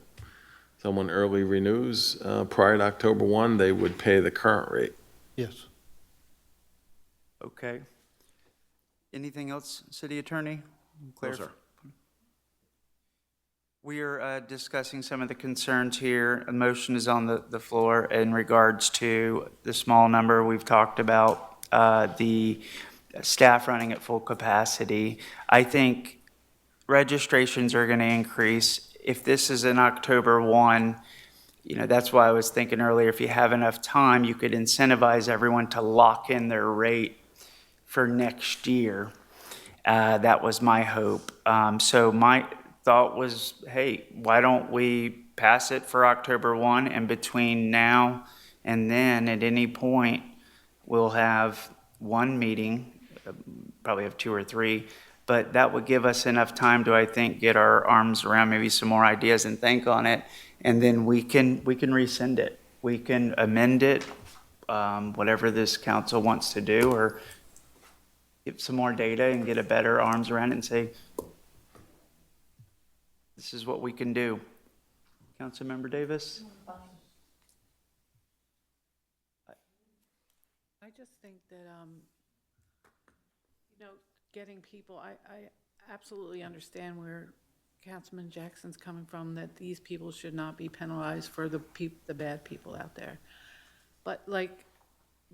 O: someone early renews prior to October 1, they would pay the current rate.
E: Yes.
A: Okay. Anything else, City Attorney?
H: No, sir.
A: We are discussing some of the concerns here. A motion is on the floor in regards to the small number. We've talked about the staff running at full capacity. I think registrations are going to increase. If this is in October 1, that's why I was thinking earlier, if you have enough time, you could incentivize everyone to lock in their rate for next year. That was my hope. So my thought was, hey, why don't we pass it for October 1, and between now and then, at any point, we'll have one meeting, probably have 2 or 3, but that would give us enough time to, I think, get our arms around maybe some more ideas and think on it, and then we can rescind it. We can amend it, whatever this council wants to do, or get some more data and get a better arms around it and say, this is what we can do. Councilmember Davis?
L: I just think that, getting people, I absolutely understand where Councilman Jackson's coming from, that these people should not be penalized for the bad people out there. But like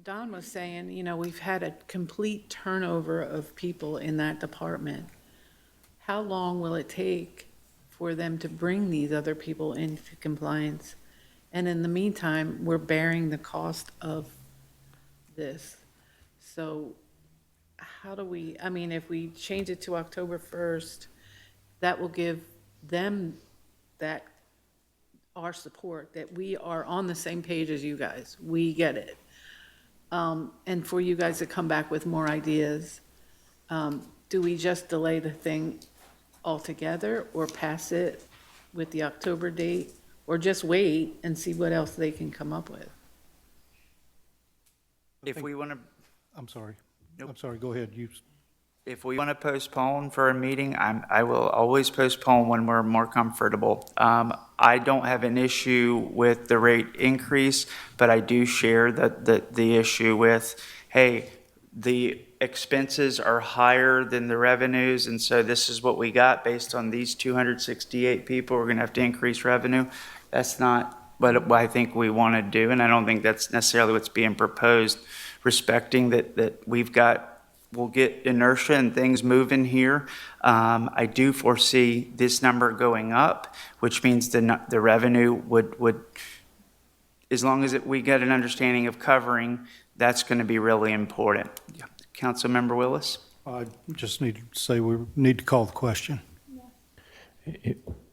L: Don was saying, we've had a complete turnover of people in that department. How long will it take for them to bring these other people into compliance? And in the meantime, we're bearing the cost of this. So how do we, if we change it to October 1st, that will give them our support, that we are on the same page as you guys. We get it. And for you guys to come back with more ideas. Do we just delay the thing altogether, or pass it with the October date, or just wait and see what else they can come up with?
A: If we want to,
E: I'm sorry.
A: Nope.
E: I'm sorry, go ahead.
A: if we want to postpone for a meeting, I will always postpone when we're more comfortable. I don't have an issue with the rate increase, but I do share the issue with, hey, the expenses are higher than the revenues, and so this is what we got based on these 268 people. We're going to have to increase revenue. That's not what I think we want to do, and I don't think that's necessarily what's being proposed. Respecting that we'll get inertia and things moving here. I do foresee this number going up, which means the revenue would, as long as we get an understanding of covering, that's going to be really important. Yeah. Councilmember Willis?
E: I just need to say we need to call the question.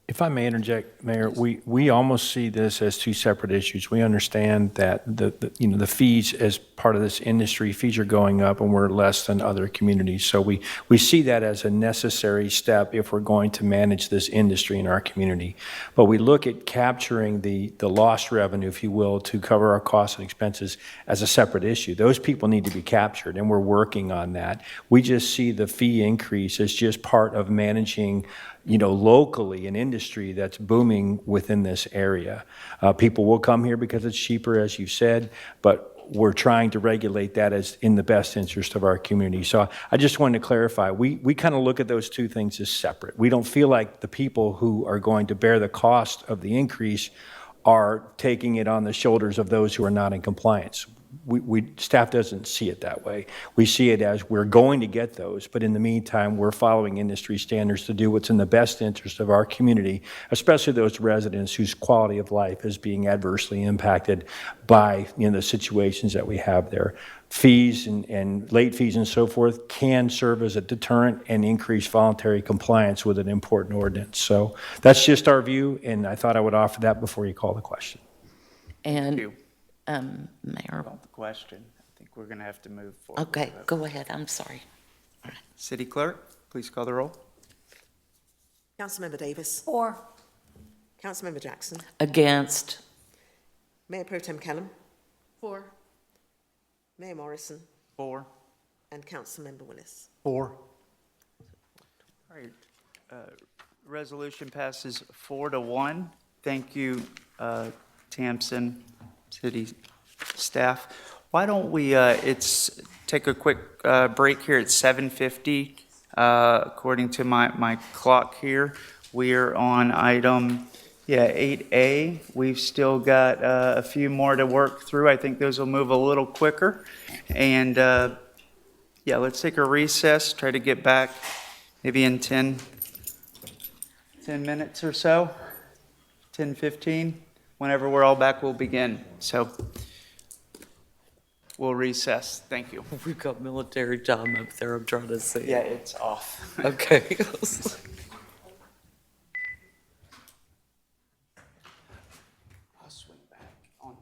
G: If I may interject, Mayor, we almost see this as two separate issues. We understand that the fees as part of this industry, fees are going up and we're less than other communities. So we see that as a necessary step if we're going to manage this industry in our community. But we look at capturing the lost revenue, if you will, to cover our costs and expenses as a separate issue. Those people need to be captured, and we're working on that. We just see the fee increase as just part of managing locally an industry that's booming within this area. People will come here because it's cheaper, as you said, but we're trying to regulate that as in the best interest of our community. So I just wanted to clarify, we kind of look at those two things as separate. We don't feel like the people who are going to bear the cost of the increase are taking it on the shoulders of those who are not in compliance. Staff doesn't see it that way. We see it as we're going to get those, but in the meantime, we're following industry standards to do what's in the best interest of our community, especially those residents whose quality of life is being adversely impacted by the situations that we have there. Fees and late fees and so forth can serve as a deterrent and increase voluntary compliance with an important ordinance. So that's just our view, and I thought I would offer that before you call the question.
K: And Mayor.
A: About the question, I think we're going to have to move forward.
K: Okay, go ahead, I'm sorry.
A: City Clerk, please call the roll.
C: Councilmember Davis.
P: Or,
C: Councilmember Jackson.
K: Against.
C: Mayor Pro Tem Kellum.
L: 4.
C: Mayor Morrison.
A: 4.
C: And Councilmember Willis.
E: 4.
A: All right, resolution passes 4-1. Thank you, Tamsin, city staff. Why don't we, take a quick break here at 7:50, according to my clock here. We're on item, 8A. We've still got a few more to work through. I think those will move a little quicker. And, let's take a recess, try to get back maybe in 10 minutes or so, 10, 15. Whenever we're all back, we'll begin. So we'll recess. Thank you.
K: We've got military time up there, I'm trying to see.
A: Yeah, it's off.
K: Okay.
A: I'll swing back on.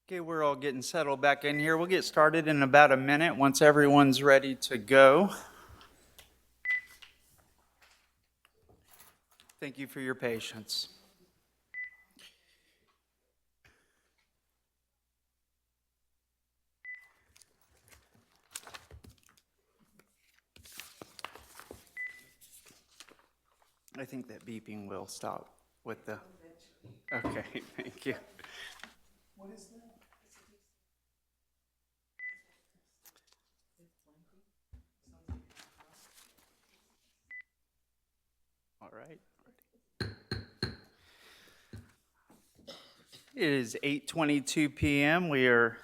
A: Okay, we're all getting settled back in here. We'll get started in about a minute once everyone's ready to go. Thank you for your patience. I think that beeping will stop with the, okay, thank you.
C: What is that?
A: All right. It is 8:22 p.m. We are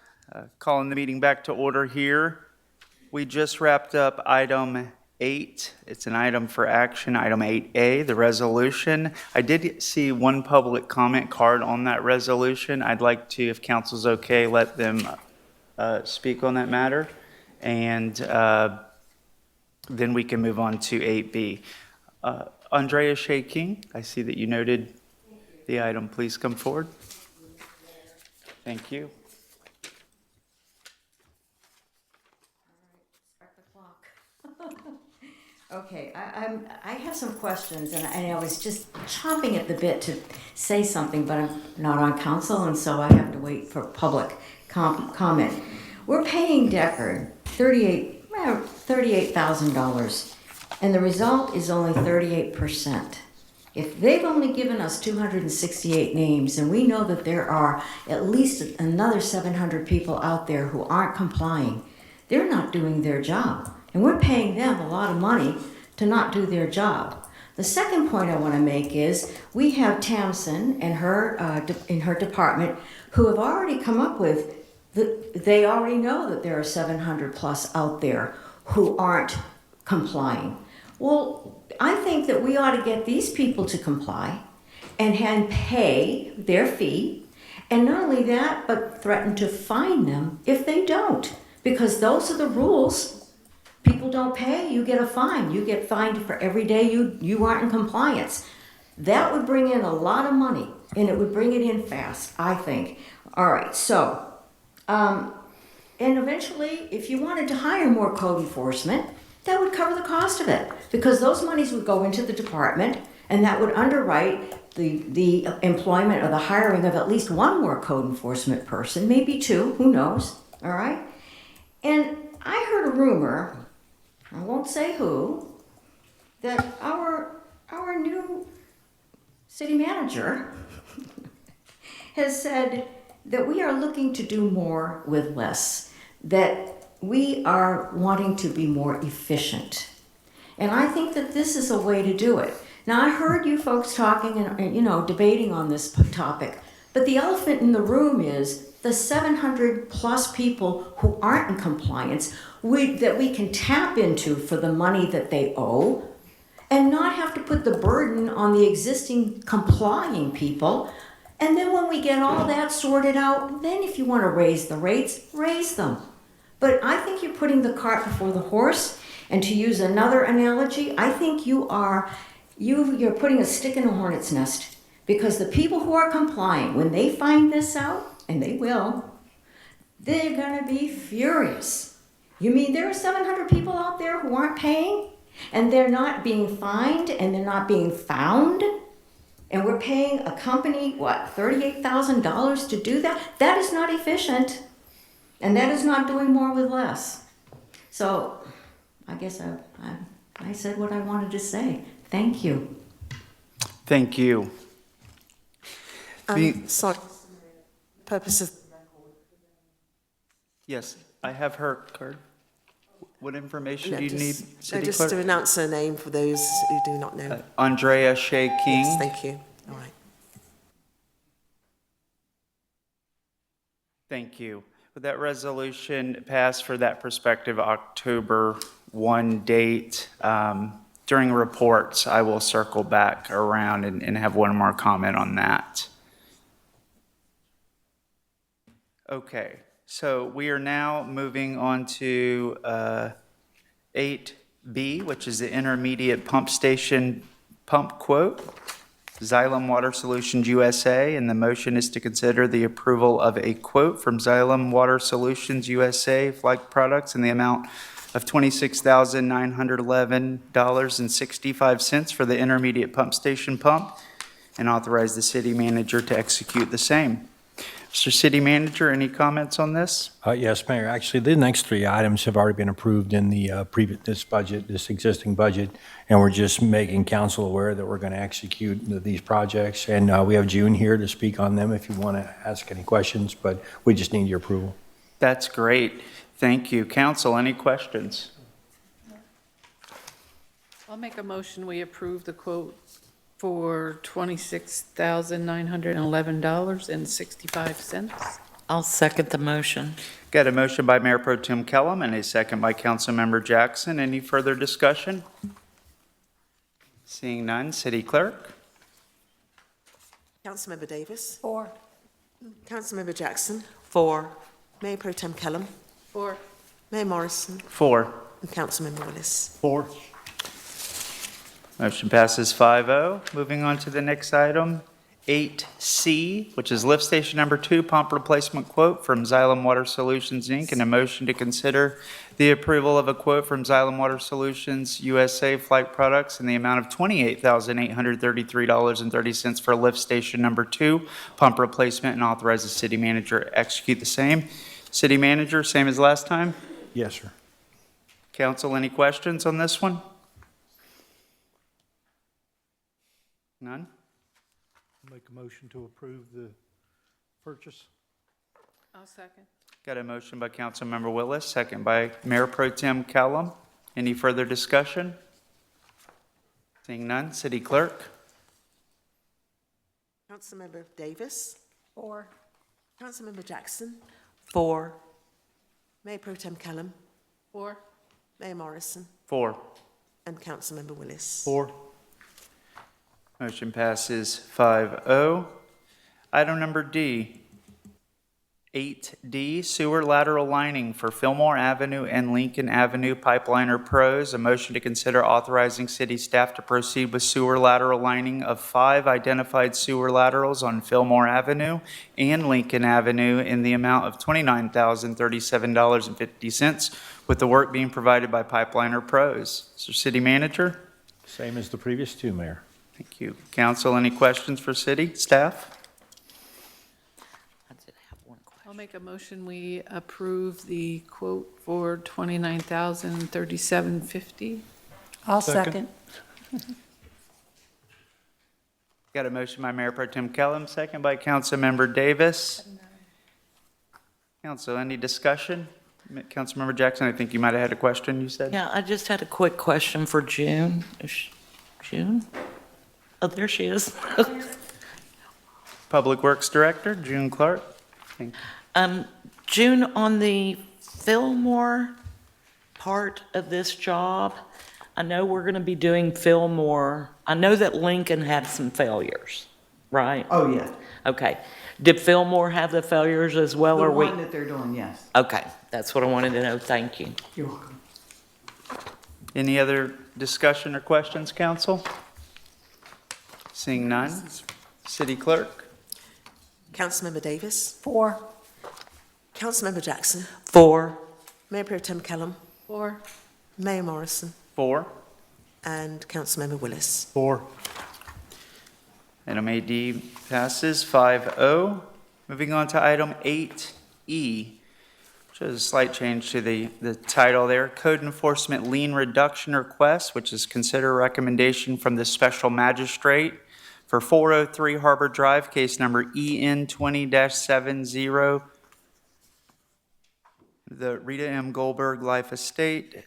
A: calling the meeting back to order here. We just wrapped up item 8. It's an item for action, item 8A, the resolution. I did see one public comment card on that resolution. I'd like to, if council's okay, let them speak on that matter. And then we can move on to 8B. Andrea Shea King, I see that you noted the item. Please come forward. Thank you.
F: Start the clock. Okay, I have some questions, and I was just chomping at the bit to say something, but I'm not on council, and so I have to wait for public comment. We're paying Deckard $38,000, and the result is only 38%. If they've only given us 268 names, and we know that there are at least another 700 people out there who aren't complying, they're not doing their job. And we're paying them a lot of money to not do their job. The second point I want to make is we have Tamsin and her in her department who have already come up with, they already know that there are 700 plus out there who aren't complying. Well, I think that we ought to get these people to comply and pay their fee, and not only that, but threaten to fine them if they don't, because those are the rules. People don't pay, you get a fine. You get fined for every day you aren't in compliance. That would bring in a lot of money, and it would bring it in fast, I think. All right, so, and eventually, if you wanted to hire more code enforcement, that would cover the cost of it, because those monies would go into the department, and that would underwrite the employment or the hiring of at least one more code enforcement person, maybe two, who knows, all right? And I heard a rumor, I won't say who, that our new city manager has said that we are looking to do more with less, that we are wanting to be more efficient. And I think that this is a way to do it. Now, I heard you folks talking and debating on this topic, but the elephant in the room is the 700 plus people who aren't in compliance that we can tap into for the money that they owe and not have to put the burden on the existing complying people. And then when we get all that sorted out, then if you want to raise the rates, raise them. But I think you're putting the cart before the horse. And to use another analogy, I think you're putting a stick in a hornet's nest, because the people who are complying, when they find this out, and they will, they're gonna be furious. You mean there are 700 people out there who aren't paying, and they're not being fined, and they're not being found? And we're paying a company, $38,000 to do that? That is not efficient. And that is not doing more with less. So I guess I said what I wanted to say. Thank you.
A: Thank you.
C: Sorry, purpose of...
A: Yes, I have her card. What information do you need, City
C: just
A: Clerk?
C: to announce her name for those who do not know.
A: Andrea Shea King.
C: Yes, thank you. All right.
A: Thank you. With that resolution passed for that prospective October 1 date, during reports, I will circle back around and have one more comment on that. Okay, so we are now moving on to 8B, which is the intermediate pump station pump quote. Xylem Water Solutions USA, and the motion is to consider the approval of a quote from Xylem Water Solutions USA Flight Products in the amount of $26,911.65 for the intermediate pump station pump, and authorize the city manager to execute the same. Mr. City Manager, any comments on this?
G: Yes, Mayor. Actually, the next three items have already been approved in the this budget, this existing budget, and we're just making council aware that we're going to execute these projects. And we have June here to speak on them if you want to ask any questions, but we just need your approval.
A: That's great. Thank you. Council, any questions?
L: I'll make a motion, we approve the quote for $26,911.65.
K: I'll second the motion.
A: Got a motion by Mayor Pro Tem Kellum and a second by Councilmember Jackson. Any further discussion? Seeing none, City Clerk?
C: Councilmember Davis.
P: 4.
C: Councilmember Jackson.
K: 4.
C: Mayor Pro Tem Kellum.
L: 4.
C: Mayor Morrison.
A: 4.
C: And Councilmember Willis.
E: 4.
A: Motion passes 5-0. Moving on to the next item, 8C, which is lift station number 2 pump replacement quote from Xylem Water Solutions, Inc., and a motion to consider the approval of a quote from Xylem Water Solutions USA Flight Products in the amount of $28,833.30 for lift station number 2 pump replacement, and authorize the city manager to execute the same. City Manager, same as last time?
G: Yes, sir.
A: Council, any questions on this one? None?
E: Make a motion to approve the purchase.
L: I'll second.
A: Got a motion by Councilmember Willis, second by Mayor Pro Tem Kellum. Any further discussion? Seeing none, City Clerk?
C: Councilmember Davis.
P: 4.
C: Councilmember Jackson.
K: 4.
C: Mayor Pro Tem Kellum.
L: 4.
C: Mayor Morrison.
A: 4.
C: And Councilmember Willis.
E: 4.
A: Motion passes 5-0. Item number D, 8D, sewer lateral lining for Fillmore Avenue and Lincoln Avenue Pipeliner Pros. A motion to consider authorizing city staff to proceed with sewer lateral lining of 5 identified sewer laterals on Fillmore Avenue and Lincoln Avenue in the amount of $29,037.50, with the work being provided by Pipeliner Pros. Mr. City Manager?
G: Same as the previous two, Mayor.
A: Thank you. Council, any questions for city staff?
K: I did have one question.
L: I'll make a motion, we approve the quote for $29,037.50.
P: I'll
E: Second.
P: second.
A: Got a motion by Mayor Pro Tem Kellum, second by Councilmember Davis. Council, any discussion? Councilmember Jackson, I think you might have had a question, you said?
K: Yeah, I just had a quick question for June. June? Oh, there she is.
A: Public Works Director, June Clark. Thank you.
K: June, on the Fillmore part of this job, I know we're going to be doing Fillmore. I know that Lincoln had some failures, right?
Q: Oh, yeah.
K: Okay. Did Fillmore have the failures as well,
Q: The
K: or we?
Q: one that they're doing, yes.
K: Okay, that's what I wanted to know. Thank you.
Q: You're welcome.
A: Any other discussion or questions, council? Seeing none. City Clerk?
C: Councilmember Davis.
P: 4.
C: Councilmember Jackson.
K: 4.
C: Mayor Pro Tem Kellum.
L: 4.
C: Mayor Morrison.
A: 4.
C: And Councilmember Willis.
E: 4.
A: Item AD passes 5-0. Moving on to item 8E, which is a slight change to the title there. Code Enforcement Lien Reduction Request, which is consider recommendation from the Special Magistrate for 403 Harbor Drive, case number EN 20-70. The Rita M. Goldberg Life Estate.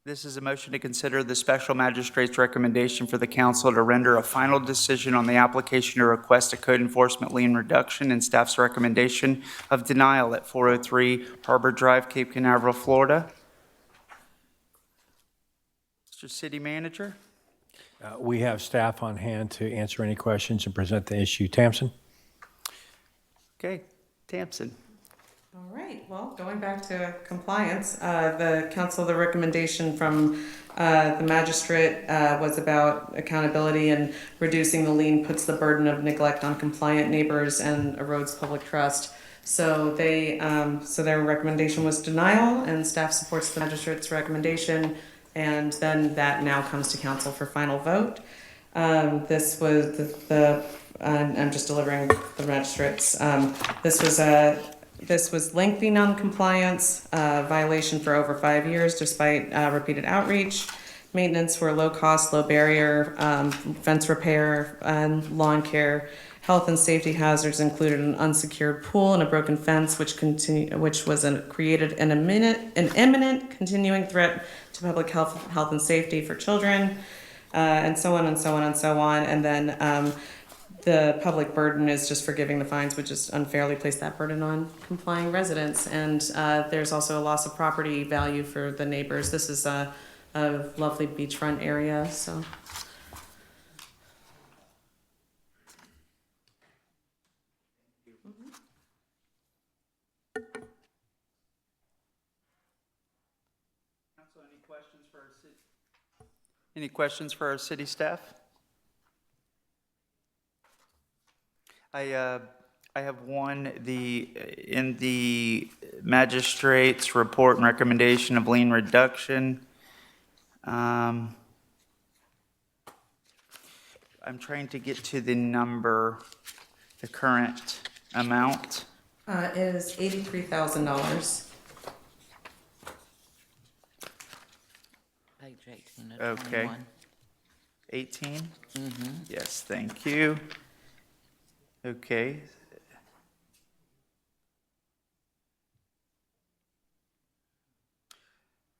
A: This is a motion to consider the special magistrate's recommendation for the council to render a final decision on the application to request a code enforcement lien reduction, and staff's recommendation of denial at 403 Harbor Drive, Cape Canaveral, Florida. Mr. City Manager?
G: We have staff on hand to answer any questions and present the issue. Tamsin?
A: Okay, Tampson.
M: All right, well, going back to compliance, the council, the recommendation from The magistrate was about accountability and reducing the lien puts the burden of neglect on compliant neighbors and erodes public trust. So their recommendation was denial, and staff supports the magistrate's recommendation, and then that now comes to council for final vote. This was I'm just delivering the magistrates. This was lengthy non-compliance, violation for over 5 years despite repeated outreach. Maintenance for low cost, low barrier, fence repair, and lawn care. Health and safety hazards included an unsecured pool and a broken fence, which created an imminent continuing threat to public health and safety for children, and so on and so on and so on. And then the public burden is just forgiving the fines, which is unfairly place that burden on complying residents. And there's also a loss of property value for the neighbors. This is a lovely beachfront area, so.
A: Any questions for our city staff? I have one, in the magistrate's report and recommendation of lien reduction. I'm trying to get to the number, the current amount.
M: It is $83,000.
K: Page 18 of
A: Okay.
K: 21.
A: 18?
K: Mm-hmm.
A: Yes, thank you. Okay.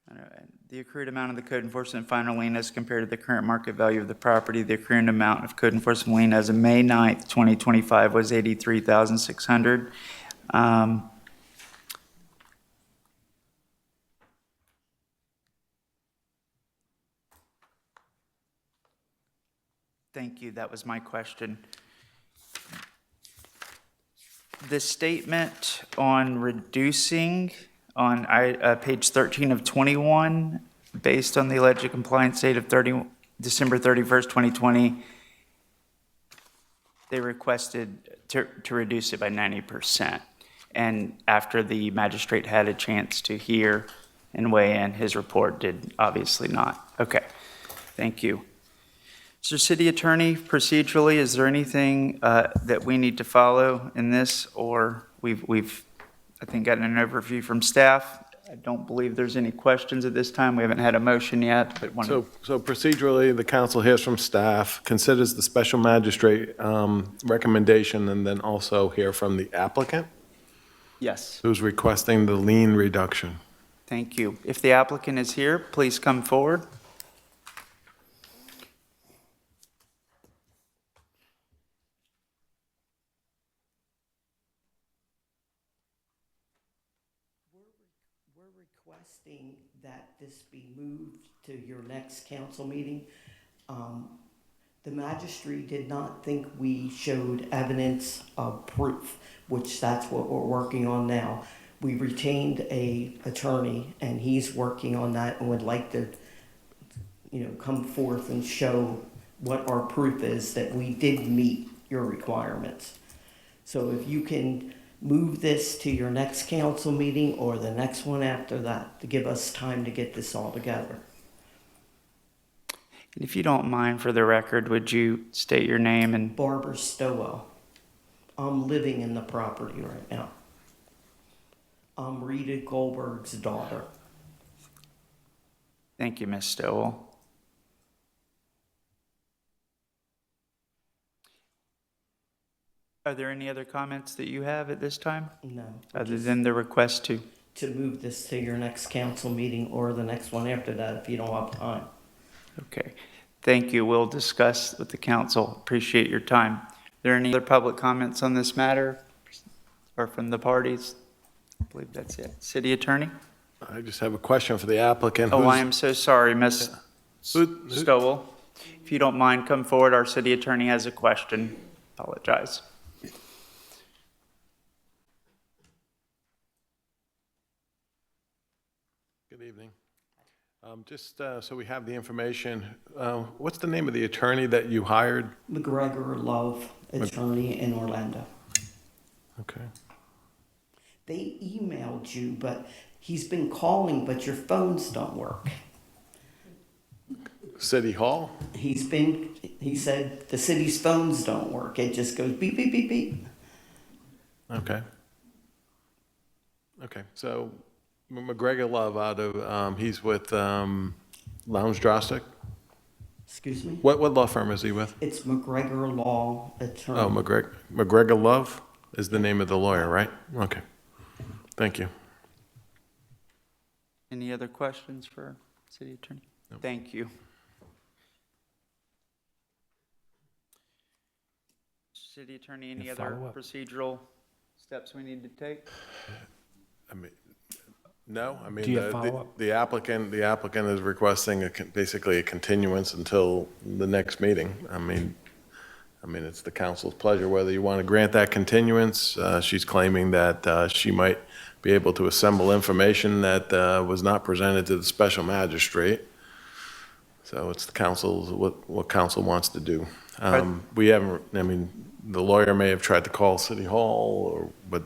A: All right. The accrued amount of the code enforcement final lien as compared to the current market value of the property. The accrued amount of code enforcement lien as of May 9th, 2025 was $83,600. Thank you, that was my question. The statement on reducing on page 13 of 21, based on the alleged compliance date of December 31st, 2020, they requested to reduce it by 90%. And after the magistrate had a chance to hear and weigh in, his report did obviously not. Okay, thank you. So city attorney, procedurally, is there anything that we need to follow in this, or we've I think gotten an overview from staff? I don't believe there's any questions at this time. We haven't had a motion yet, but one.
O: So procedurally, the council hears from staff, considers the special magistrate recommendation, and then also hear from the applicant
A: Yes,
O: who's requesting the lien reduction.
A: thank you. If the applicant is here, please come forward.
Q: We're requesting that this be moved to your next council meeting. The magistrate did not think we showed evidence of proof, which that's what we're working on now. We retained a attorney and he's working on that and would like to, come forth and show what our proof is that we did meet your requirements. So if you can move this to your next council meeting or the next one after that to give us time to get this all together.
A: And if you don't mind, for the record, would you state your name and?
Q: Barbara Stowell. I'm living in the property right now. I'm Rita Goldberg's daughter.
A: Thank you, Ms. Stowell. Are there any other comments that you have at this time?
Q: No.
A: Other than the request to?
Q: To move this to your next council meeting or the next one after that if you don't have time.
A: Okay, thank you. We'll discuss with the council. Appreciate your time. Are there any other public comments on this matter or from the parties? I believe that's it. City Attorney?
O: I just have a question for the applicant.
A: Oh, I am so sorry, Ms. Stowell. If you don't mind, come forward. Our city attorney has a question. Apologize.
O: Good evening. Just so we have the information, what's the name of the attorney that you hired?
Q: McGregor Love, attorney in Orlando.
O: Okay.
Q: They emailed you, but he's been calling, but your phones don't work.
O: City Hall?
Q: He said the city's phones don't work. It just goes beep, beep, beep, beep.
O: Okay. Okay, so McGregor Love out of, he's with Lounge Drostic?
Q: Excuse me?
O: What law firm is he with?
Q: It's McGregor Law Attorney.
O: Oh, McGregor Love is the name of the lawyer, right? Okay. Thank you.
A: Any other questions for city attorney?
O: Nope.
A: Thank you. City attorney, any other
G: follow-up?
A: procedural steps we need to take?
O: I mean, no, I mean,
G: Do you have follow-up?
O: the applicant is requesting basically a continuance until the next meeting. I mean, it's the council's pleasure whether you want to grant that continuance. She's claiming that she might be able to assemble information that was not presented to the special magistrate. So it's the council's, what council wants to do. We haven't, I mean, the lawyer may have tried to call City Hall, but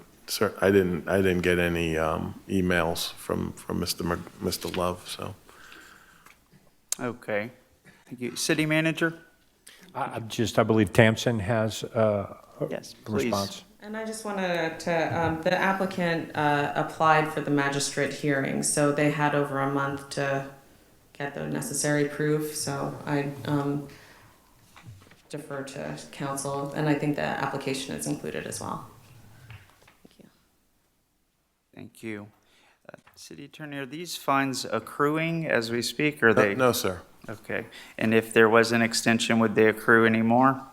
O: I didn't get any emails from Mr. Love, so.
A: Okay. Thank you. City manager?
G: I believe Tamsin has
A: Yes,
G: a
A: please.
G: response.
M: And I just wanted to, the applicant applied for the magistrate hearing, so they had over a month to get the necessary proof, so I defer to council, and I think the application is included as well. Thank you.
A: Thank you. City attorney, are these fines accruing as we speak, or are they?
O: No, sir.
A: Okay. And if there was an extension, would they accrue anymore?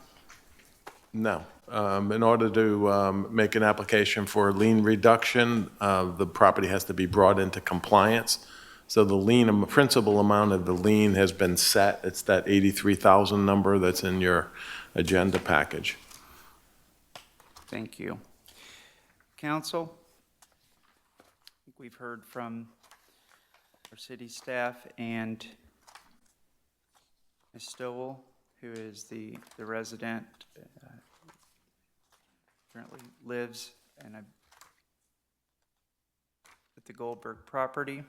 O: No. In order to make an application for lien reduction, the property has to be brought into compliance. So the lien, principal amount of the lien has been set. It's that 83,000 number that's in your agenda package.
A: Thank you. Council? I think we've heard from our city staff and Ms. Stowell, who is the resident, currently lives at the Goldberg property.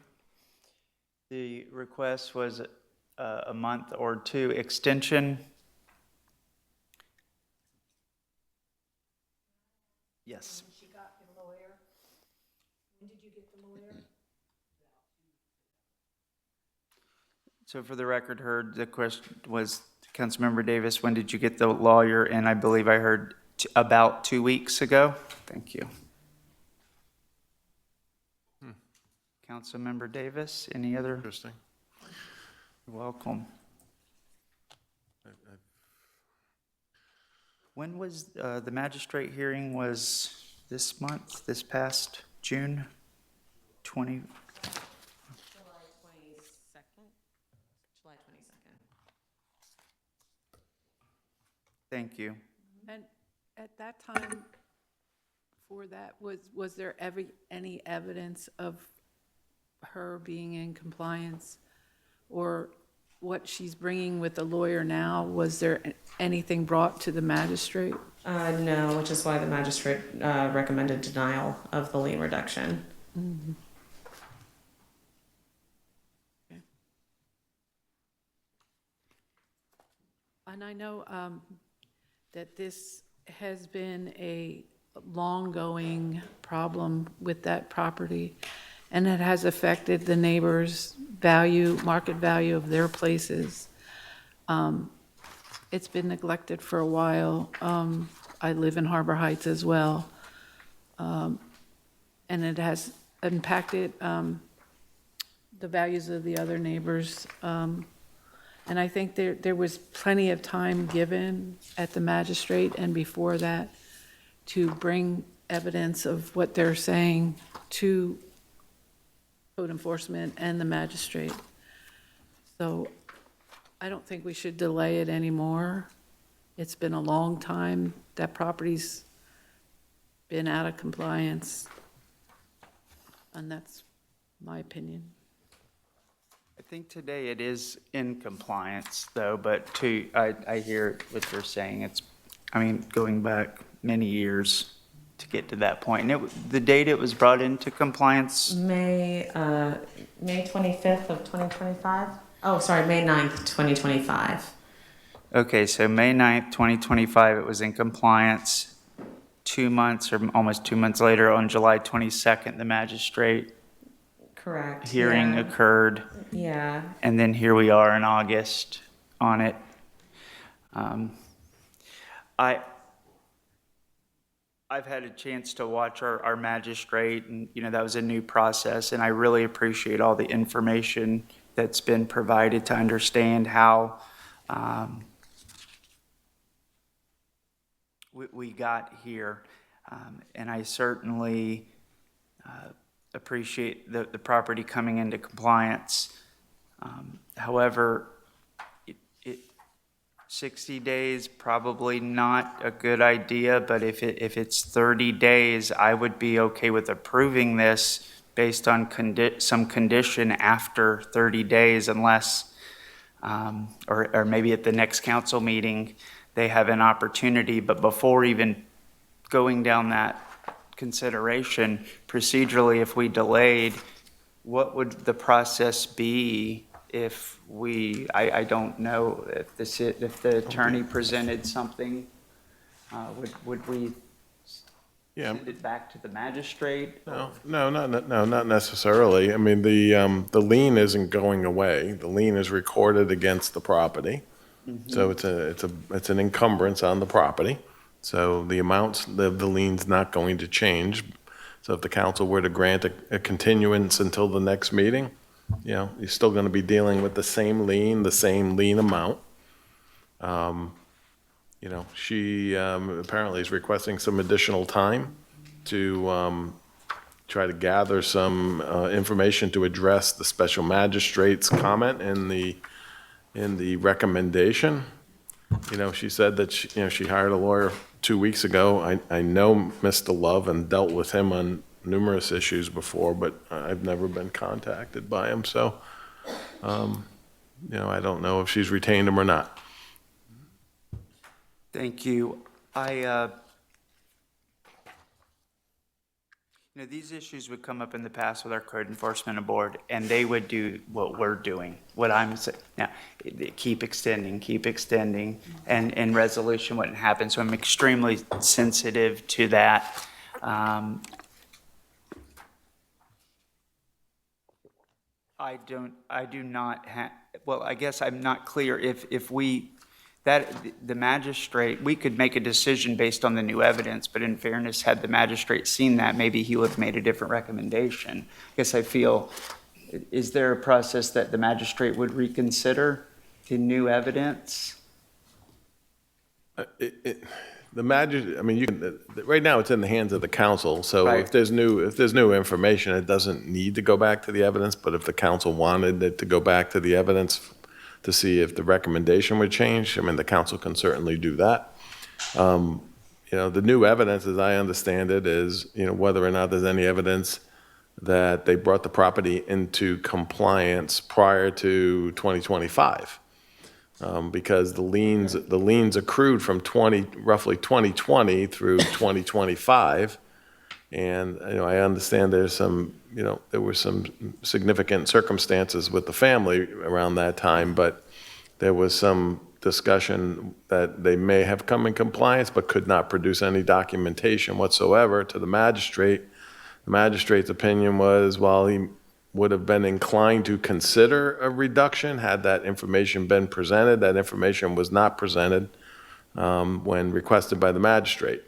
A: The request was a month or two extension. Yes.
P: She got the lawyer. When did you get the lawyer?
A: So for the record heard, the question was, Councilmember Davis, when did you get the lawyer? And I believe I heard about 2 weeks ago. Thank you. Councilmember Davis, any other?
O: Interesting.
A: You're welcome. When was the magistrate hearing? Was this month, this past June 20?
M: July 22nd? July 22nd.
A: Thank you.
L: And at that time, for that, was there any evidence of her being in compliance? Or what she's bringing with the lawyer now, was there anything brought to the magistrate?
M: No, which is why the magistrate recommended denial of the lien reduction.
L: Mhm. Okay. And I know that this has been a long-going problem with that property, and it has affected the neighbors' market value of their places. It's been neglected for a while. I live in Harbor Heights as well. And it has impacted the values of the other neighbors. And I think there was plenty of time given at the magistrate and before that to bring evidence of what they're saying to code enforcement and the magistrate. So I don't think we should delay it anymore. It's been a long time. That property's been out of compliance. And that's my opinion.
A: I think today it is in compliance, though, but I hear what you're saying. It's, I mean, going back many years to get to that point. And the date it was brought into compliance,
M: May 25th of 2025? Oh, sorry, May 9th, 2025.
A: okay, so May 9th, 2025, it was in compliance. 2 months or almost 2 months later, on July 22nd, the magistrate
M: Correct.
A: hearing
M: yeah.
A: occurred.
M: Yeah.
A: And then here we are in August on it. I've had a chance to watch our magistrate, and, you know, that was a new process, and I really appreciate all the information that's been provided to understand how we got here. And I certainly appreciate the property coming into compliance. However, 60 days, probably not a good idea, but if it's 30 days, I would be okay with approving this based on some condition after 30 days, unless, or maybe at the next council meeting, they have an opportunity. But before even going down that consideration, procedurally, if we delayed, what would the process be if I don't know if the attorney presented something, would we send it back to the magistrate?
O: No, not necessarily. I mean, the lien isn't going away. The lien is recorded against the property. So it's an encumbrance on the property. So the amounts, the lien's not going to change. So if the council were to grant a continuance until the next meeting, you know, you're still going to be dealing with the same lien amount. You know, she apparently is requesting some additional time to try to gather some information to address the special magistrate's comment in the recommendation. You know, she said that she hired a lawyer 2 weeks ago. I know Mr. Love and dealt with him on numerous issues before, but I've never been contacted by him. So, you know, I don't know if she's retained him or not.
A: Thank you. You know, these issues would come up in the past with our code enforcement board, and they would do what we're doing, what I'm saying. Now, keep extending, and resolution wouldn't happen. So I'm extremely sensitive to that. I do not have, well, I guess I'm not clear if the magistrate, we could make a decision based on the new evidence, but in fairness, had the magistrate seen that, maybe he would have made a different recommendation. I guess I feel, is there a process that the magistrate would reconsider the new evidence?
O: The magistrate, I mean, right now it's in the hands of the council. So
A: Right.
O: if there's new information, it doesn't need to go back to the evidence. But if the council wanted it to go back to the evidence to see if the recommendation would change, I mean, the council can certainly do that. You know, the new evidence, as I understand it, is, you know, whether or not there's any evidence that they brought the property into compliance prior to 2025. Because the liens accrued from roughly 2020 through 2025. And, you know, I understand there were some significant circumstances with the family around that time, but there was some discussion that they may have come in compliance but could not produce any documentation whatsoever to the magistrate. The magistrate's opinion was, while he would have been inclined to consider a reduction had that information been presented, that information was not presented when requested by the magistrate.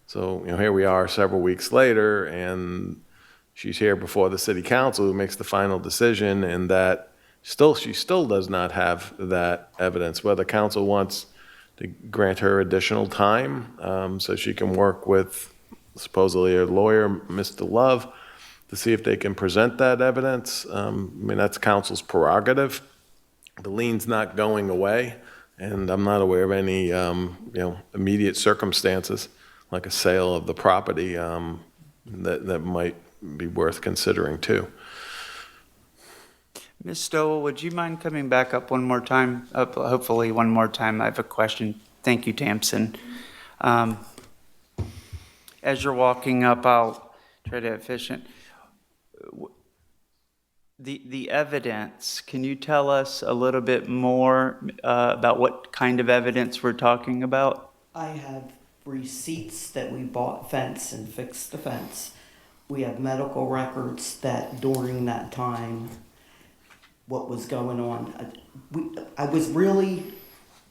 O: So, you know, here we are several weeks later, and she's here before the city council who makes the final decision, and that she still does not have that evidence. Whether council wants to grant her additional time so she can work with supposedly her lawyer, Mr. Love, to see if they can present that evidence. I mean, that's council's prerogative. The lien's not going away, and I'm not aware of any, immediate circumstances like a sale of the property that might be worth considering too.
A: Ms. Stowell, would you mind coming back up one more time? Hopefully one more time. I have a question. Thank you, Tamsin. As you're walking up, I'll try to be efficient. The evidence, can you tell us a little bit more about what kind of evidence we're talking about?
Q: I have receipts that we bought fence and fixed the fence. We have medical records that during that time, what was going on. I was really,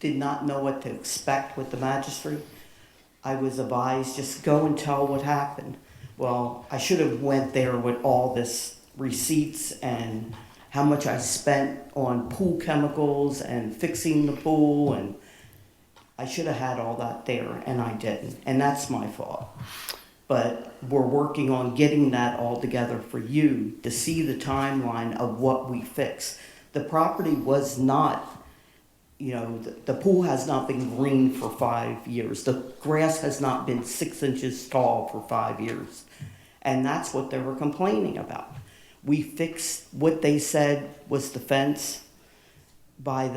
Q: did not know what to expect with the magistrate. I was advised, just go and tell what happened. Well, I should have went there with all this receipts and how much I spent on pool chemicals and fixing the pool, and I should have had all that there, and I didn't, and that's my fault. But we're working on getting that all together for you to see the timeline of what we fixed. The property was not, the pool has not been green for 5 years. The grass has not been 6 inches tall for 5 years. And that's what they were complaining about. We fixed what they said was the fence by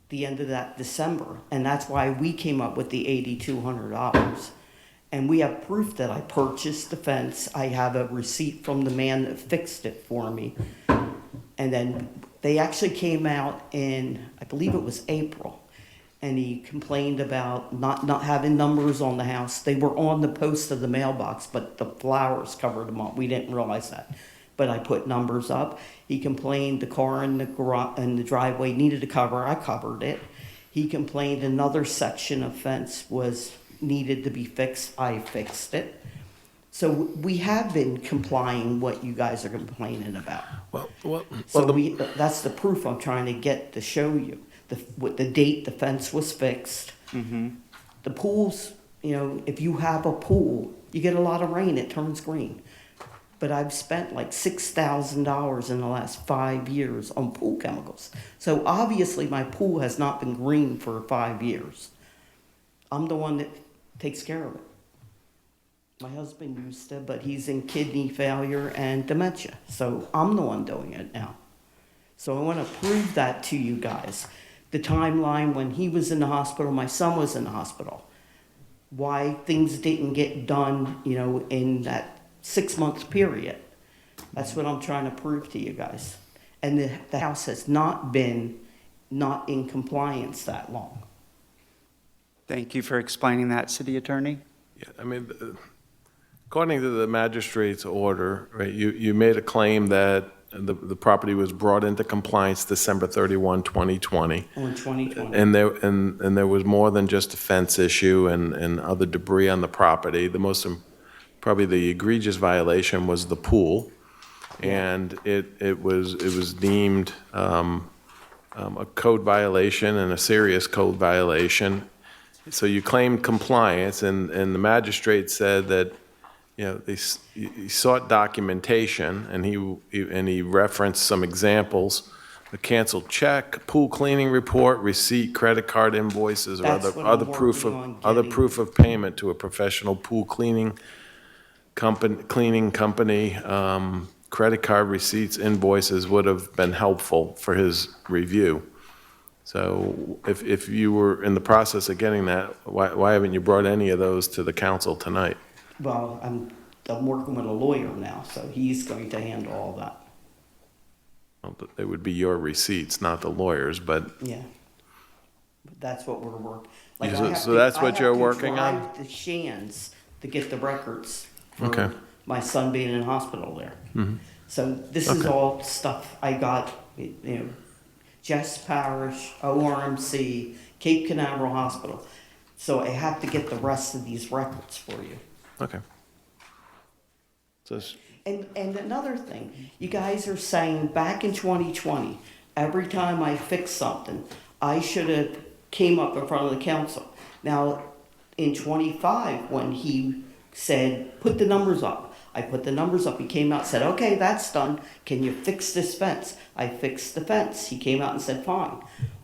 Q: the end of that December. And that's why we came up with the $8,200. And we have proof that I purchased the fence. I have a receipt from the man that fixed it for me. And then they actually came out in, I believe it was April, and he complained about not having numbers on the house. They were on the post of the mailbox, but the flowers covered them up. We didn't realize that. But I put numbers up. He complained the car in the garage and the driveway needed a cover. I covered it. He complained another section of fence needed to be fixed. I fixed it. So we have been complying what you guys are complaining about. That's the proof I'm trying to get to show you. With the date the fence was fixed. Mm-hmm. The pools, if you have a pool, you get a lot of rain, it turns green. But I've spent like $6,000 in the last 5 years on pool chemicals. So obviously my pool has not been green for 5 years. I'm the one that takes care of it. My husband used to, but he's in kidney failure and dementia. So I'm the one doing it now. So I want to prove that to you guys. The timeline when he was in the hospital, my son was in the hospital. Why things didn't get done, in that 6-month period. That's what I'm trying to prove to you guys. And the house has not been in compliance that long.
A: Thank you for explaining that, City Attorney.
O: Yeah, according to the magistrate's order, right, you made a claim that the property was brought into compliance December 31, 2020.
Q: In 2020.
O: And there was more than just a fence issue and other debris on the property. Probably the egregious violation was the pool, and it was deemed a code violation and a serious code violation. So you claimed compliance, and the magistrate said that he sought documentation, and he referenced some examples: a canceled check, pool cleaning report, receipt, credit card invoices, or other proof of payment to a professional pool cleaning company. Credit card receipts, invoices would have been helpful for his review. So if you were in the process of getting that, why haven't you brought any of those to the council tonight?
Q: Well, I'm working with a lawyer now, so he's going to handle all that.
O: Well, they would be your receipts, not the lawyers, but...
Q: Yeah. But that's what we're working.
O: So that's what you're working on?
Q: I have to drive the Shands to get the records for my son being in hospital there. Mm-hmm. So this is all stuff I got, Jess Parish, ORMC, Cape Canaveral Hospital. So I have to get the rest of these records for you.
O: Okay.
Q: And another thing, you guys are saying back in 2020, every time I fixed something, I should have came up in front of the council. Now, in 25, when he said, put the numbers up, I put the numbers up. He came out and said, okay, that's done. Can you fix this fence? I fixed the fence. He came out and said, fine.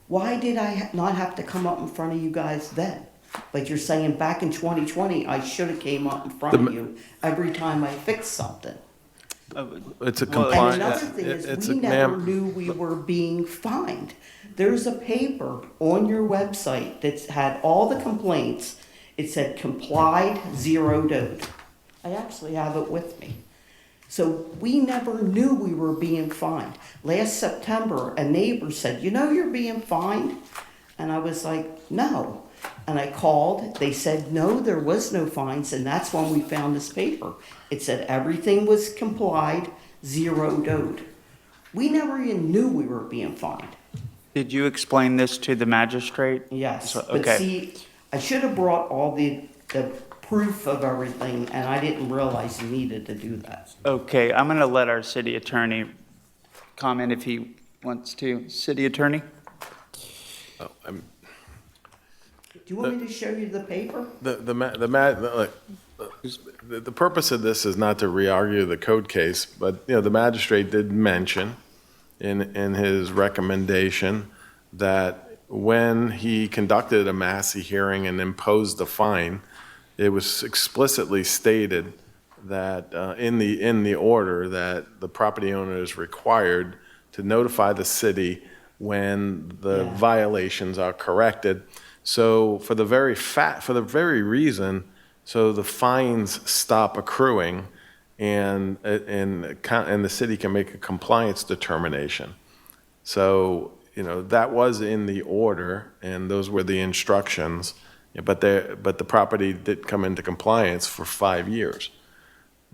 Q: Why did I not have to come up in front of you guys then? But you're saying back in 2020, I should have came up in front of you every time I fixed something.
O: It's a
Q: And
O: compliance.
Q: another thing
O: it's
Q: is,
O: a-
Q: we never
O: ma'am,
Q: knew we were being fined. There's a paper on your website that's had all the complaints. It said complied, zeroed out. I actually have it with me. So we never knew we were being fined. Last September, a neighbor said, "You know you're being fined?" And I was like, "No." And I called, they said, "No, there was no fines," and that's when we found this paper. It said everything was complied, zeroed out. We never even knew we were being fined.
A: Did you explain this to the magistrate?
Q: Yes,
A: So-
Q: but
A: okay.
Q: see, I should have brought all the proof of everything, and I didn't realize you needed to do that.
A: Okay, I'm going to let our city attorney comment if he wants to. City attorney?
O: oh,
Q: Do you want me to show you the paper?
O: The purpose of this is not to re-argue the code case, but, the magistrate did mention in his recommendation that when he conducted a Massey hearing and imposed the fine, it was explicitly stated that, in the order, that the property owner is required to notify the city when the violations are corrected. So for the very reason, so the fines stop accruing and the city can make a compliance determination. So, that was in the order and those were the instructions, but the property did come into compliance for 5 years,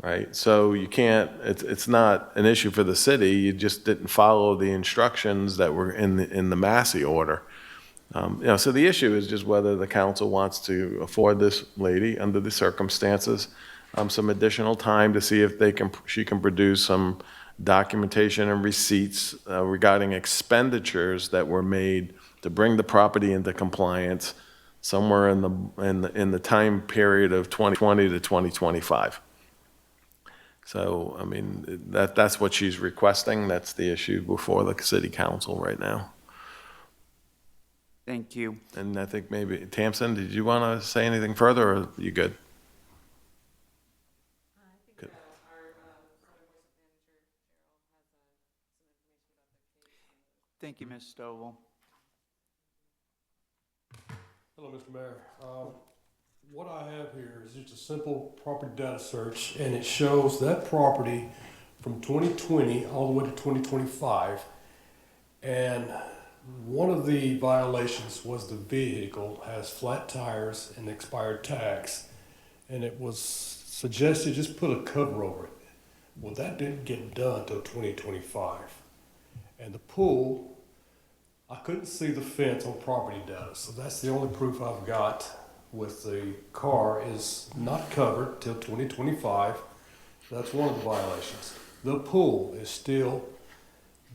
O: right? So you can't, it's not an issue for the city, you just didn't follow the instructions that were in the Massey order. So the issue is just whether the council wants to afford this lady, under the circumstances, some additional time to see if she can produce some documentation and receipts regarding expenditures that were made to bring the property into compliance somewhere in the time period of 2020 to 2025. So, that's what she's requesting. That's the issue before the city council right now.
A: Thank you.
O: And I think maybe, Tamsin, did you want to say anything further, or are you good? Good.
A: Thank you, Ms. Stovall.
R: Hello, Mr. Mayor. What I have here is just a simple property data search, and it shows that property from 2020 all the way to 2025. And one of the violations was the vehicle has flat tires and expired tags, and it was suggested just put a cover over it. Well, that didn't get done until 2025. And the pool, I couldn't see the fence on property data, so that's the only proof I've got with the car is not covered till 2025. That's one of the violations. The pool is still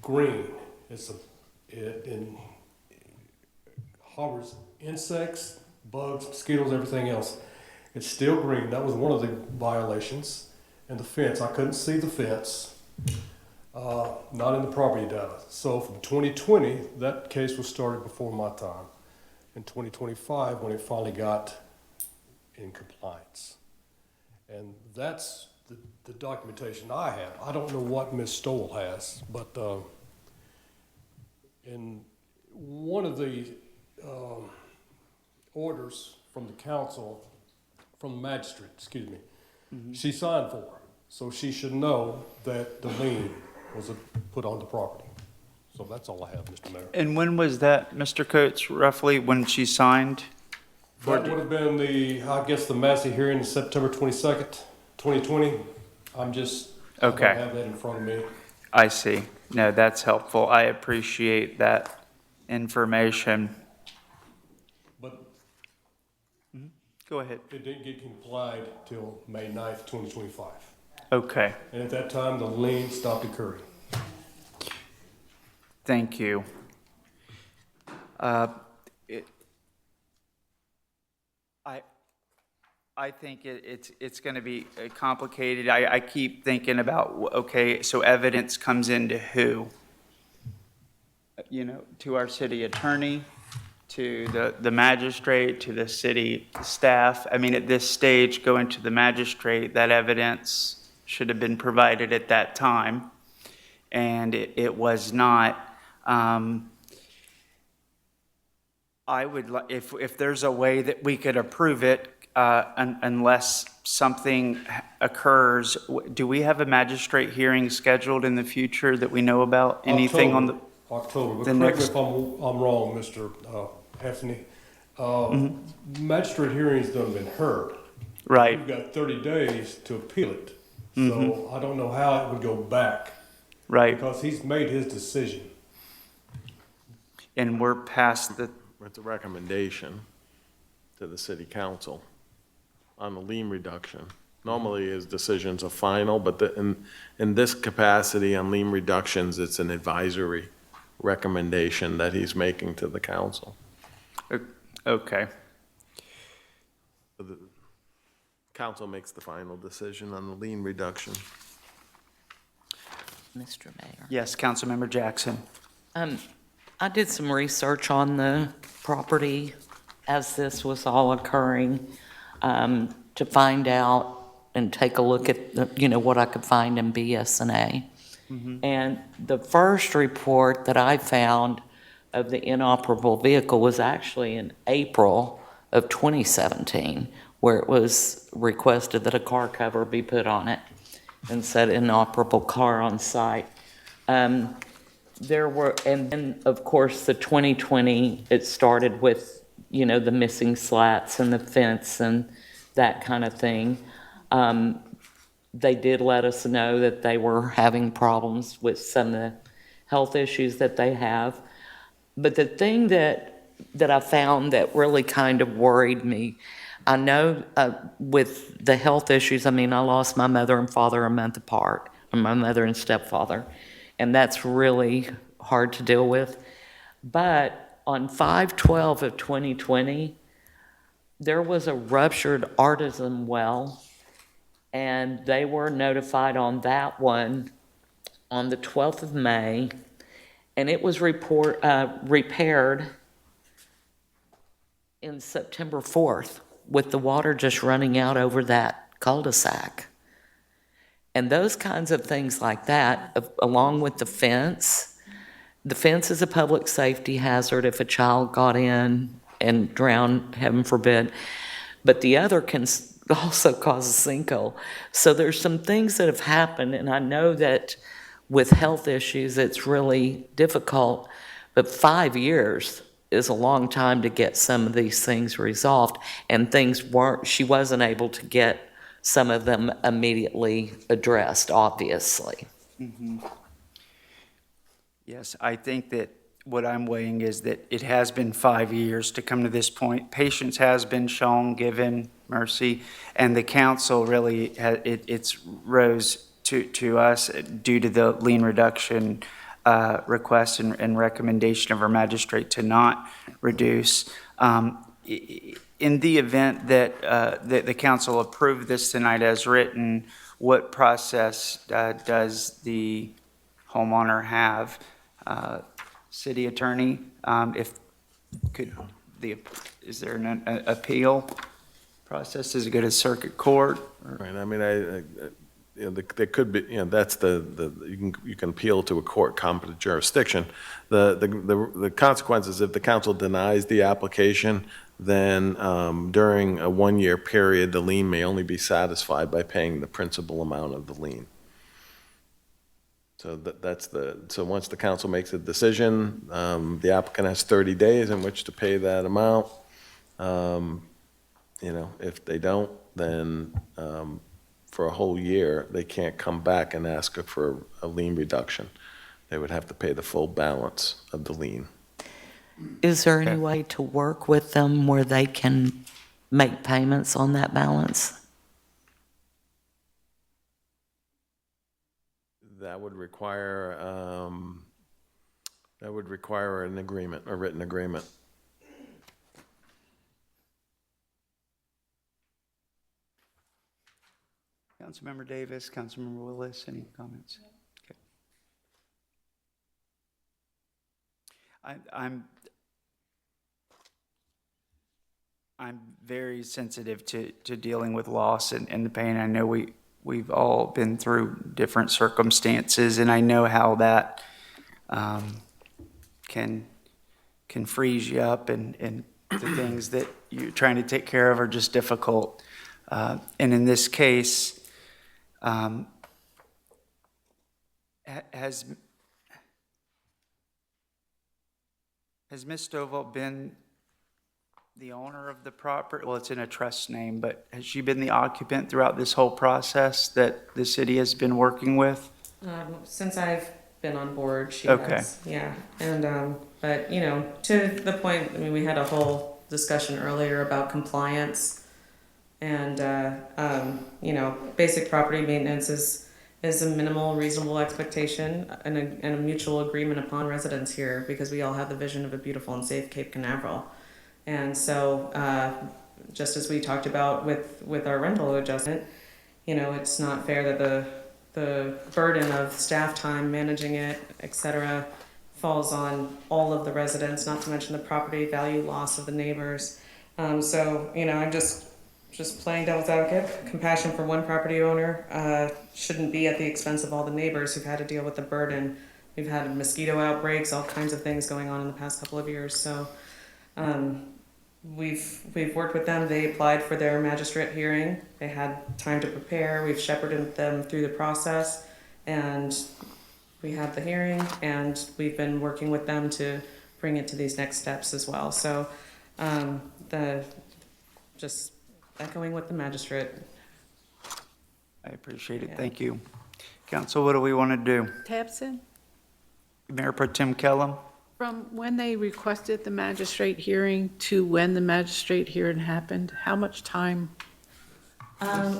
R: green. It harbors insects, bugs, mosquitoes, everything else. It's still green. That was one of the violations. And the fence, I couldn't see the fence, not in the property data. So from 2020, that case was started before my time. In 2025, when it finally got in compliance. And that's the documentation I have. I don't know what Ms. Stoll has, but in one of the orders from the council, from the magistrate, she signed for it. So she should know that the lien was put on the property. So that's all I have, Mr. Mayor.
A: And when was that, Mr. Coates, roughly, when she signed?
R: That would have been the Massey hearing is September 22nd, 2020. I don't have that in front of me.
A: I see. No, that's helpful. I appreciate that information.
R: But
A: go ahead.
R: It didn't get complied till May 9th, 2025.
A: Okay.
R: And at that time, the lien stopped occurring.
A: Thank you. I think it's going to be complicated. I keep thinking about, okay, so evidence comes into who? To our city attorney, to the magistrate, to the city staff. At this stage, going to the magistrate, that evidence should have been provided at that time, and it was not. I would, if there's a way that we could approve it, unless something occurs, do we have a magistrate hearing scheduled in the future that we know about? Anything on the?
R: October, but
A: the
R: correct me
A: next-
R: if I'm wrong, Mr. Heffney. Magistrate hearings done been heard.
A: Right.
R: You've got 30 days to appeal it. So
A: Mhm.
R: I don't know how it would go back.
A: Right.
R: Because he's made his decision.
A: And we're past the.
O: It's a recommendation to the city council on the lien reduction. Normally, his decisions are final, but in this capacity on lien reductions, it's an advisory recommendation that he's making to the council.
A: Okay.
O: The council makes the final decision on the lien reduction.
K: Mr. Mayor.
A: Yes, Councilmember Jackson.
K: I did some research on the property as this was all occurring, to find out and take a look at, what I could find in BS&A. And the first report that I found of the inoperable vehicle was actually in April of 2017, where it was requested that a car cover be put on it and said inoperable car on site. There were, and then, of course, the 2020, it started with, the missing slats and the fence and that kind of thing. They did let us know that they were having problems with some of the health issues that they have. But the thing that I found that really kind of worried me, I know with the health issues, I lost my mother and father a month apart, or my mother and stepfather, and that's really hard to deal with. But on 5/12 of 2020, there was a ruptured artesian well, and they were notified on that one on the 12th of May, and it was repaired in September 4th with the water just running out over that cul-de-sac. And those kinds of things like that, along with the fence is a public safety hazard if a child got in and drowned, heaven forbid. But the other can also cause a sinkhole. So there's some things that have happened, and I know that with health issues, it's really difficult, but 5 years is a long time to get some of these things resolved, and she wasn't able to get some of them immediately addressed, obviously.
A: Yes, I think that what I'm weighing is that it has been 5 years to come to this point. Patience has been shown, given mercy, and the council really, it's rose to us due to the lien reduction request and recommendation of our magistrate to not reduce. In the event that the council approved this tonight as written, what process does the homeowner have? City attorney, is there an appeal process? Does it go to circuit court?
O: Right, there could be, that's you can appeal to a court competent jurisdiction. The consequences, if the council denies the application, then during a 1-year period, the lien may only be satisfied by paying the principal amount of the lien. So so once the council makes a decision, the applicant has 30 days in which to pay that amount. If they don't, then for a whole year, they can't come back and ask for a lien reduction. They would have to pay the full balance of the lien.
K: Is there any way to work with them where they can make payments on that balance?
O: That would require an agreement, a written agreement.
A: Councilmember Davis, Councilmember Willis, any comments? Okay. I'm very sensitive to dealing with loss and the pain. I know we we've all been through different circumstances, and I know how that can freeze you up, and the things that you're trying to take care of are just difficult. And in this case, has Ms. Stovall been the owner of the property? Well, it's in a trust name, but has she been the occupant throughout this whole process that the city has been working with?
M: Since I've been on board, she
A: Okay.
M: has, yeah. And, but, you know, to the point, I mean, we had a whole discussion earlier about compliance. And, you know, basic property maintenance is a minimal, reasonable expectation and a mutual agreement upon residents here, because we all have the vision of a beautiful and safe Cape Canaveral. And so, just as we talked about with our rental adjustment, you know, it's not fair that the burden of staff time managing it, et cetera, falls on all of the residents, not to mention the property value loss of the neighbors. So, you know, I'm just playing devil's advocate. Compassion for one property owner shouldn't be at the expense of all the neighbors who've had to deal with the burden. We've had mosquito outbreaks, all kinds of things going on in the past couple of years. So we've worked with them. They applied for their magistrate hearing. They had time to prepare. We've shepherded them through the process, and we had the hearing, and we've been working with them to bring it to these next steps as well. So just echoing with the magistrate.
A: I appreciate it.
M: Yeah.
A: Thank you. Council, what do we want to do?
L: Tabson,
A: Mayor Pro Tem Kellum?
L: from when they requested the magistrate hearing to when the magistrate hearing happened, how much time?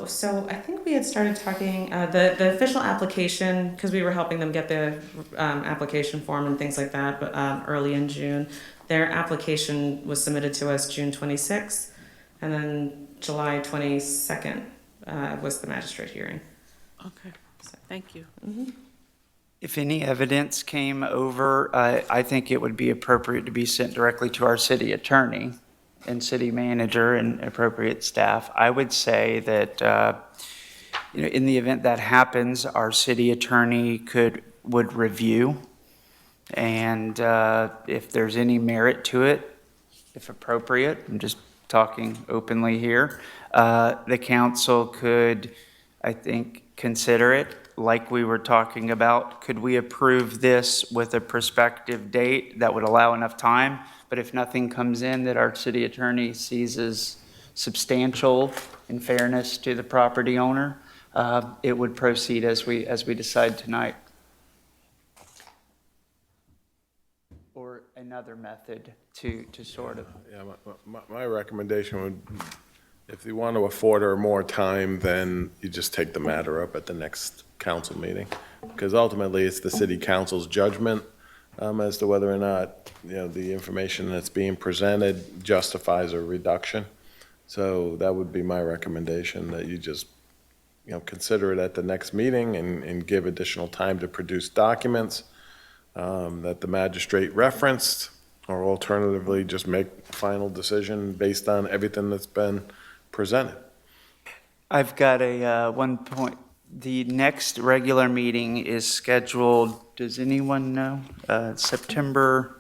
M: So I think we had started talking, the official application, because we were helping them get the application form and things like that, but early in June. Their application was submitted to us June 26th, and then July 22nd was the magistrate hearing.
L: Okay, thank you.
A: If any evidence came over, I think it would be appropriate to be sent directly to our city attorney and city manager and appropriate staff. I would say that, you know, in the event that happens, our city attorney would review, and if there's any merit to it, if appropriate, I'm just talking openly here, the council could, I think, consider it. Like we were talking about, could we approve this with a prospective date that would allow enough time? But if nothing comes in that our city attorney sees as substantial in fairness to the property owner, it would proceed as we decide tonight. Or another method to sort of.
O: Yeah, my recommendation would, if you want to afford her more time, then you just take the matter up at the next council meeting. Because ultimately, it's the city council's judgment as to whether or not, you know, the information that's being presented justifies a reduction. So that would be my recommendation, that you just, you know, consider it at the next meeting and give additional time to produce documents that the magistrate referenced, or alternatively, just make a final decision based on everything that's been presented.
A: I've got a one point. The next regular meeting is scheduled, does anyone know? September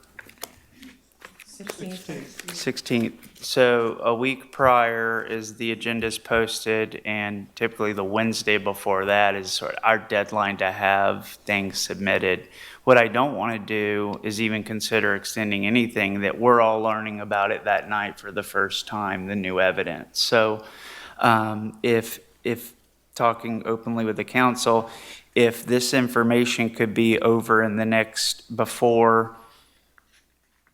A: 16th. So a week prior is the agenda's posted, and typically the Wednesday before that is sort of our deadline to have things submitted. What I don't want to do is even consider extending anything that we're all learning about it that night for the first time, the new evidence. So if talking openly with the council, if this information could be over in the next, before,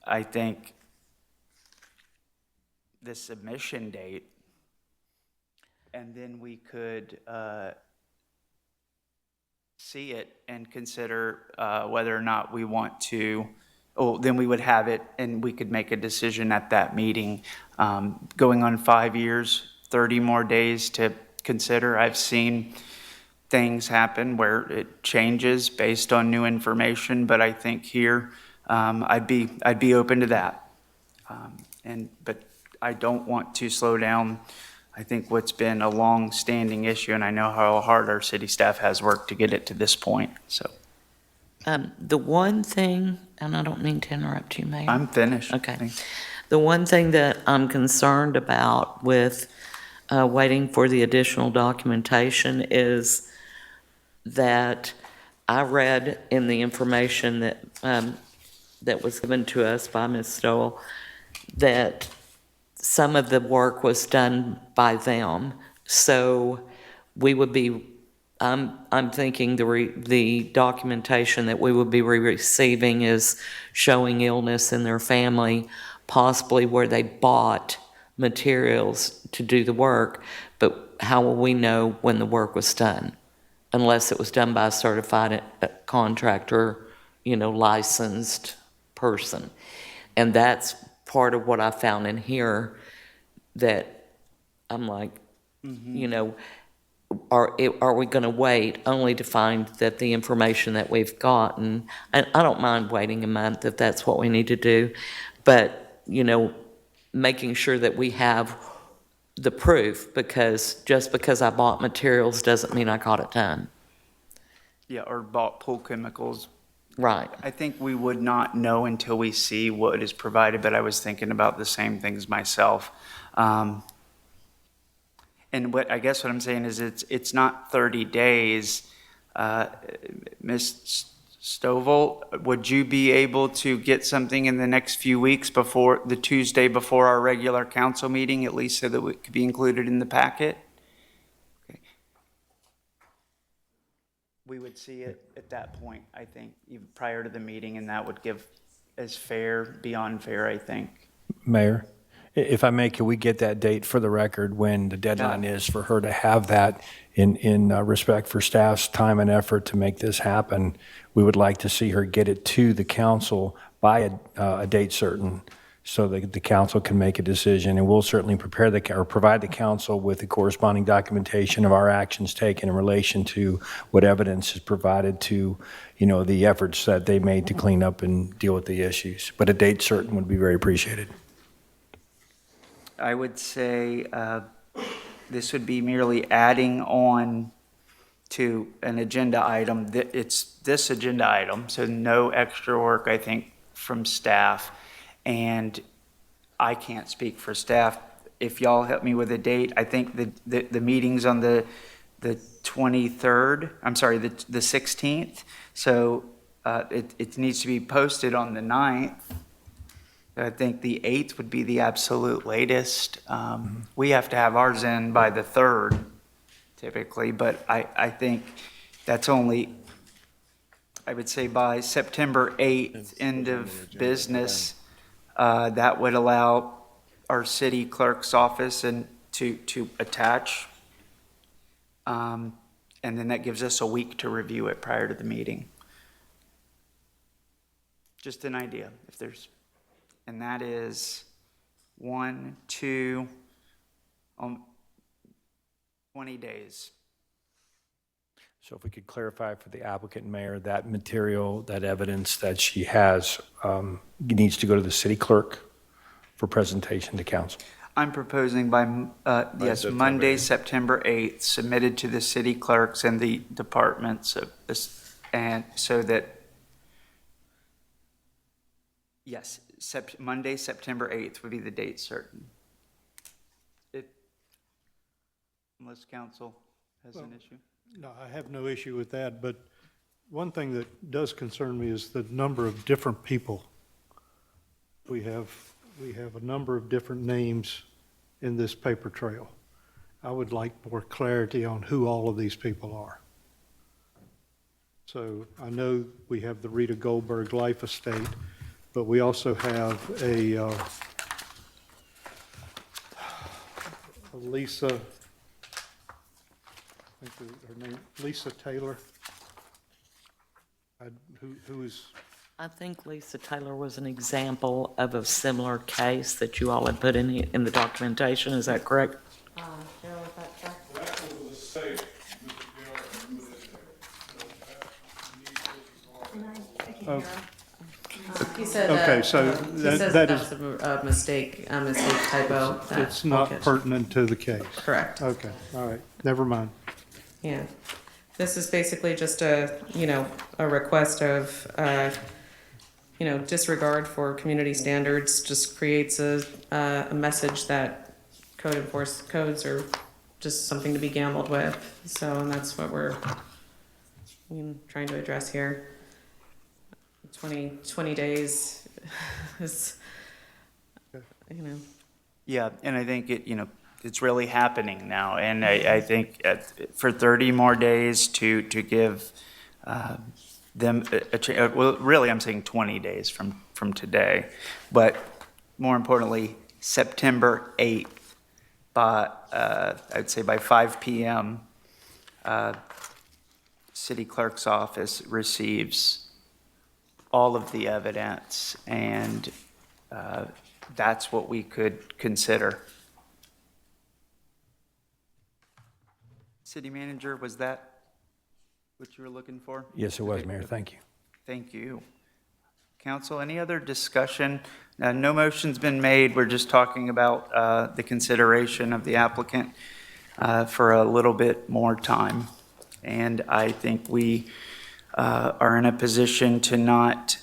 A: I think, the submission date, and then we could see it and consider whether or not we want to, then we would have it and we could make a decision at that meeting. Going on 5 years, 30 more days to consider. I've seen things happen where it changes based on new information, but I think here I'd be open to that. But I don't want to slow down. I think what's been a long-standing issue, and I know how hard our city staff has worked to get it to this point, so.
K: The one thing, and I don't mean to interrupt you, Mayor.
A: I'm finished.
K: Okay.
A: Thanks.
K: The one thing that I'm concerned about with waiting for the additional documentation is that I read in the information that, that was given to us by Ms. Stowell that some of the work was done by them. So we would be, I'm thinking the documentation that we would be receiving is showing illness in their family, possibly where they bought materials to do the work, but how will we know when the work was done? Unless it was done by a certified contractor, licensed person. And that's part of what I found in here that I'm like, are we going to wait only to find that the information that we've gotten, and I don't mind waiting a month if that's what we need to do, but, making sure that we have the proof, because just because I bought materials doesn't mean I got it done.
A: Yeah, or bought pool chemicals.
K: Right.
A: I think we would not know until we see what is provided, but I was thinking about the same things myself. And I guess what I'm saying is it's not 30 days. Ms. Stovall, would you be able to get something in the next few weeks before the Tuesday before our regular council meeting, at least so that it could be included in the packet? Okay. We would see it at that point, I think, even prior to the meeting, and that would give as fair, beyond fair, I think.
G: Mayor, if I may, can we get that date for the record when the deadline is for her to have that in respect for staff's time and effort to make this happen? We would like to see her get it to the council by a date certain so that the council can make a decision. And we'll certainly provide the council with the corresponding documentation of our actions taken in relation to what evidence is provided to, the efforts that they made to clean up and deal with the issues. But a date certain would be very appreciated.
A: I would say this would be merely adding on to an agenda item. It's this agenda item, so no extra work, I think, from staff. And I can't speak for staff. If y'all help me with a date, I think the meeting's on the 23rd, I'm sorry, the 16th. So it needs to be posted on the 9th. I think the 8th would be the absolute latest. We have to have ours in by the 3rd typically, but I think that's only, I would say by September 8th, end of business, that would allow our city clerk's office to attach. And then that gives us a week to review it prior to the meeting. Just an idea, if there's. And that is 1, 2, 20 days.
G: So if we could clarify for the applicant and mayor, that material, that evidence that she has needs to go to the city clerk for presentation to council.
A: I'm proposing by Monday, September 8th, submitted to the city clerks and the departments of this, and so that, yes, Monday, September 8th would be the date certain. Unless council has an issue.
E: No, I have no issue with that, but one thing that does concern me is the number of different people. We have a number of different names in this paper trail. I would like more clarity on who all of these people are. So I know we have the Rita Goldberg Life Estate, but we also have a Lisa, I think her name, Lisa Taylor, who is...
K: I think Lisa Taylor was an example of a similar case that you all had put in the documentation. Is that correct?
C: He's
M: said
E: Okay,
M: that,
E: so
M: he
E: that-
M: says
E: that
M: that's
E: is-
M: a mistake typo. that
E: It's not
M: we'll catch.
E: pertinent to the case.
M: Correct.
E: Okay, all right, never mind.
M: Yeah. This is basically just a request of, disregard for community standards, just creates a message that codes are just something to be gambled with. So, and that's what we're trying to address here. 20 days is,
A: Yeah, and I think it's really happening now. And I think for 30 more days to give them well, really, I'm saying 20 days from today. But more importantly, September 8th, I'd say by 5 p.m., City Clerk's office receives all of the evidence, and that's what we could consider. City Manager, was that what you were looking for?
G: Yes, it was, Mayor. Thank you.
A: Thank you. Council, any other discussion? No motion's been made. We're just talking about the consideration of the applicant for a little bit more time. And I think we are in a position to not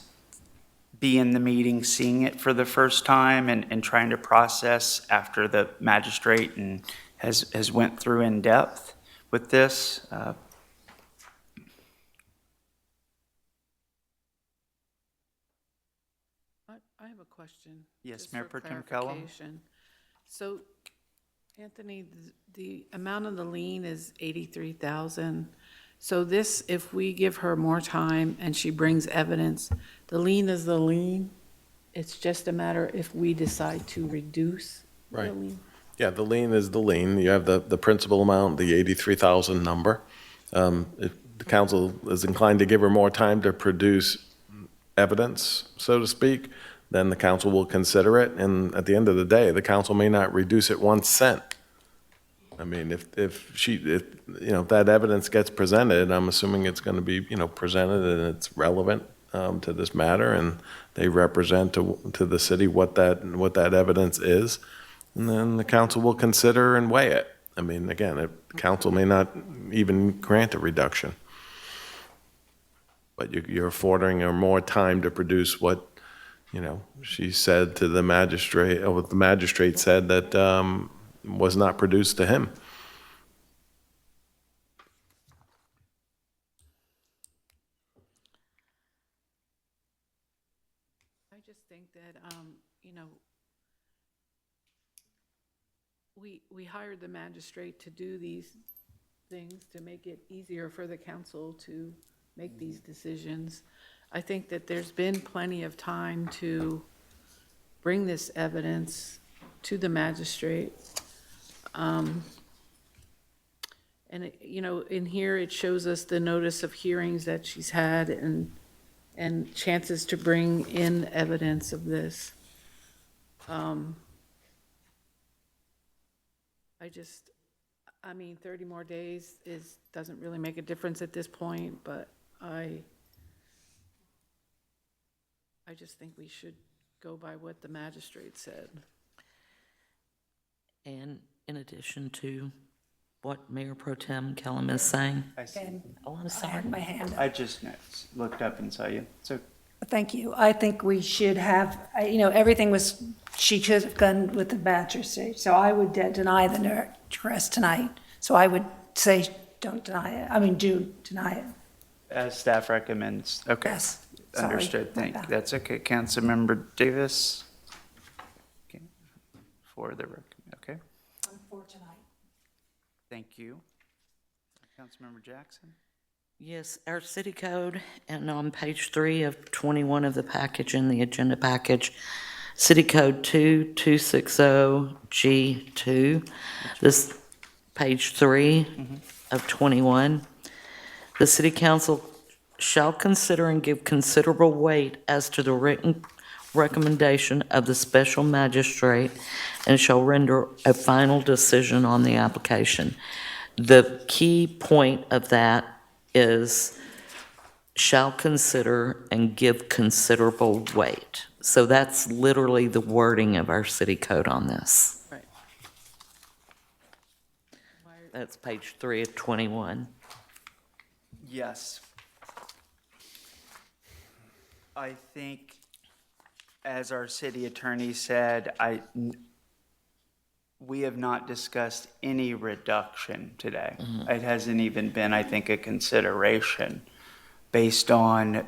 A: be in the meeting seeing it for the first time and trying to process after the magistrate and has went through in depth with this.
L: I have a question.
A: Yes,
L: just
A: Mayor
L: for
A: Pro Tem Kellum.
L: clarification. So, Anthony, the amount of the lien is 83,000. So this, if we give her more time and she brings evidence, the lien is the lien? It's just a matter if we decide to reduce the
O: Right.
L: lien?
O: Yeah, the lien is the lien. You have the principal amount, the 83,000 number. If the council is inclined to give her more time to produce evidence, so to speak, then the council will consider it. And at the end of the day, the council may not reduce it 1 cent. I mean, if that evidence gets presented, I'm assuming it's going to be, presented and it's relevant to this matter, and they represent to the city what that evidence is, and then the council will consider and weigh it. I mean, again, the council may not even grant a reduction, but you're affording her more time to produce what, she said to the magistrate, or what the magistrate said that was not produced to him.
L: I just think that, we hired the magistrate to do these things to make it easier for the council to make these decisions. I think that there's been plenty of time to bring this evidence to the magistrate. And, in here, it shows us the notice of hearings that she's had and chances to bring in evidence of this. 30 more days doesn't really make a difference at this point, but I just think we should go by what the magistrate said.
K: And in addition to what Mayor Pro Tem Kellum is saying. Oh, I'm sorry.
P: My hand up.
A: I just looked up and saw you. So
P: Thank you. I think we should have, everything she should have gone with the magistrate. So I would deny the request tonight. So I would say, don't deny it. Do deny it.
A: as staff recommends. Okay.
P: Yes. Sorry.
A: Understood.
P: My bad.
A: That's okay. Councilmember Davis? Okay. For the, okay.
P: For tonight.
A: Thank you. Councilmember Jackson?
K: Yes, our city code, and on page 3 of 21 of the package, in the agenda package, City Code 2260G2, this page 3 of 21. The city council shall consider and give considerable weight as to the written recommendation of the special magistrate and shall render a final decision on the application. The key point of that is shall consider and give considerable weight. So that's literally the wording of our city code on this.
L: Right.
K: That's page 3 of 21.
A: Yes. I think, as our city attorney said, we have not discussed any reduction today. It hasn't even been, I think, a consideration based on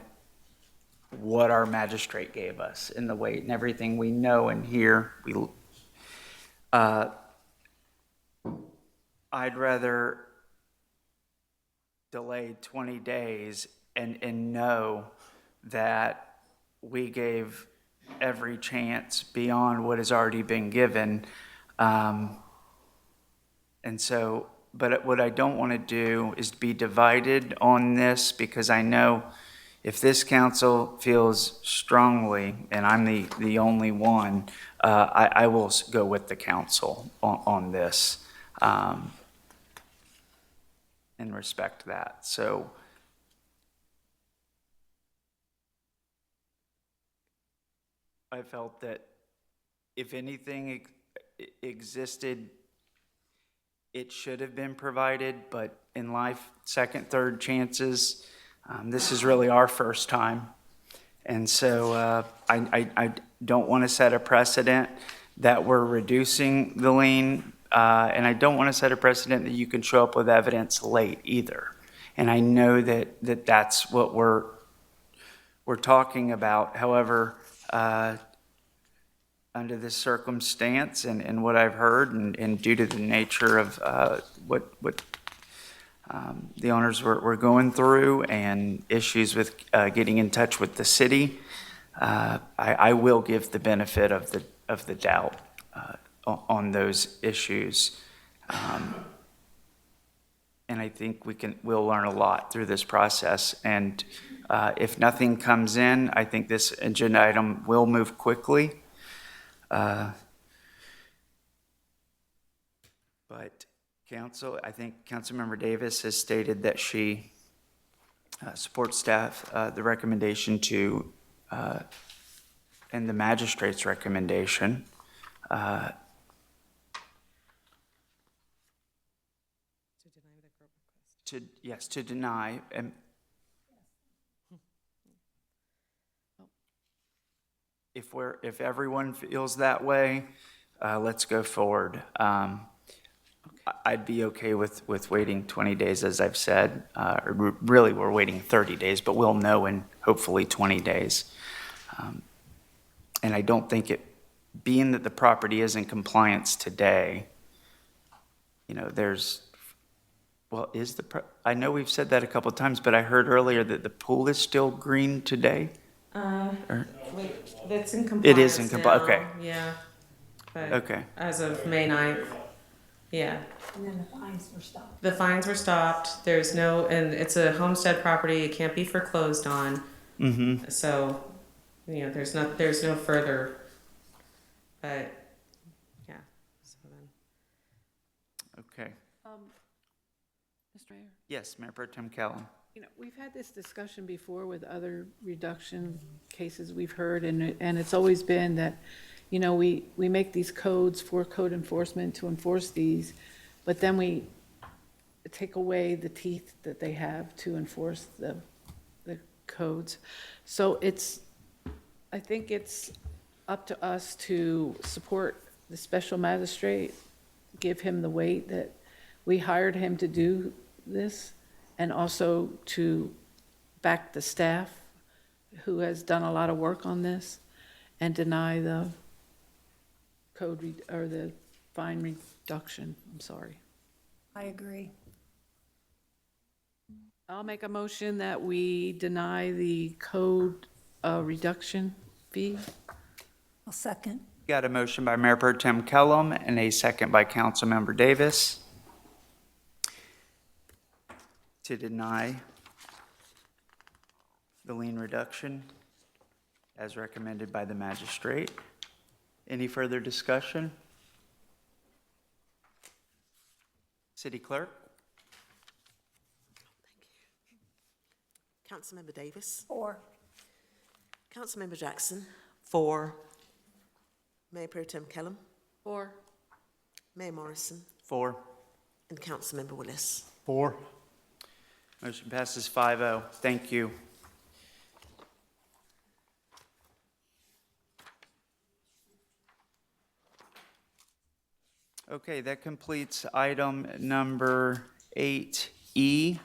A: what our magistrate gave us in the weight and everything we know and hear. I'd rather delay 20 days and know that we gave every chance beyond what has already been given. And so, but what I don't want to do is be divided on this, because I know if this council feels strongly, and I'm the only one, I will go with the council on this, and respect that. So I felt that if anything existed, it should have been provided, but in life, second, third chances, this is really our first time. And so I don't want to set a precedent that we're reducing the lien, and I don't want to set a precedent that you can show up with evidence late either. And I know that that's what we're talking about. However, under this circumstance and what I've heard, and due to the nature of what the owners were going through and issues with getting in touch with the city, I will give the benefit of the doubt on those issues. And I think we'll learn a lot through this process. And if nothing comes in, I think this agenda item will move quickly. But council, I think Councilmember Davis has stated that she supports staff, the recommendation to, and the magistrate's recommendation, to deny. And if everyone feels that way, let's go forward. I'd be okay with waiting 20 days, as I've said. Really, we're waiting 30 days, but we'll know in hopefully 20 days. And I don't think being that the property is in compliance today, I know we've said that a couple of times, but I heard earlier that the pool is still green today?
M: Wait, it's in compliance
A: It is in compliance,
M: now,
A: okay.
M: Yeah. But
A: Okay.
M: as of May 9th, yeah.
P: And then the fines were stopped.
M: The fines were stopped. There's no, and it's a homestead property. It can't be foreclosed on.
A: Mm-hmm.
M: So, there's no further, but, yeah, so then.
A: Okay.
L: Mr. Mayor?
A: Yes, Mayor Pro Tem Callum.
L: We've had this discussion before with other reduction cases we've heard, and it's always been that, we make these codes for code enforcement to enforce these, but then we take away the teeth that they have to enforce the codes. So I think it's up to us to support the special magistrate, give him the weight that we hired him to do this, and also to back the staff who has done a lot of work on this, and deny the or the fine reduction. I'm sorry.
P: I agree.
L: I'll make a motion that we deny the code reduction fee.
P: I'll second.
A: Got a motion by Mayor Pro Tem Kellum and a second by Councilmember Davis to deny the lien reduction as recommended by the magistrate. Any further discussion? City Clerk?
C: Councilmember Davis.
P: 4.
C: Councilmember Jackson.
K: 4.
C: Mayor Pro Tem Kellum.
L: 4.
C: Mayor Morrison.
A: 4.
C: And Councilmember Willis.
E: 4.
A: Motion passes 5-0. Thank you. Okay, that completes item number 8E.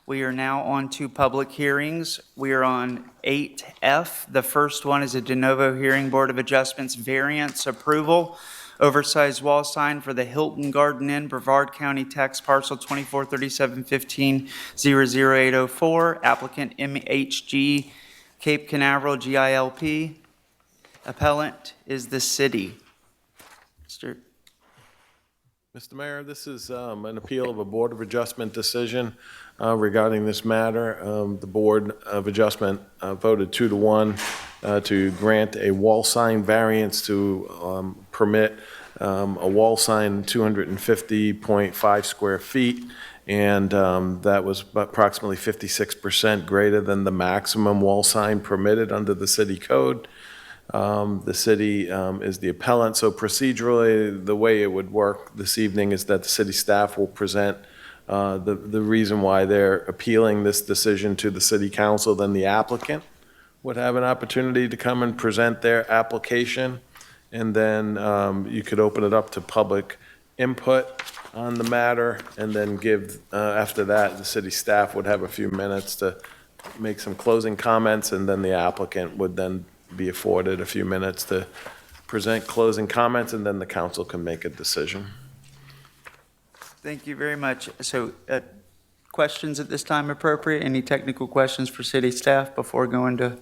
A: We are now on to public hearings. We are on 8F. The first one is a de novo hearing, Board of Adjustments variance approval, oversized wall sign for the Hilton Garden Inn, Brevard County, tax parcel 243715-00804, applicant MHG Cape Canaveral GILP. Appellant is the city.
O: Mr. Mayor, this is an appeal of a Board of Adjustment decision regarding this matter. The Board of Adjustment voted 2-1 to grant a wall sign variance to permit a wall sign 250.5 square feet, and that was approximately 56% greater than the maximum wall sign permitted under the city code. The city is the appellant, so procedurally, the way it would work this evening is that the city staff will present the reason why they're appealing this decision to the city council, then the applicant would have an opportunity to come and present their application, and then you could open it up to public input on the matter, and then give, after that, the city staff would have a few minutes to make some closing comments, and then the applicant would then be afforded a few minutes to present closing comments, and then the council can make a decision.
A: Thank you very much. So, questions at this time appropriate? Any technical questions for city staff before going to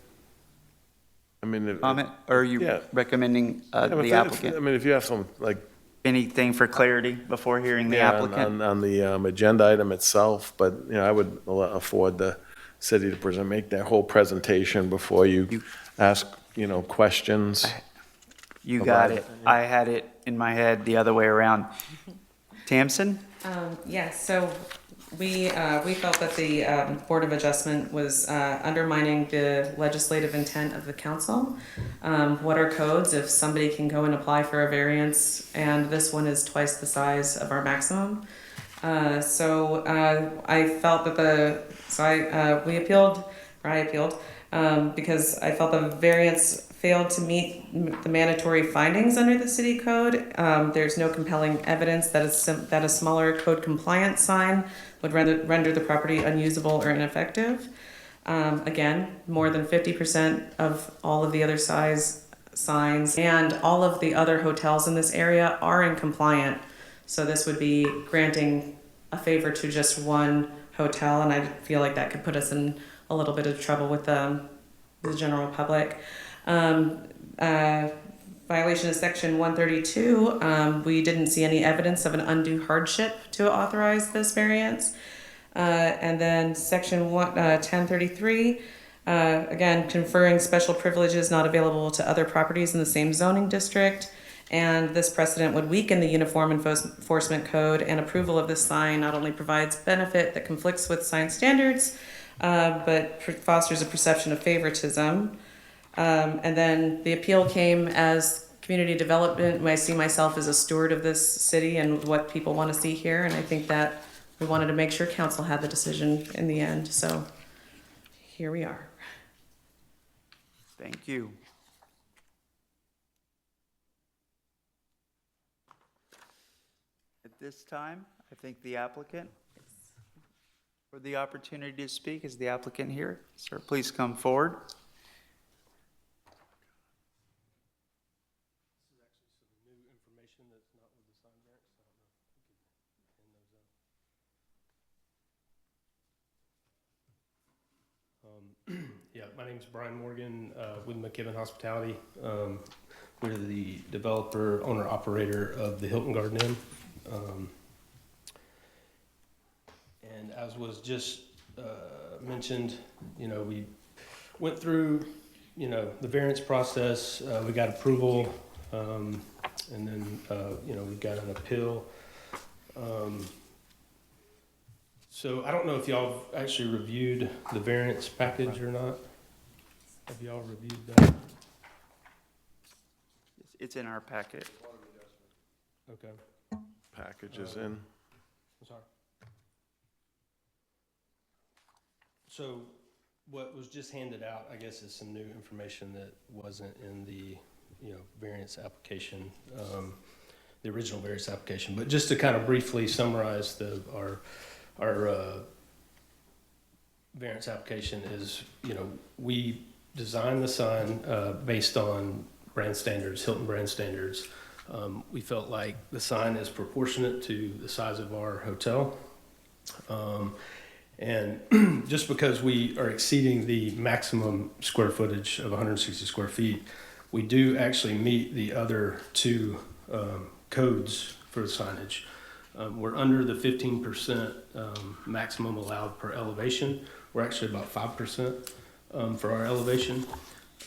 A: comment? Or are you
O: Yeah.
A: recommending
O: Yeah,
A: the
O: if
A: applicant?
O: if you have some, like,
A: Anything for clarity before hearing the
O: yeah,
A: applicant?
O: on the agenda item itself, but, I would afford the city to make their whole presentation before you ask, questions.
A: You got it. I had it in my head the other way around. Tamsin?
M: Yes, so we felt that the Board of Adjustment was undermining the legislative intent of the council. What are codes if somebody can go and apply for a variance, and this one is twice the size of our maximum? So I felt that I appealed, because I felt the variance failed to meet the mandatory findings under the city code. There's no compelling evidence that a smaller code compliant sign would render the property unusable or ineffective. Again, more than 50% of all of the other size signs and all of the other hotels in this area are in compliant. So this would be granting a favor to just one hotel, and I feel like that could put us in a little bit of trouble with the general public. Violation of section 132, we didn't see any evidence of an undue hardship to authorize this variance. And then section 1033, again, conferring special privileges not available to other properties in the same zoning district. And this precedent would weaken the Uniform Enforcement Code, and approval of this sign not only provides benefit that conflicts with sign standards, but fosters a perception of favoritism. And then the appeal came as community development. I see myself as a steward of this city and what people want to see here, and I think that we wanted to make sure council had the decision in the end, so here we are.
A: Thank you. At this time, I think the applicant for the opportunity to speak. Is the applicant here? Sir, please come forward.
R: Yeah, my name's Brian Morgan with McKibben Hospitality. We're the developer, owner, operator of the Hilton Garden Inn. And as was just mentioned, we went through, the variance process. We got approval, and then, we got an appeal. So I don't know if y'all have actually reviewed the variance package or not. Have y'all reviewed that?
A: It's in our packet.
R: Okay.
O: Packages in.
R: I'm sorry. So what was just handed out, I guess, is some new information that wasn't in the, variance application, the original variance application. But just to kind of briefly summarize our variance application is, we designed the sign based on brand standards, Hilton brand standards. We felt like the sign is proportionate to the size of our hotel. And just because we are exceeding the maximum square footage of 160 square feet, we do actually meet the other two codes for the signage. We're under the 15% maximum allowed per elevation. We're actually about 5% for our elevation.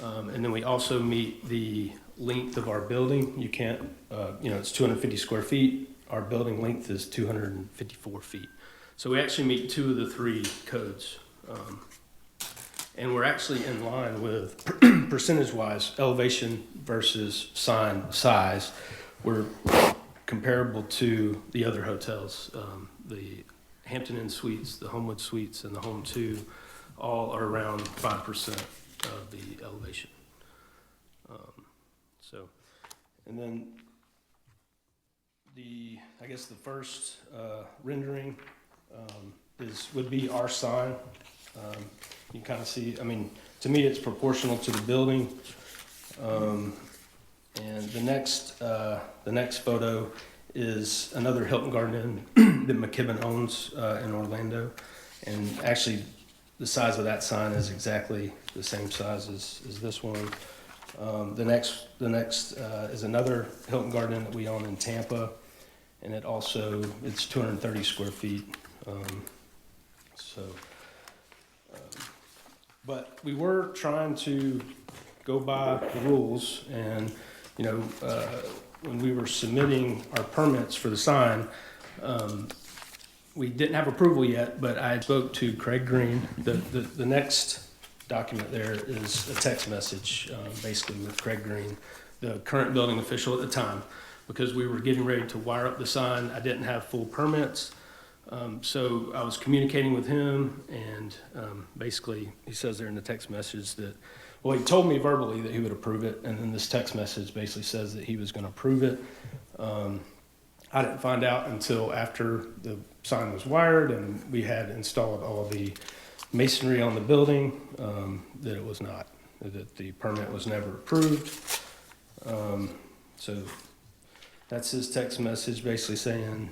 R: And then we also meet the length of our building. You can't, it's 250 square feet. Our building length is 254 feet. So we actually meet two of the three codes. And we're actually in line with percentage-wise elevation versus sign size. We're comparable to the other hotels. The Hampton Inn Suites, the Homewood Suites, and the Home 2 all are around 5% of the elevation. And then I guess the first rendering would be our sign. You kind of see, to me, it's proportional to the building. And the next photo is another Hilton Garden Inn that McKibben owns in Orlando. And actually, the size of that sign is exactly the same size as this one. The next is another Hilton Garden Inn that we own in Tampa, and it's 230 square feet. But we were trying to go by the rules, and when we were submitting our permits for the sign, we didn't have approval yet, but I spoke to Craig Green. The next document there is a text message, basically with Craig Green, the current building official at the time, because we were getting ready to wire up the sign. I didn't have full permits. So I was communicating with him, and basically he says there in the text message that, well, he told me verbally that he would approve it, and then this text message basically says that he was going to approve it. I didn't find out until after the sign was wired and we had installed all the masonry on the building, that it was not, that the permit was never approved. So that's his text message basically saying,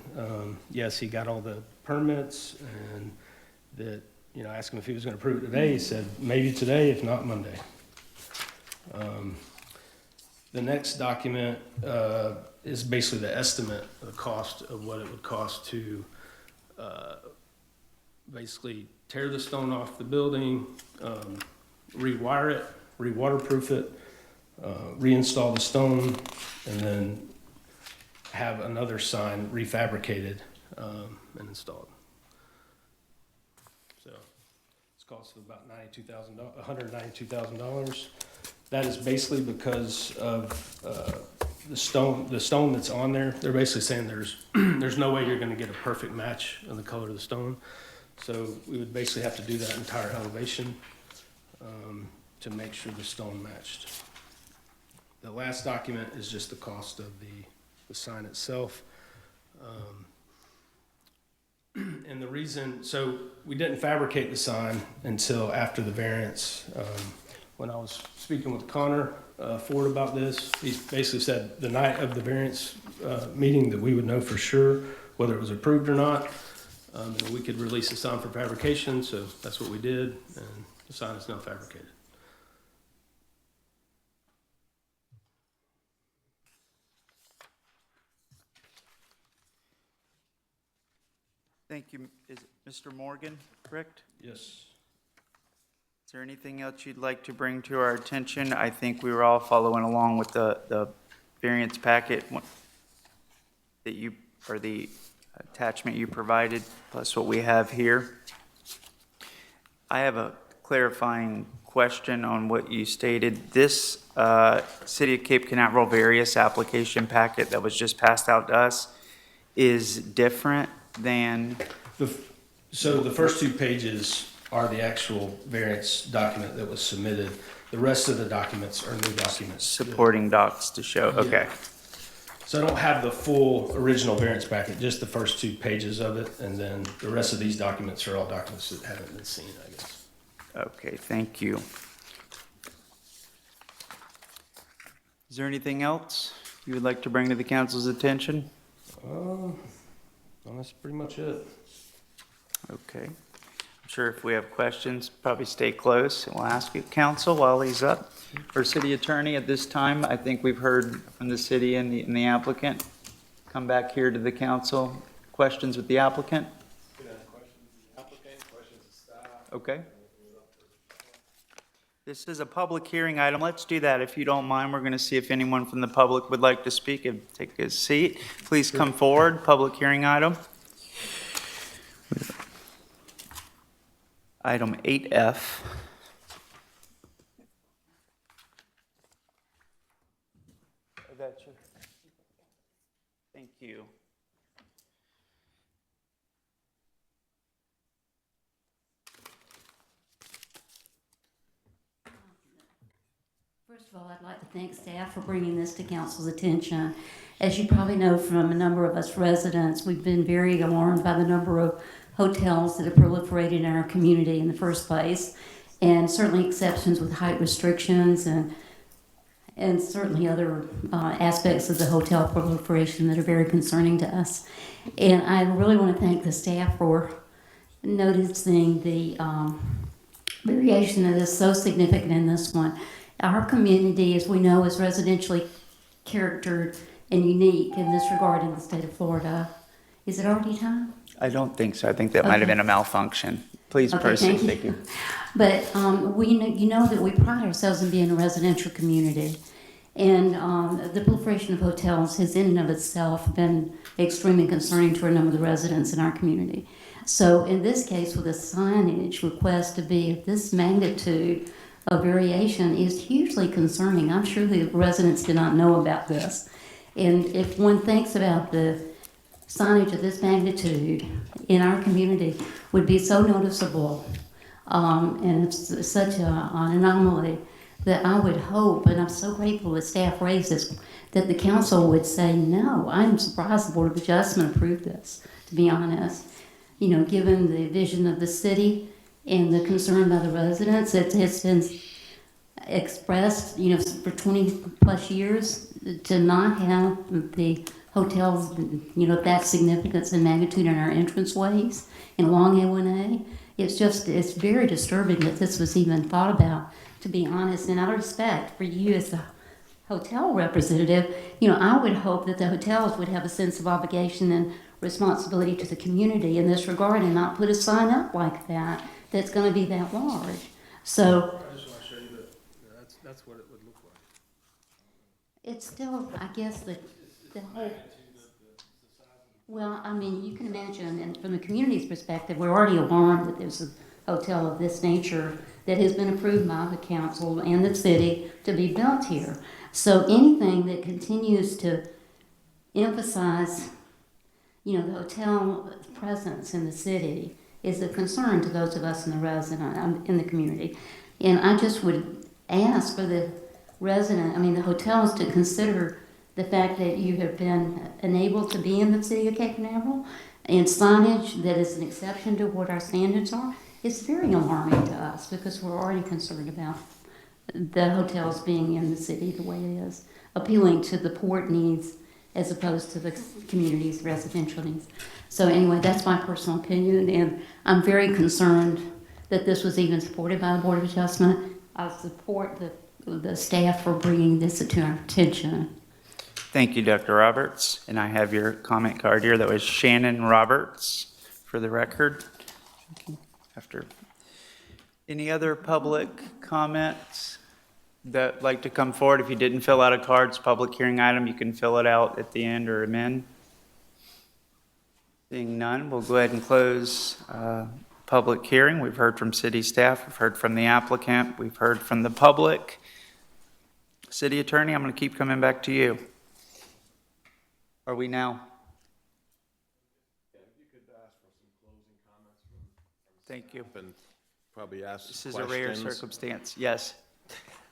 R: yes, he got all the permits, and that, I asked him if he was going to approve it today. He said, maybe today, if not Monday. The next document is basically the estimate of the cost of what it would cost to basically tear the stone off the building, rewire it, re-waterproof it, reinstall the stone, and then have another sign refabricated and installed. So it's cost of about $192,000. That is basically because of the stone that's on there. They're basically saying there's no way you're going to get a perfect match of the color of the stone. So we would basically have to do that entire elevation to make sure the stone matched. The last document is just the cost of the sign itself. And the reason, so we didn't fabricate the sign until after the variance. When I was speaking with Connor Ford about this, he basically said the night of the variance meeting that we would know for sure whether it was approved or not. And we could release the sign for fabrication, so that's what we did, and the sign is now fabricated.
A: Thank you. Is it Mr. Morgan, correct?
R: Yes.
A: Is there anything else you'd like to bring to our attention? I think we were all following along with the variance packet that you, or the attachment you provided, plus what we have here. I have a clarifying question on what you stated. This City of Cape Canaveral various application packet that was just passed out to us is different than,
S: So the first 2 pages are the actual variance document that was submitted. The rest of the documents are new documents.
A: supporting docs to show, okay.
S: So I don't have the full original variance packet, just the first 2 pages of it, and then the rest of these documents are all documents that haven't been seen, I guess.
A: Okay, thank you. Is there anything else you would like to bring to the council's attention?
S: Well, that's pretty much it.
A: Okay. I'm sure if we have questions, probably stay close, and we'll ask you, counsel, while he's up. Our city attorney, at this time, I think we've heard from the city and the applicant. Come back here to the council. Questions with the applicant? Okay. This is a public hearing item. Let's do that. If you don't mind, we're going to see if anyone from the public would like to speak and take a seat. Please come forward. Public hearing item. Item 8F. Thank you.
T: First of all, I'd like to thank staff for bringing this to council's attention. As you probably know from a number of us residents, we've been very alarmed by the number of hotels that have proliferated in our community in the first place, and certainly exceptions with height restrictions and certainly other aspects of the hotel proliferation that are very concerning to us. And I really want to thank the staff for noticing the variation that is so significant in this one. Our community, as we know, is residentially charactered and unique in this regard in the state of Florida. Is it already time?
A: I don't think so. I think that might have been a malfunction. Please proceed. Thank you.
T: But you know that we pride ourselves in being a residential community. And the proliferation of hotels has in and of itself been extremely concerning to a number of the residents in our community. So in this case, with a signage request to be of this magnitude of variation is hugely concerning. I'm sure the residents did not know about this. And if one thinks about the signage of this magnitude in our community would be so noticeable, and it's such an anomaly, that I would hope, and I'm so grateful that staff raised this, that the council would say, no, I'm surprised the Board of Adjustment approved this, to be honest. You know, given the vision of the city and the concern by the residents, it has been expressed, you know, for 20 plus years to not have the hotels, you know, that significance and magnitude in our entranceways and along A1A. It's very disturbing that this was even thought about, to be honest. And out of respect for you as a hotel representative, you know, I would hope that the hotels would have a sense of obligation and responsibility to the community in this regard and not put a sign up like that that's going to be that large. So
S: I just want to show you that that's what it would look like.
T: it's still, I guess, the whole. Well, I mean, you can imagine, and from the community's perspective, we're already alarmed that there's a hotel of this nature that has been approved by the council and the city to be built here. So anything that continues to emphasize, you know, the hotel presence in the city is a concern to those of us in the community. And I just would ask for the the hotels to consider the fact that you have been enabled to be in the city of Cape Canaveral, and signage that is an exception to what our standards are. It's very alarming to us because we're already concerned about the hotels being in the city the way it is, appealing to the port needs as opposed to the community's residential needs. So anyway, that's my personal opinion, and I'm very concerned that this was even supported by the Board of Adjustment. I support the staff for bringing this to our attention.
A: Thank you, Dr. Roberts. And I have your comment card here. That was Shannon Roberts for the record. After any other public comments that like to come forward? If you didn't fill out a card, it's a public hearing item. You can fill it out at the end or amend. Seeing none, we'll go ahead and close public hearing. We've heard from city staff, we've heard from the applicant, we've heard from the public. City Attorney, I'm going to keep coming back to you. Are we now? Thank you.
O: And probably ask
A: This is a rare
O: questions.
A: circumstance, yes.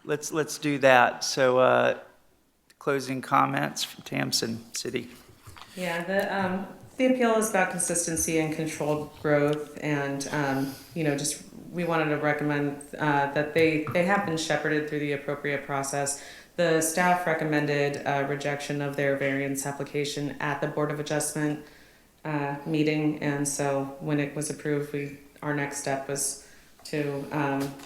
A: Let's do that. So closing comments from Tamsin City.
M: Yeah, the appeal is about consistency and controlled growth, and just we wanted to recommend that they have been shepherded through the appropriate process. The staff recommended rejection of their variance application at the Board of Adjustment meeting, and so when it was approved, our next step was to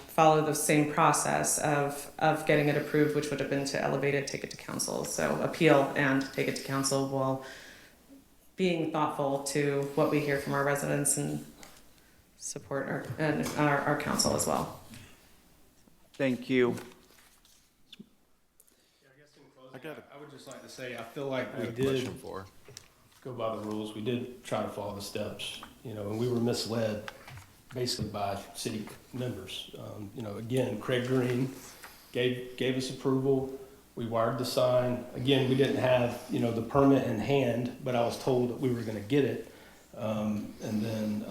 M: follow the same process of getting it approved, which would have been to elevate it, take it to council. So appeal and take it to council while being thoughtful to what we hear from our residents and support our council as well.
A: Thank you.
S: I would just like to say, I feel like
O: I
S: we
O: had a question
S: did
O: for.
S: go by the rules. We did try to follow the steps, and we were misled basically by city members. Again, Craig Green gave us approval. We wired the sign. Again, we didn't have, the permit in hand, but I was told that we were gonna get it. And then,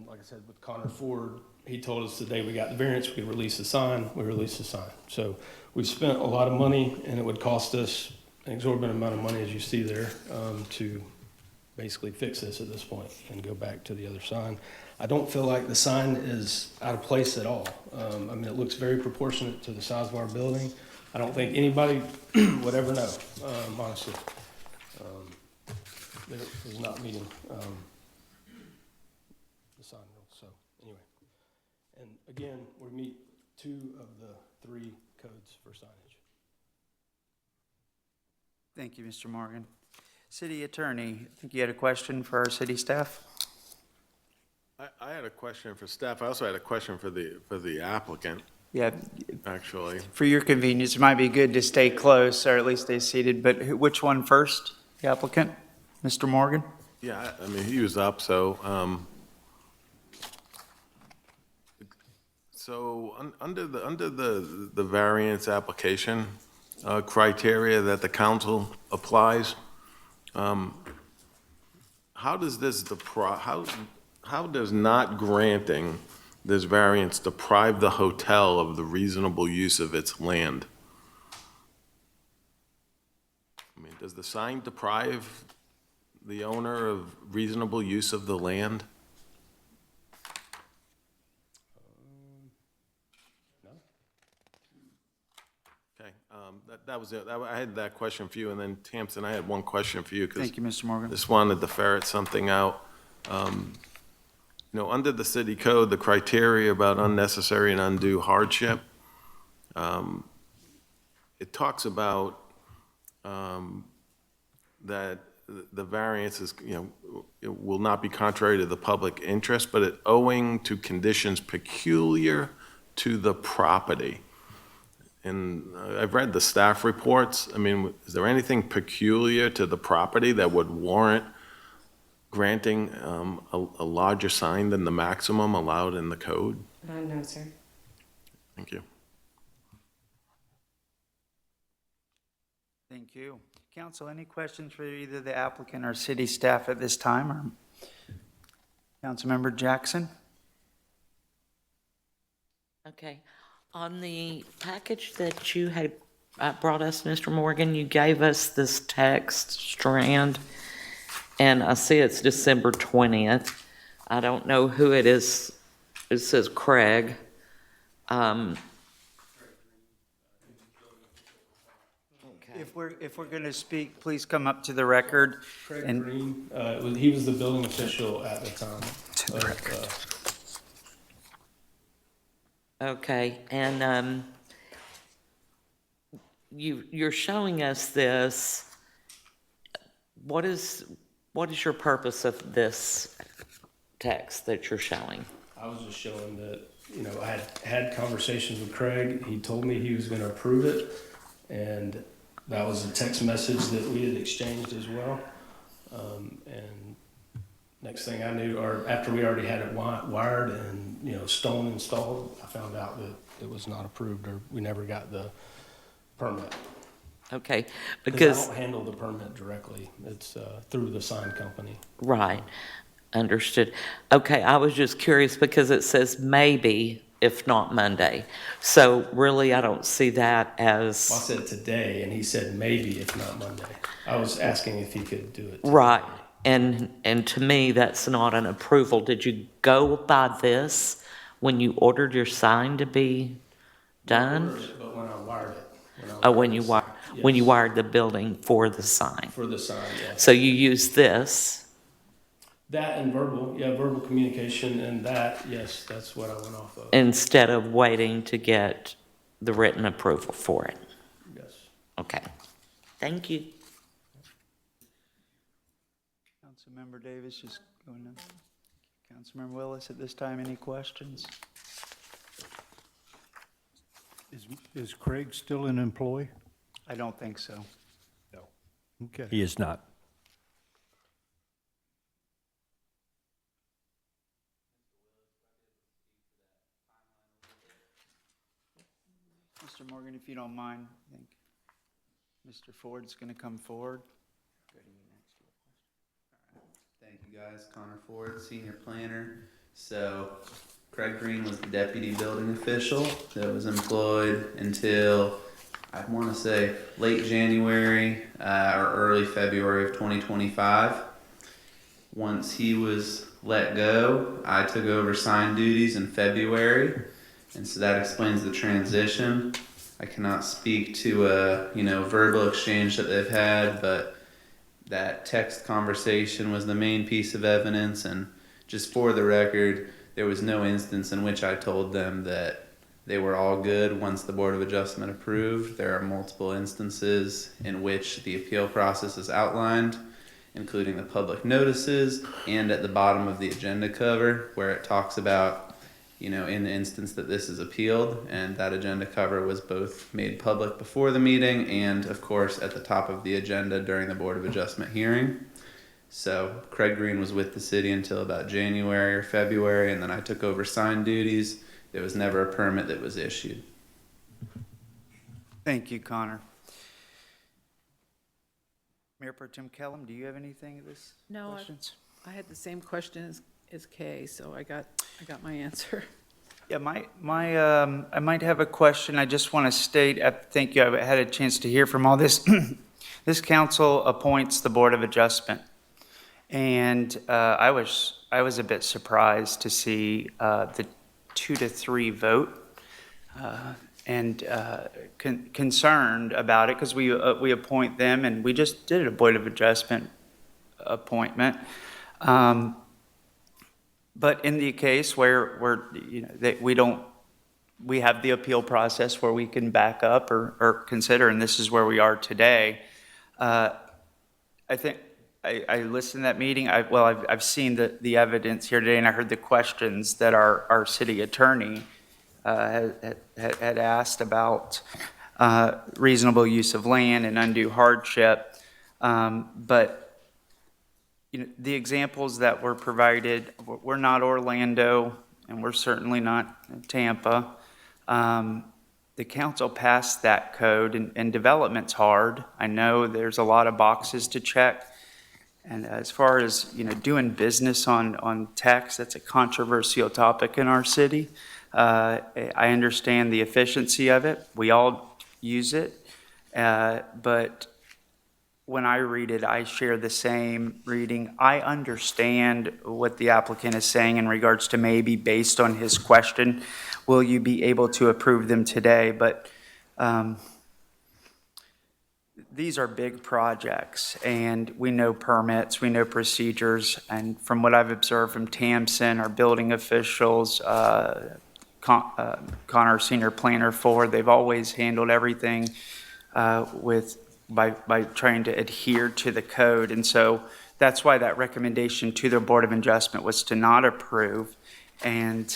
S: like I said, with Connor Ford, he told us the day we got the variance, we could release the sign, we released the sign. So we've spent a lot of money, and it would cost us an exorbitant amount of money, as you see there, to basically fix this at this point and go back to the other sign. I don't feel like the sign is out of place at all. It looks very proportionate to the size of our building. I don't think anybody would ever know, honestly. That it was not meeting the sign rule, so anyway. And again, we meet 2 of the 3 codes for signage.
A: Thank you, Mr. Morgan. City Attorney, I think you had a question for our city staff?
O: I had a question for staff. I also had a question for the applicant,
A: Yeah,
O: actually.
A: for your convenience, it might be good to stay close, or at least stay seated, but which one first? The applicant, Mr. Morgan?
O: Yeah, he was up, so, under the variance application criteria that the council applies, how does not granting this variance deprive the hotel of the reasonable use of its land? Does the sign deprive the owner of reasonable use of the land?
S: No.
O: Okay, that was it. I had that question for you, and then Tamsin, I had one question for you.
A: Thank you, Mr. Morgan.
O: Just wanted to ferret something out. Under the city code, the criteria about unnecessary and undue hardship, it talks about that the variance is, it will not be contrary to the public interest, but it owing to conditions peculiar to the property. And I've read the staff reports. Is there anything peculiar to the property that would warrant granting a larger sign than the maximum allowed in the code?
M: No, sir.
O: Thank you.
A: Thank you. Council, any questions for either the applicant or city staff at this time? Or Councilmember Jackson?
K: Okay. On the package that you had brought us, Mr. Morgan, you gave us this text strand, and I see it's December 20th. I don't know who it is. It says Craig.
A: If we're going to speak, please come up to the record.
S: Craig Green, he was the building official at the time.
K: Okay, and you're showing us this. What is your purpose of this text that you're showing?
S: I was just showing that, I had conversations with Craig. He told me he was going to approve it, and that was a text message that we had exchanged as well. And next thing I knew, or after we already had it wired and, stone installed, I found out that it was not approved, or we never got the permit.
K: Okay,
S: Because
K: because,
S: I don't handle the permit directly. It's through the sign company.
K: right, understood. Okay, I was just curious because it says maybe, if not Monday. So really, I don't see that as.
S: Well, I said today, and he said maybe if not Monday. I was asking if he could do it.
K: Right, and to me, that's not an approval. Did you go by this when you ordered your sign to be done?
S: But when I wired it.
K: Oh, when you wired the building for the sign?
S: For the sign, yes.
K: So you use this,
S: That and verbal communication, and that, yes, that's what I went off of.
K: instead of waiting to get the written approval for it?
S: Yes.
K: Okay, thank you.
A: Councilmember Davis is going to. Councilmember Willis, at this time, any questions?
E: Is Craig still an employee?
A: I don't think so.
E: Okay.
G: He is not.
A: Mr. Morgan, if you don't mind, I think Mr. Ford's going to come forward.
U: Thank you, guys. Connor Ford, senior planner. So Craig Green was the deputy building official that was employed until, I want to say, late January or early February of 2025. Once he was let go, I took over sign duties in February, and so that explains the transition. I cannot speak to a verbal exchange that they've had, but that text conversation was the main piece of evidence, and just for the record, there was no instance in which I told them that they were all good once the Board of Adjustment approved. There are multiple instances in which the appeal process is outlined, including the public notices and at the bottom of the agenda cover where it talks about, in the instance that this is appealed, and that agenda cover was both made public before the meeting and, of course, at the top of the agenda during the Board of Adjustment hearing. So Craig Green was with the city until about January or February, and then I took over sign duties. There was never a permit that was issued.
A: Thank you, Connor. Mayor Pro Tem Kellum, do you have anything of this?
L: No,
A: questions?
L: I had the same question as Kay, so I got my answer.
A: Yeah, I might have a question. I just want to state, I think you have had a chance to hear from all this. This council appoints the Board of Adjustment. And I was a bit surprised to see the 2-3 vote and concerned about it because we appoint them, and we just did a Board of Adjustment appointment. But in the case where we have the appeal process where we can back up or consider, and this is where we are today. I think I listened to that meeting. I've seen the evidence here today, and I heard the questions that our city attorney had asked about reasonable use of land and undue hardship. But the examples that were provided, we're not Orlando, and we're certainly not Tampa. The council passed that code, and development's hard. I know there's a lot of boxes to check. And as far as, doing business on text, that's a controversial topic in our city. I understand the efficiency of it. We all use it. But when I read it, I share the same reading. I understand what the applicant is saying in regards to maybe based on his question, will you be able to approve them today? But these are big projects, and we know permits, we know procedures, and from what I've observed from TAMSON, our building officials, Connor, senior planner Ford, they've always handled everything by trying to adhere to the code. And so that's why that recommendation to the Board of Adjustment was to not approve. And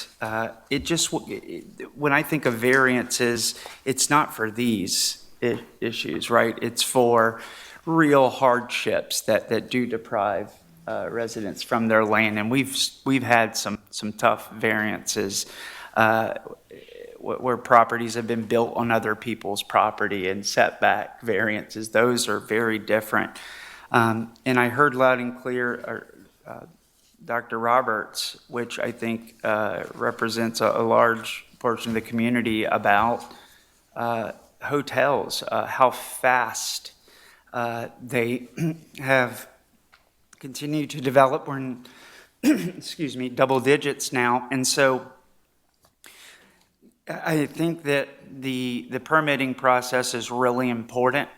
A: when I think of variances, it's not for these. issues, right? It's for real hardships that do deprive residents from their land. And we've had some tough variances where properties have been built on other people's property and setback variances. Those are very different. And I heard loud and clear Dr. Roberts, which I think represents a large portion of the community, about hotels, how fast they have continued to develop. We're in, excuse me, double digits now. And so I think that the permitting process is really important.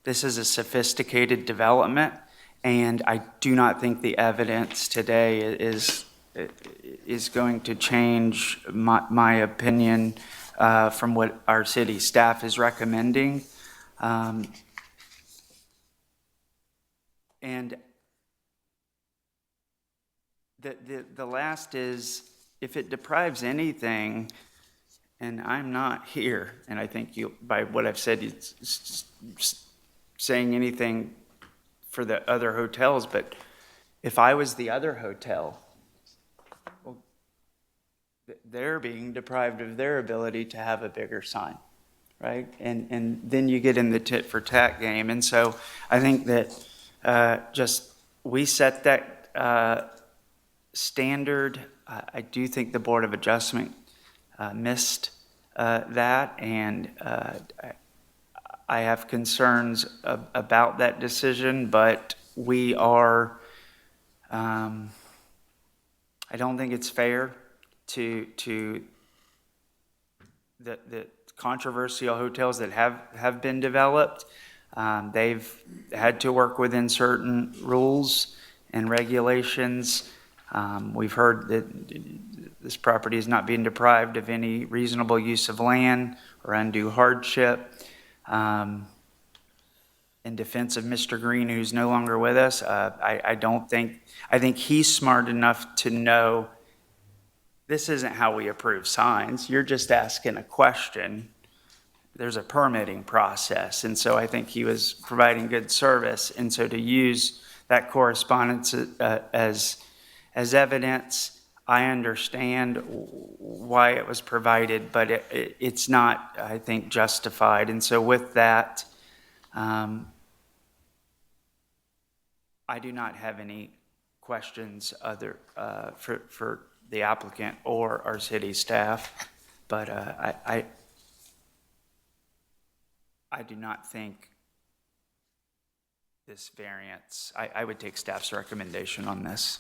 A: This is a sophisticated development, and I do not think the evidence today is going to change my opinion from what our city staff is recommending. And the last is, if it deprives anything, and I'm not here, and I think you, by what I've said, it's saying anything for the other hotels, but if I was the other hotel, well, they're being deprived of their ability to have a bigger sign, right? And then you get in the tit for tat game. And so I think that just we set that standard. I do think the Board of Adjustment missed that, and I have concerns about that decision, but we are, I don't think it's fair to the controversial hotels that have been developed. They've had to work within certain rules and regulations. We've heard that this property is not being deprived of any reasonable use of land or undue hardship. In defense of Mr. Green, who's no longer with us, I think he's smart enough to know this isn't how we approve signs. You're just asking a question. There's a permitting process. And so I think he was providing good service. And so to use that correspondence as evidence, I understand why it was provided, but it's not, I think, justified. And so with that, I do not have any questions for the applicant or our city staff, but I do not think this variance, I would take staff's recommendation on this.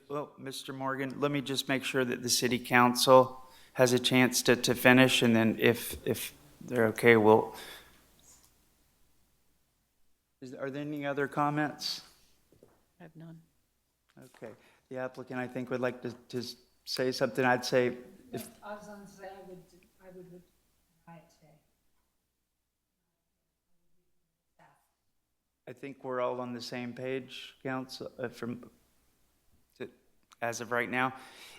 A: Well, Mr. Morgan, let me just make sure that the city council has a chance to finish, and then if they're okay, are there any other comments?
L: I have none.
A: Okay. The applicant, I think, would like to say something. I'd say if.
P: I was going to say I would deny it today.
A: I think we're all on the same page, council, as of right now.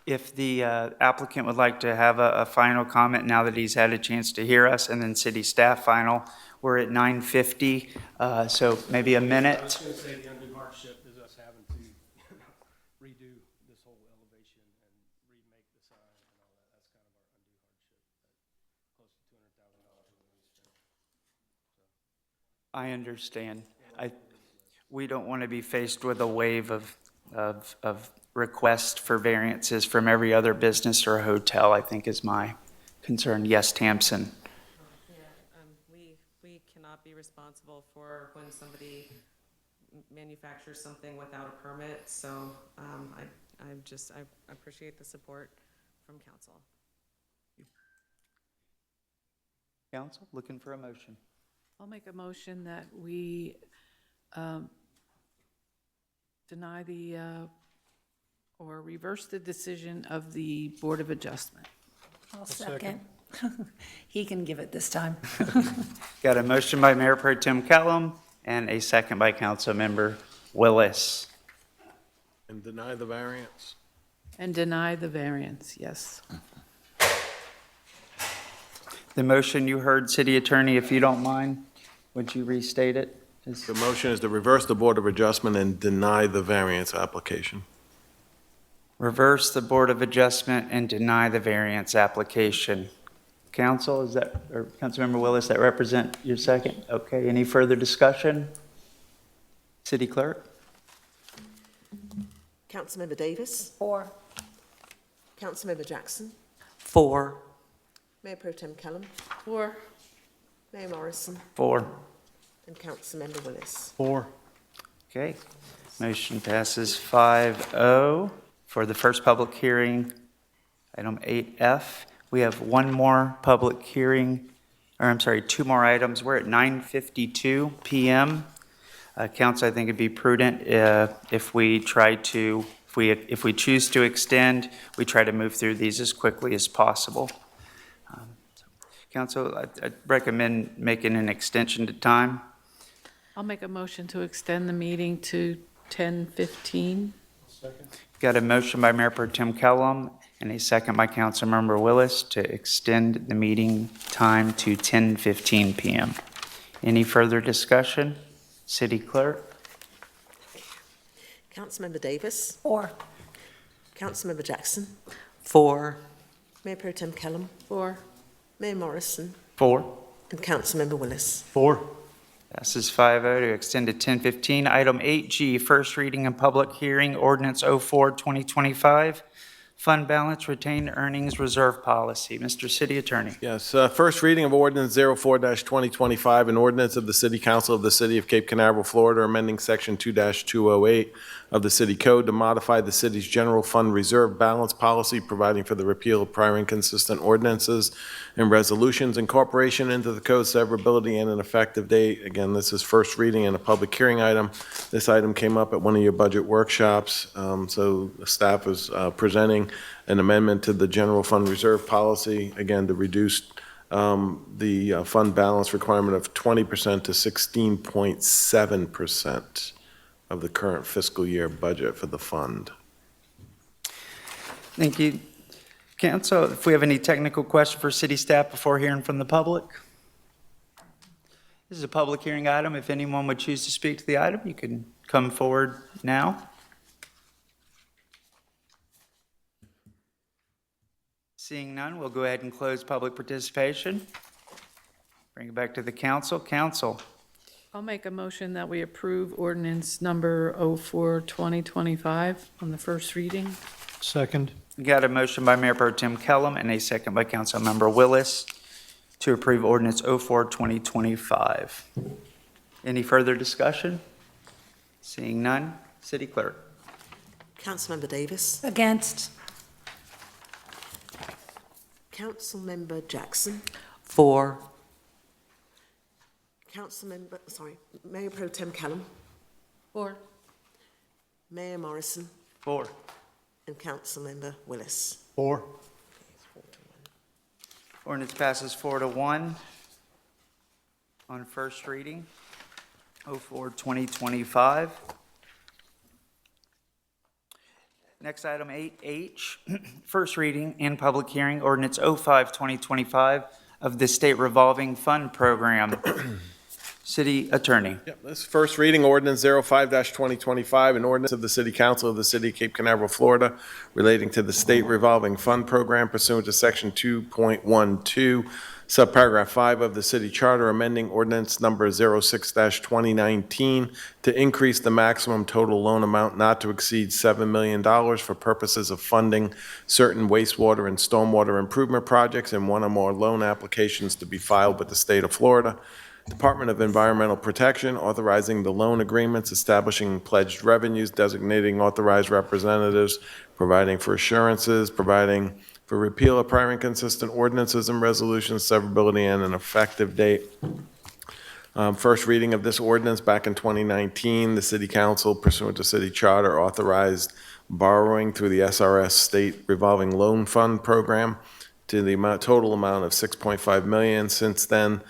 A: If the applicant would like to have a final comment now that he's had a chance to hear us, and then city staff final, we're at 9:50, so maybe a minute.
S: I was going to say the undue hardship is us having to redo this whole elevation and remake the sign and all that. That's kind of our undue hardship, close to $200,000 we spent.
A: I understand. We don't want to be faced with a wave of requests for variances from every other business or hotel, I think is my concern. Yes, Tamsin.
M: We cannot be responsible for when somebody manufactures something without a permit, so I appreciate the support from council.
A: Council, looking for a motion.
L: I'll make a motion that we deny or reverse the decision of the Board of Adjustment.
P: I'll second. He can give it this time.
A: Got a motion by Mayor Pro Tem Kellum and a second by Council Member Willis.
O: And deny the variance.
L: And deny the variance, yes.
A: The motion you heard, City Attorney, if you don't mind, would you restate it?
O: The motion is to reverse the Board of Adjustment and deny the variance application.
A: Reverse the Board of Adjustment and deny the variance application. Council, is that, or Councilmember Willis, that represent your second? Okay, any further discussion? City Clerk?
C: Councilmember Davis?
P: 4.
C: Councilmember Jackson?
K: 4.
C: Mayor Pro Tem Callum?
L: 4.
C: Mayor Morrison?
A: 4.
C: And Councilmember Willis?
E: 4.
A: Okay, motion passes 5-0 for the first public hearing, item 8F. We have one more public hearing, or I'm sorry, 2 more items. We're at 9:52 p.m. Council, I think it'd be prudent if we try to, if we choose to extend, we try to move through these as quickly as possible. Council, I'd recommend making an extension to time.
L: I'll make a motion to extend the meeting to 10:15.
A: Got a motion by Mayor Pro Tem Kellum and a second by Councilmember Willis to extend the meeting time to 10:15 p.m. Any further discussion? City Clerk?
C: Councilmember Davis?
P: 4.
C: Councilmember Jackson?
K: 4.
C: Mayor Pro Tem Callum?
L: 4.
C: Mayor Morrison?
A: 4.
C: And Councilmember Willis?
E: 4.
A: Passes 5-0 to extend to 10:15. Item 8G, first reading and public hearing, ordinance 04-2025, fund balance retained earnings reserve policy. Mr. City Attorney.
O: Yes, first reading of ordinance 04-2025, an ordinance of the City Council of the City of Cape Canaveral, Florida, amending section 2-208 of the city code to modify the city's general fund reserve balance policy, providing for the repeal of prior inconsistent ordinances and resolutions, incorporation into the code, severability, and an effective date. Again, this is first reading and a public hearing item. This item came up at one of your budget workshops, so the staff is presenting an amendment to the general fund reserve policy, again, to reduce the fund balance requirement of 20% to 16.7% of the current fiscal year budget for the fund.
A: Thank you. Council, if we have any technical questions for city staff before hearing from the public? This is a public hearing item. If anyone would choose to speak to the item, you can come forward now. Seeing none, we'll go ahead and close public participation. Bring it back to the council. Council.
L: I'll make a motion that we approve ordinance number 04-2025 on the first reading.
E: Second.
A: Got a motion by Mayor Pro Tem Kellum and a second by Councilmember Willis to approve ordinance 04-2025. Any further discussion? Seeing none, City Clerk.
C: Councilmember Davis?
P: Against.
C: Councilmember Jackson?
K: 4.
C: Mayor Pro Tem Callum?
L: 4.
C: Mayor Morrison?
A: 4.
C: And Councilmember Willis?
E: 4.
A: Ordinance passes 4-1 on first reading, 04-2025. Next item 8H, first reading and public hearing, ordinance 05-2025 of the State Revolving Fund Program. City Attorney.
O: Yep, this first reading ordinance 05-2025, an ordinance of the City Council of the City of Cape Canaveral, Florida, relating to the State Revolving Fund Program pursuant to section 2.12, subparagraph 5 of the City Charter, amending ordinance number 06-2019 to increase the maximum total loan amount not to exceed $7 million for purposes of funding certain wastewater and stormwater improvement projects and one or more loan applications to be filed with the state of Florida. Department of Environmental Protection, authorizing the loan agreements, establishing pledged revenues, designating authorized representatives, providing for assurances, providing for repeal of prior inconsistent ordinances and resolutions, severability, and an effective date. First reading of this ordinance back in 2019, the City Council, pursuant to City Charter, authorized borrowing through the SRS State Revolving Loan Fund Program to the total amount of $6.5 million. Since then,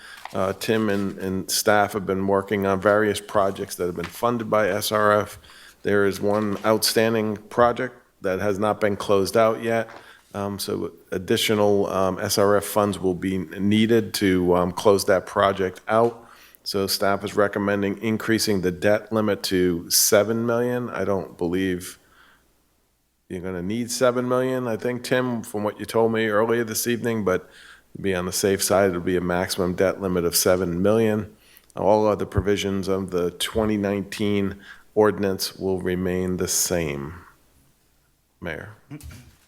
O: Tim and staff have been working on various projects that have been funded by SRF. There is one outstanding project that has not been closed out yet. So additional SRF funds will be needed to close that project out. So staff is recommending increasing the debt limit to 7 million. I don't believe you're going to need 7 million, I think, Tim, from what you told me earlier this evening, but to be on the safe side, it'll be a maximum debt limit of 7 million. All other provisions of the 2019 ordinance will remain the same. Mayor.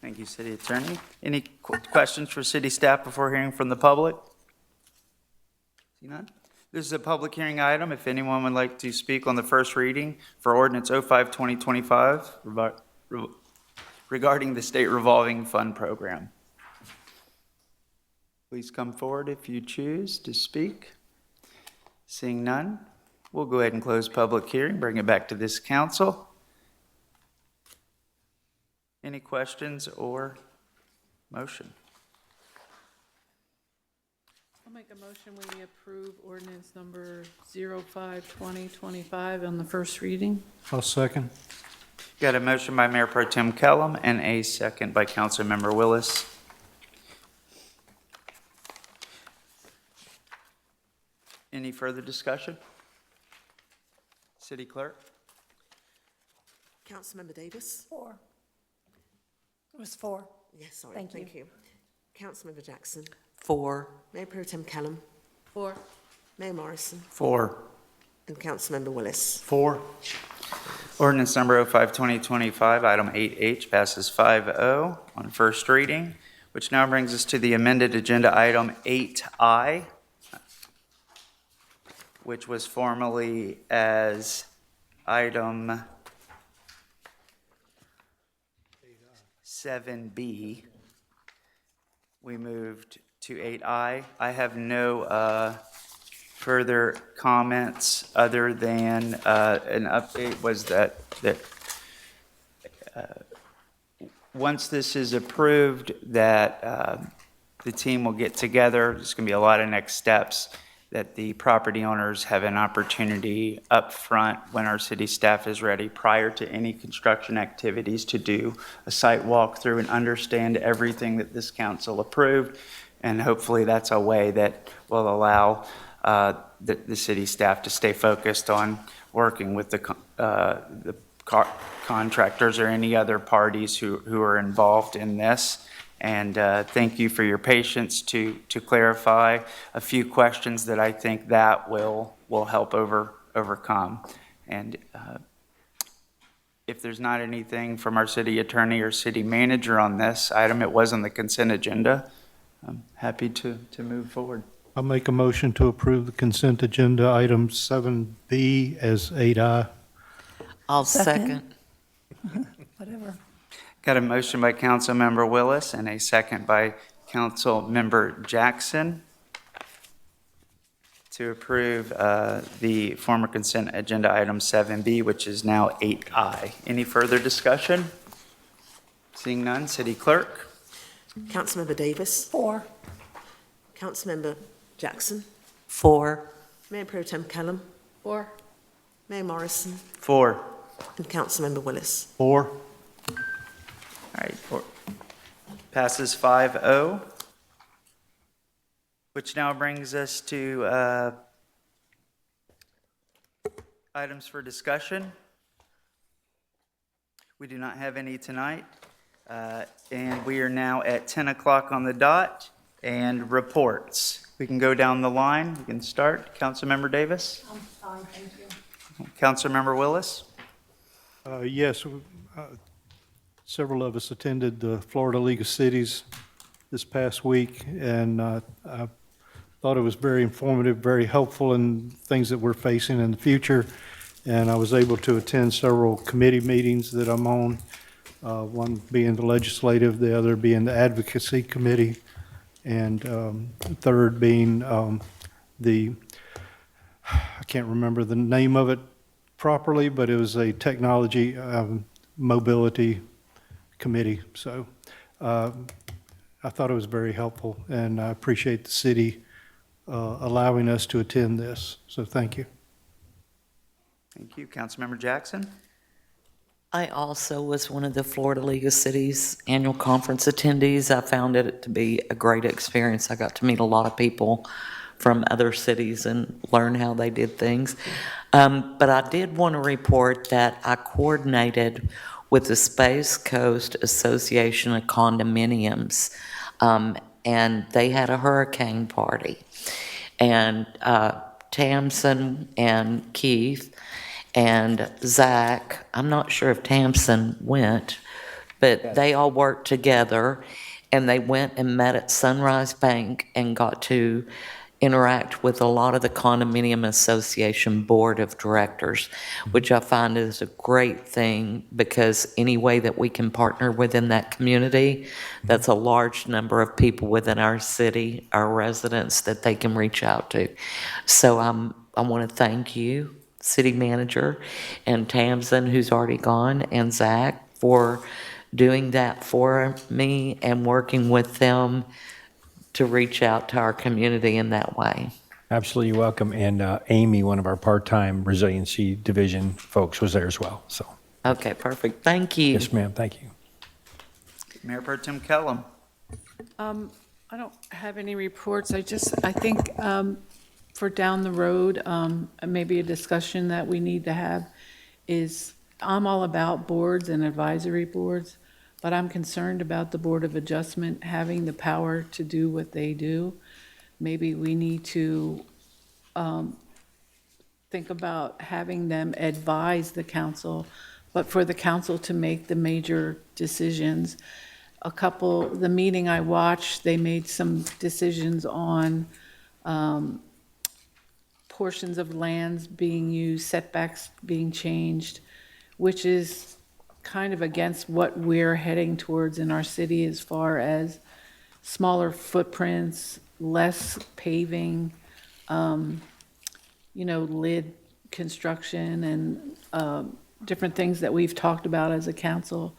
A: Thank you, City Attorney. Any questions for city staff before hearing from the public? See none? This is a public hearing item. If anyone would like to speak on the first reading for ordinance 05-2025 regarding the state revolving fund program, please come forward if you choose to speak. Seeing none, we'll go ahead and close public hearing, bring it back to this council. Any questions or motion?
L: I'll make a motion we approve ordinance number 05-2025 on the first reading.
E: I'll second.
A: Got a motion by Mayor Pro Tem Kellum and a second by Councilmember Willis. Any further discussion? City Clerk?
C: Councilmember Davis?
P: 4. It was 4.
C: Yes, sorry.
P: Thank you.
C: Councilmember Jackson?
K: 4.
C: Mayor Pro Tem Callum?
L: 4.
C: Mayor Morrison?
A: 4.
C: And Councilmember Willis?
E: 4.
A: Ordinance number 05-2025, item 8H, passes 5-0 on first reading, which now brings us to the amended agenda item 8I, which was formerly as item 7B. We moved to 8I. I have no further comments other than an update was that once this is approved, that the team will get together. There's going to be a lot of next steps that the property owners have an opportunity up front when our city staff is ready prior to any construction activities to do a site walkthrough and understand everything that this council approved. And hopefully that's a way that will allow the city staff to stay focused on working with the contractors or any other parties who are involved in this. And thank you for your patience to clarify a few questions that I think that will help overcome. And if there's not anything from our city attorney or city manager on this item, it was on the consent agenda. I'm happy to move forward.
E: I'll make a motion to approve the consent agenda item 7B as 8I.
K: I'll second.
P: Whatever.
A: Got a motion by Councilmember Willis and a second by Councilmember Jackson to approve the former consent agenda item 7B, which is now 8I. Any further discussion? Seeing none, City Clerk?
C: Councilmember Davis?
P: 4.
C: Councilmember Jackson?
K: 4.
C: Mayor Pro Tem Callum?
L: 4.
C: Mayor Morrison?
A: 4.
C: And Councilmember Willis?
E: 4.
A: All right, passes 5-0, which now brings us to items for discussion. We do not have any tonight, and we are now at 10 o'clock on the dot, and reports. We can go down the line. We can start. Councilmember Davis?
P: I'm fine, thank you.
A: Councilmember Willis?
E: Yes, several of us attended the Florida League of Cities this past week, and I thought it was very informative, very helpful in things that we're facing in the future. And I was able to attend several committee meetings that I'm on, one being the legislative, the other being the advocacy committee, and the third being I can't remember the name of it properly, but it was a technology mobility committee. So I thought it was very helpful, and I appreciate the city allowing us to attend this. So thank you.
A: Thank you. Councilmember Jackson?
K: I also was one of the Florida League of Cities annual conference attendees. I found it to be a great experience. I got to meet a lot of people from other cities and learn how they did things. But I did want to report that I coordinated with the Space Coast Association of Condominiums, and they had a hurricane party. And Tamsin and Keith and Zach, I'm not sure if Tamsin went, but they all worked together, and they went and met at Sunrise Bank and got to interact with a lot of the Condominium Association Board of Directors, which I find is a great thing, because any way that we can partner within that community, that's a large number of people within our city, our residents, that they can reach out to. So I want to thank you, City Manager, and Tamsin, who's already gone, and Zach, for doing that for me and working with them to reach out to our community in that way.
G: Absolutely welcome. And Amy, one of our part-time resiliency division folks, was there as well. So.
K: Okay, perfect. Thank you.
G: Yes, ma'am. Thank you.
A: Mayor Pro Tem Kellum.
L: I don't have any reports. I think for down the road, maybe a discussion that we need to have is, I'm all about boards and advisory boards, but I'm concerned about the Board of Adjustment having the power to do what they do. Maybe we need to think about having them advise the council, but for the council to make the major decisions. The meeting I watched, they made some decisions on portions of lands being used, setbacks being changed, which is kind of against what we're heading towards in our city as far as smaller footprints, less paving, lid construction, and different things that we've talked about as a council.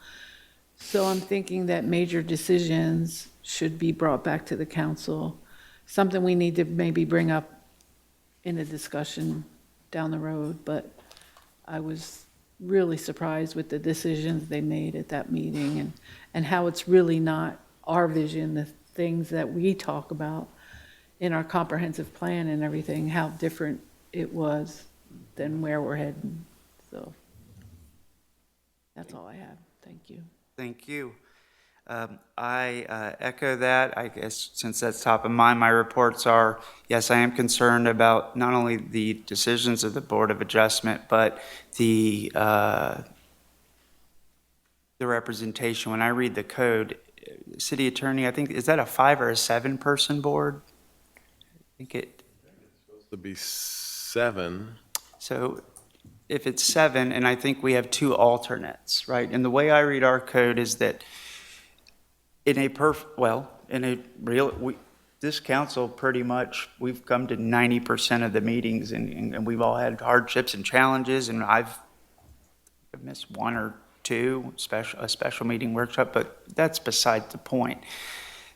L: So I'm thinking that major decisions should be brought back to the council, something we need to maybe bring up in a discussion down the road, but I was really surprised with the decisions they made at that meeting, and how it's really not our vision, the things that we talk about in our comprehensive plan and everything, how different it was than where we're heading. So that's all I have. Thank you.
A: Thank you. I echo that. I guess since that's top of mind, my reports are, yes, I am concerned about not only the decisions of the Board of Adjustment, but the representation. When I read the code, City Attorney, I think, is that a 5 or a 7-person board? I think it's
O: supposed to be 7.
A: So if it's 7, and I think we have 2 alternates, right? And the way I read our code is that this council pretty much, we've come to 90% of the meetings, and we've all had hardships and challenges, and I've missed 1 or 2, a special meeting workshop, but that's beside the point.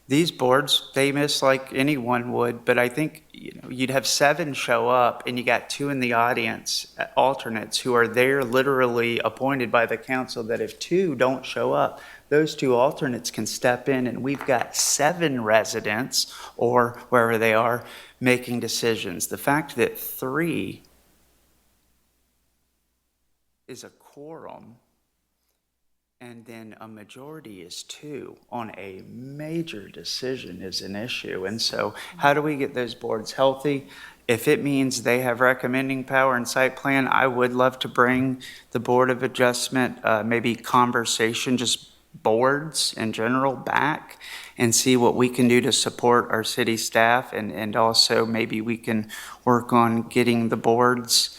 A: These boards, they miss like anyone would, but I think you'd have 7 show up, and you got 2 in the audience, alternates, who are there literally appointed by the council, that if 2 don't show up, those 2 alternates can step in, and we've got 7 residents, or wherever they are, making decisions. The fact that 3 is a quorum, and then a majority is 2 on a major decision is an issue. And so how do we get those boards healthy? If it means they have recommending power and site plan, I would love to bring the Board of Adjustment, maybe conversation, just boards in general, back and see what we can do to support our city staff, and also maybe we can work on getting the boards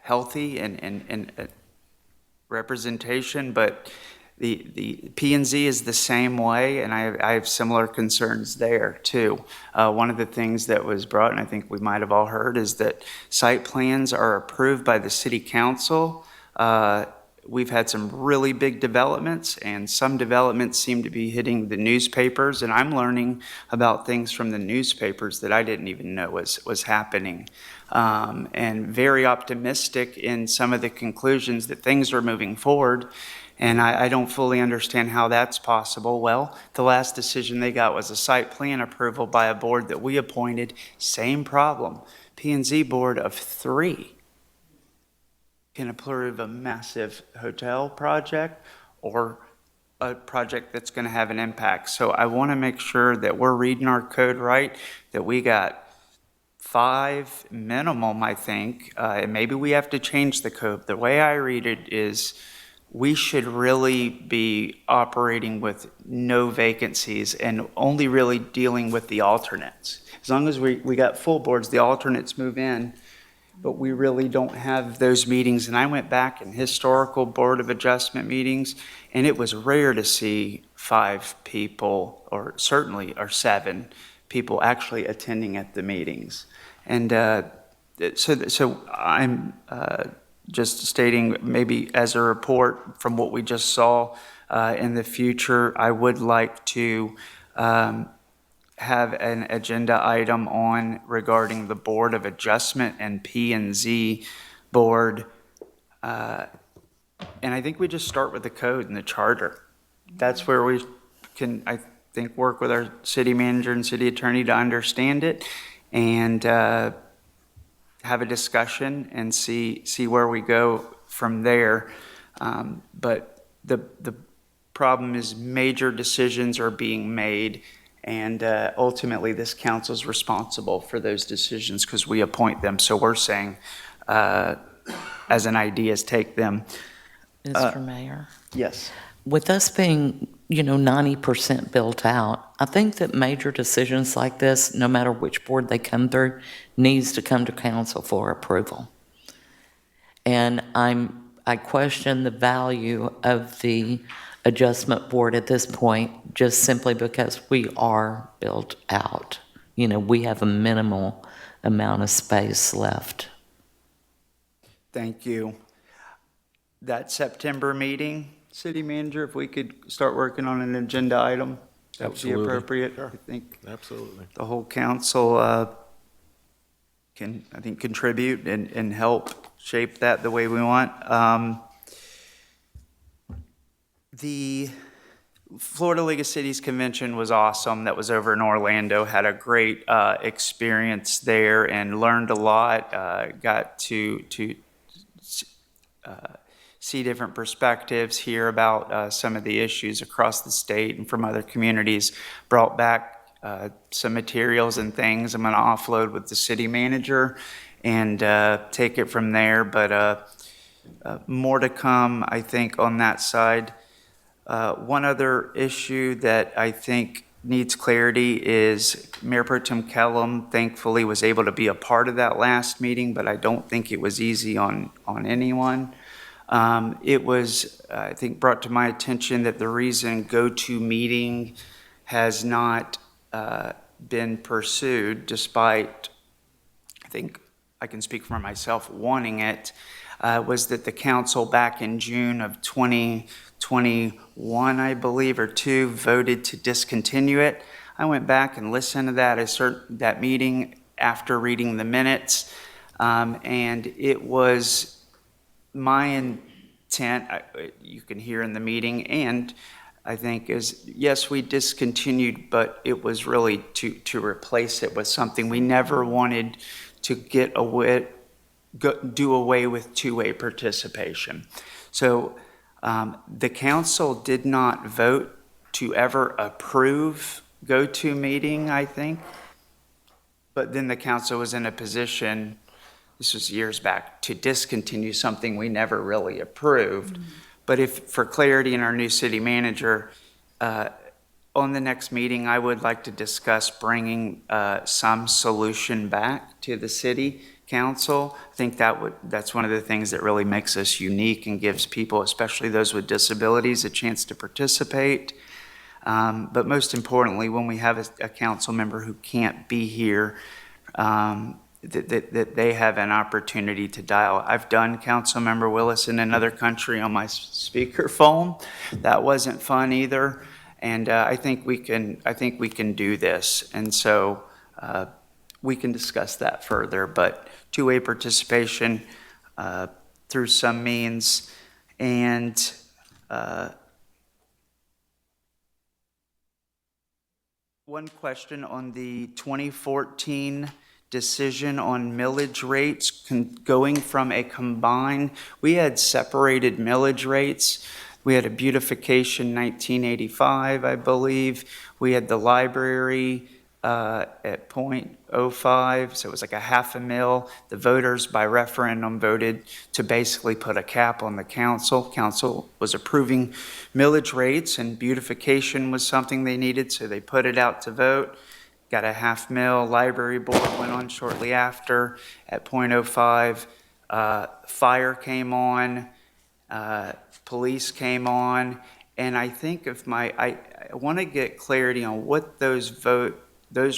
A: healthy and representation. But the P&Z is the same way, and I have similar concerns there too. One of the things that was brought, and I think we might have all heard, is that site plans are approved by the city council we've had some really big developments, and some developments seem to be hitting the newspapers, and I'm learning about things from the newspapers that I didn't even know was happening. And very optimistic in some of the conclusions that things are moving forward. And I don't fully understand how that's possible. Well, the last decision they got was a site plan approval by a board that we appointed. Same problem. P&Z board of 3 can approve a massive hotel project or a project that's going to have an impact. So I want to make sure that we're reading our code right, that we got 5 minimum, I think. And maybe we have to change the code. The way I read it is we should really be operating with no vacancies and only really dealing with the alternates. As long as we got full boards, the alternates move in, but we really don't have those meetings. And I went back in historical Board of Adjustment meetings, and it was rare to see 5 people, or 7 people actually attending at the meetings. And so I'm just stating, maybe as a report from what we just saw, in the future, I would like to have an agenda item on regarding the Board of Adjustment and P&Z board. And I think we just start with the code and the charter. That's where we can, I think, work with our city manager and city attorney to understand it, and have a discussion and see where we go from there. But the problem is major decisions are being made, and ultimately this council is responsible for those decisions because we appoint them. So we're saying, as an idea, is take them.
K: Mr. Mayor?
A: Yes.
K: With us being, 90% built out, I think that major decisions like this, no matter which board they come through, needs to come to council for approval. And I question the value of the adjustment board at this point, just simply because we are built out. We have a minimal amount of space left.
A: Thank you. That September meeting, city manager, if we could start working on an agenda item, that would be
O: Absolutely.
A: appropriate.
O: Sure.
A: I think
O: Absolutely.
A: the whole council can, I think, contribute and help shape that the way we want. The Florida League of Cities Convention was awesome. That was over in Orlando. Had a great experience there and learned a lot. Got to see different perspectives, hear about some of the issues across the state and from other communities. Brought back some materials and things I'm going to offload with the city manager and take it from there. But more to come, I think, on that side. One other issue that I think needs clarity is Mayor Pro Tem Kellum thankfully was able to be a part of that last meeting, but I don't think it was easy on anyone. It was, I think, brought to my attention that the reason GoToMeeting has not been pursued, despite, I think I can speak for myself, wanting it, was that the council back in June of 2021, I believe, or 2, voted to discontinue it. I went back and listened to that meeting after reading the minutes, and it was my intent, you can hear in the meeting, and I think is, yes, we discontinued, but it was really to replace it with something. We never wanted to do away with two-way participation. So the council did not vote to ever approve GoToMeeting, I think, but then the council was in a position, this was years back, to discontinue something we never really approved. Mm-hmm. But if, for clarity in our new city manager, on the next meeting, I would like to discuss bringing some solution back to the city council. I think that's one of the things that really makes us unique and gives people, especially those with disabilities, a chance to participate. But most importantly, when we have a council member who can't be here that they have an opportunity to dial. I've done Councilmember Willis in another country on my speakerphone. That wasn't fun either. And I think we can do this. And so we can discuss that further. But two-way participation through some means, and one question on the 2014 decision on millage rates going from a combined, we had separated millage rates. We had a beautification 1985, I believe. We had the library at 0.05, so it was like a half a mil. The voters by referendum voted to basically put a cap on the council. Council was approving millage rates, and beautification was something they needed, so they put it out to vote. Got a half mil. Library board went on shortly after at 0.05. Fire came on. Police came on. And I think I want to get clarity on what those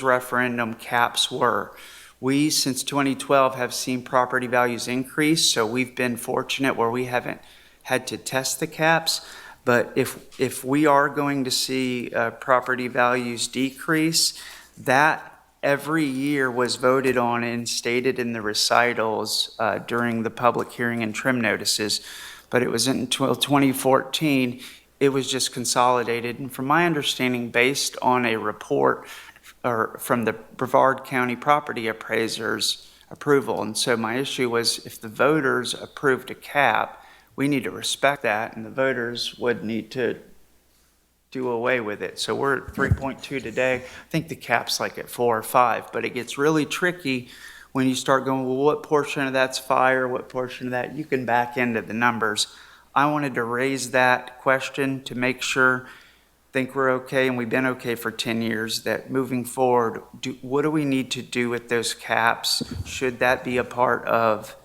A: referendum caps were. We, since 2012, have seen property values increase, so we've been fortunate where we haven't had to test the caps. But if we are going to see property values decrease, that every year was voted on and stated in the recitals during the public hearing and trim notices. But it was until 2014, it was just consolidated. And from my understanding, based on a report from the Brevard County property appraiser's approval. And so my issue was, if the voters approved a cap, we need to respect that, and the voters would need to do away with it. So we're at 3.2 today. I think the cap's like at 4 or 5, but it gets really tricky when you start going, well, what portion of that's fire, what portion of that, you can back into the numbers. I wanted to raise that question to make sure, think we're okay, and we've been okay for 10 years, that moving forward, what do we need to do with those caps? Should that be a part of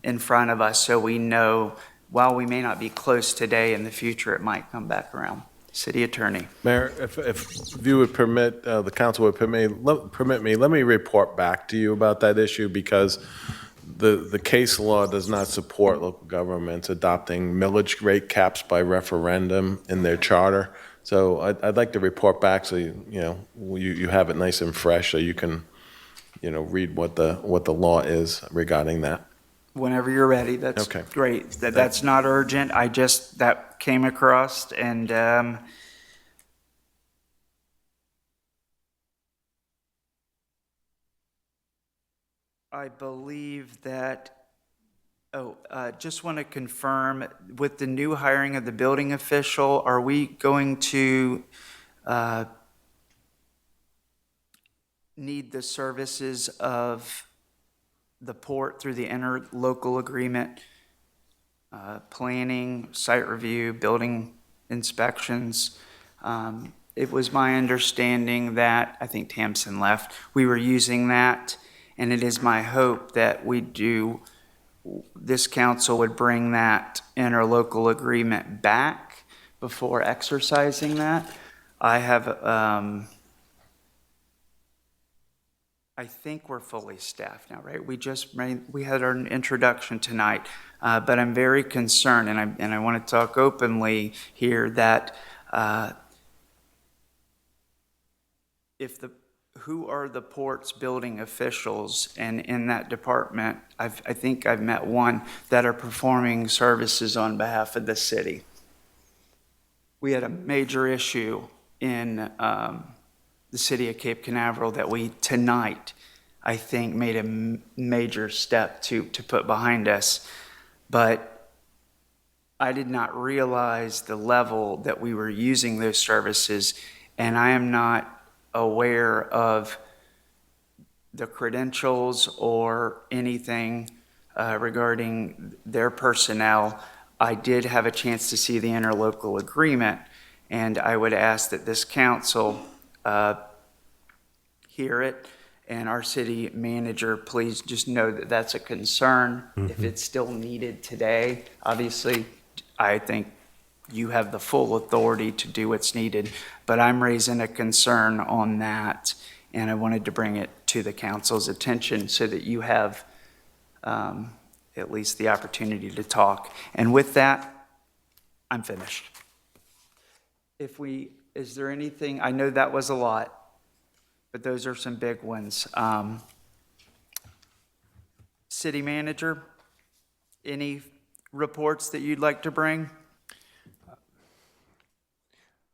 A: in front of us, so we know, while we may not be close today, in the future it might come back around? City Attorney.
O: Mayor, if you would permit, the council would permit me, let me report back to you about that issue, because the case law does not support local governments adopting millage rate caps by referendum in their charter. So I'd like to report back so you have it nice and fresh, so you can read what the law is regarding that.
A: Whenever you're ready, that's
O: okay.
A: Great. That's not urgent. That came across, and I believe that, just want to confirm, with the new hiring of the building official, are we going to need the services of the port through the interlocal agreement, planning, site review, building inspections? It was my understanding that, I think Tamsin left, we were using that, and it is my hope that this council would bring that interlocal agreement back before exercising that. I think we're fully staffed now, right? We had our introduction tonight, but I'm very concerned, and I want to talk openly here, that who are the port's building officials, and in that department, I think I've met one, that are performing services on behalf of the city. We had a major issue in the city of Cape Canaveral that we tonight, I think, made a major step to put behind us. But I did not realize the level that we were using those services, and I am not aware of the credentials or anything regarding their personnel. I did have a chance to see the interlocal agreement, and I would ask that this council hear it, and our city manager, please just know that that's a concern. If it's still needed today, obviously, I think you have the full authority to do what's needed, but I'm raising a concern on that, and I wanted to bring it to the council's attention so that you have at least the opportunity to talk. And with that, I'm finished. Is there anything, I know that was a lot, but those are some big ones. City manager, any reports that you'd like to bring?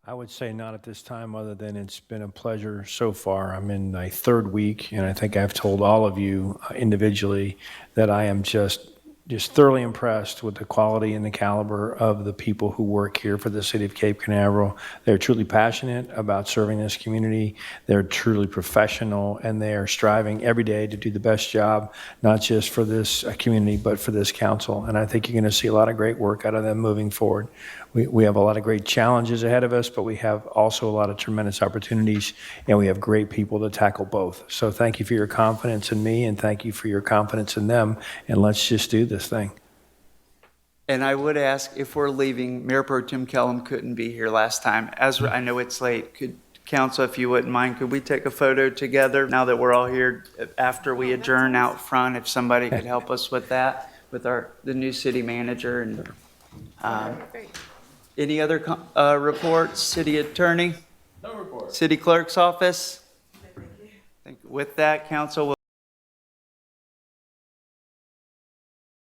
G: I would say not at this time, other than it's been a pleasure so far. I'm in my third week, and I think I've told all of you individually that I am just thoroughly impressed with the quality and the caliber of the people who work here for the city of Cape Canaveral. They're truly passionate about serving this community. They're truly professional, and they are striving every day to do the best job, not just for this community, but for this council. And I think you're going to see a lot of great work out of them moving forward. We have a lot of great challenges ahead of us, but we have also a lot of tremendous opportunities, and we have great people to tackle both. So thank you for your confidence in me, and thank you for your confidence in them, and let's just do this thing.
A: And I would ask, if we're leaving, Mayor Pro Tem Kellum couldn't be here last time. As I know it's late, could council, if you wouldn't mind, could we take a photo together now that we're all here after we adjourn out front? If somebody could help us with that, with the new city manager. And any other reports? City attorney?
O: No report.
A: City clerk's office? With that, council will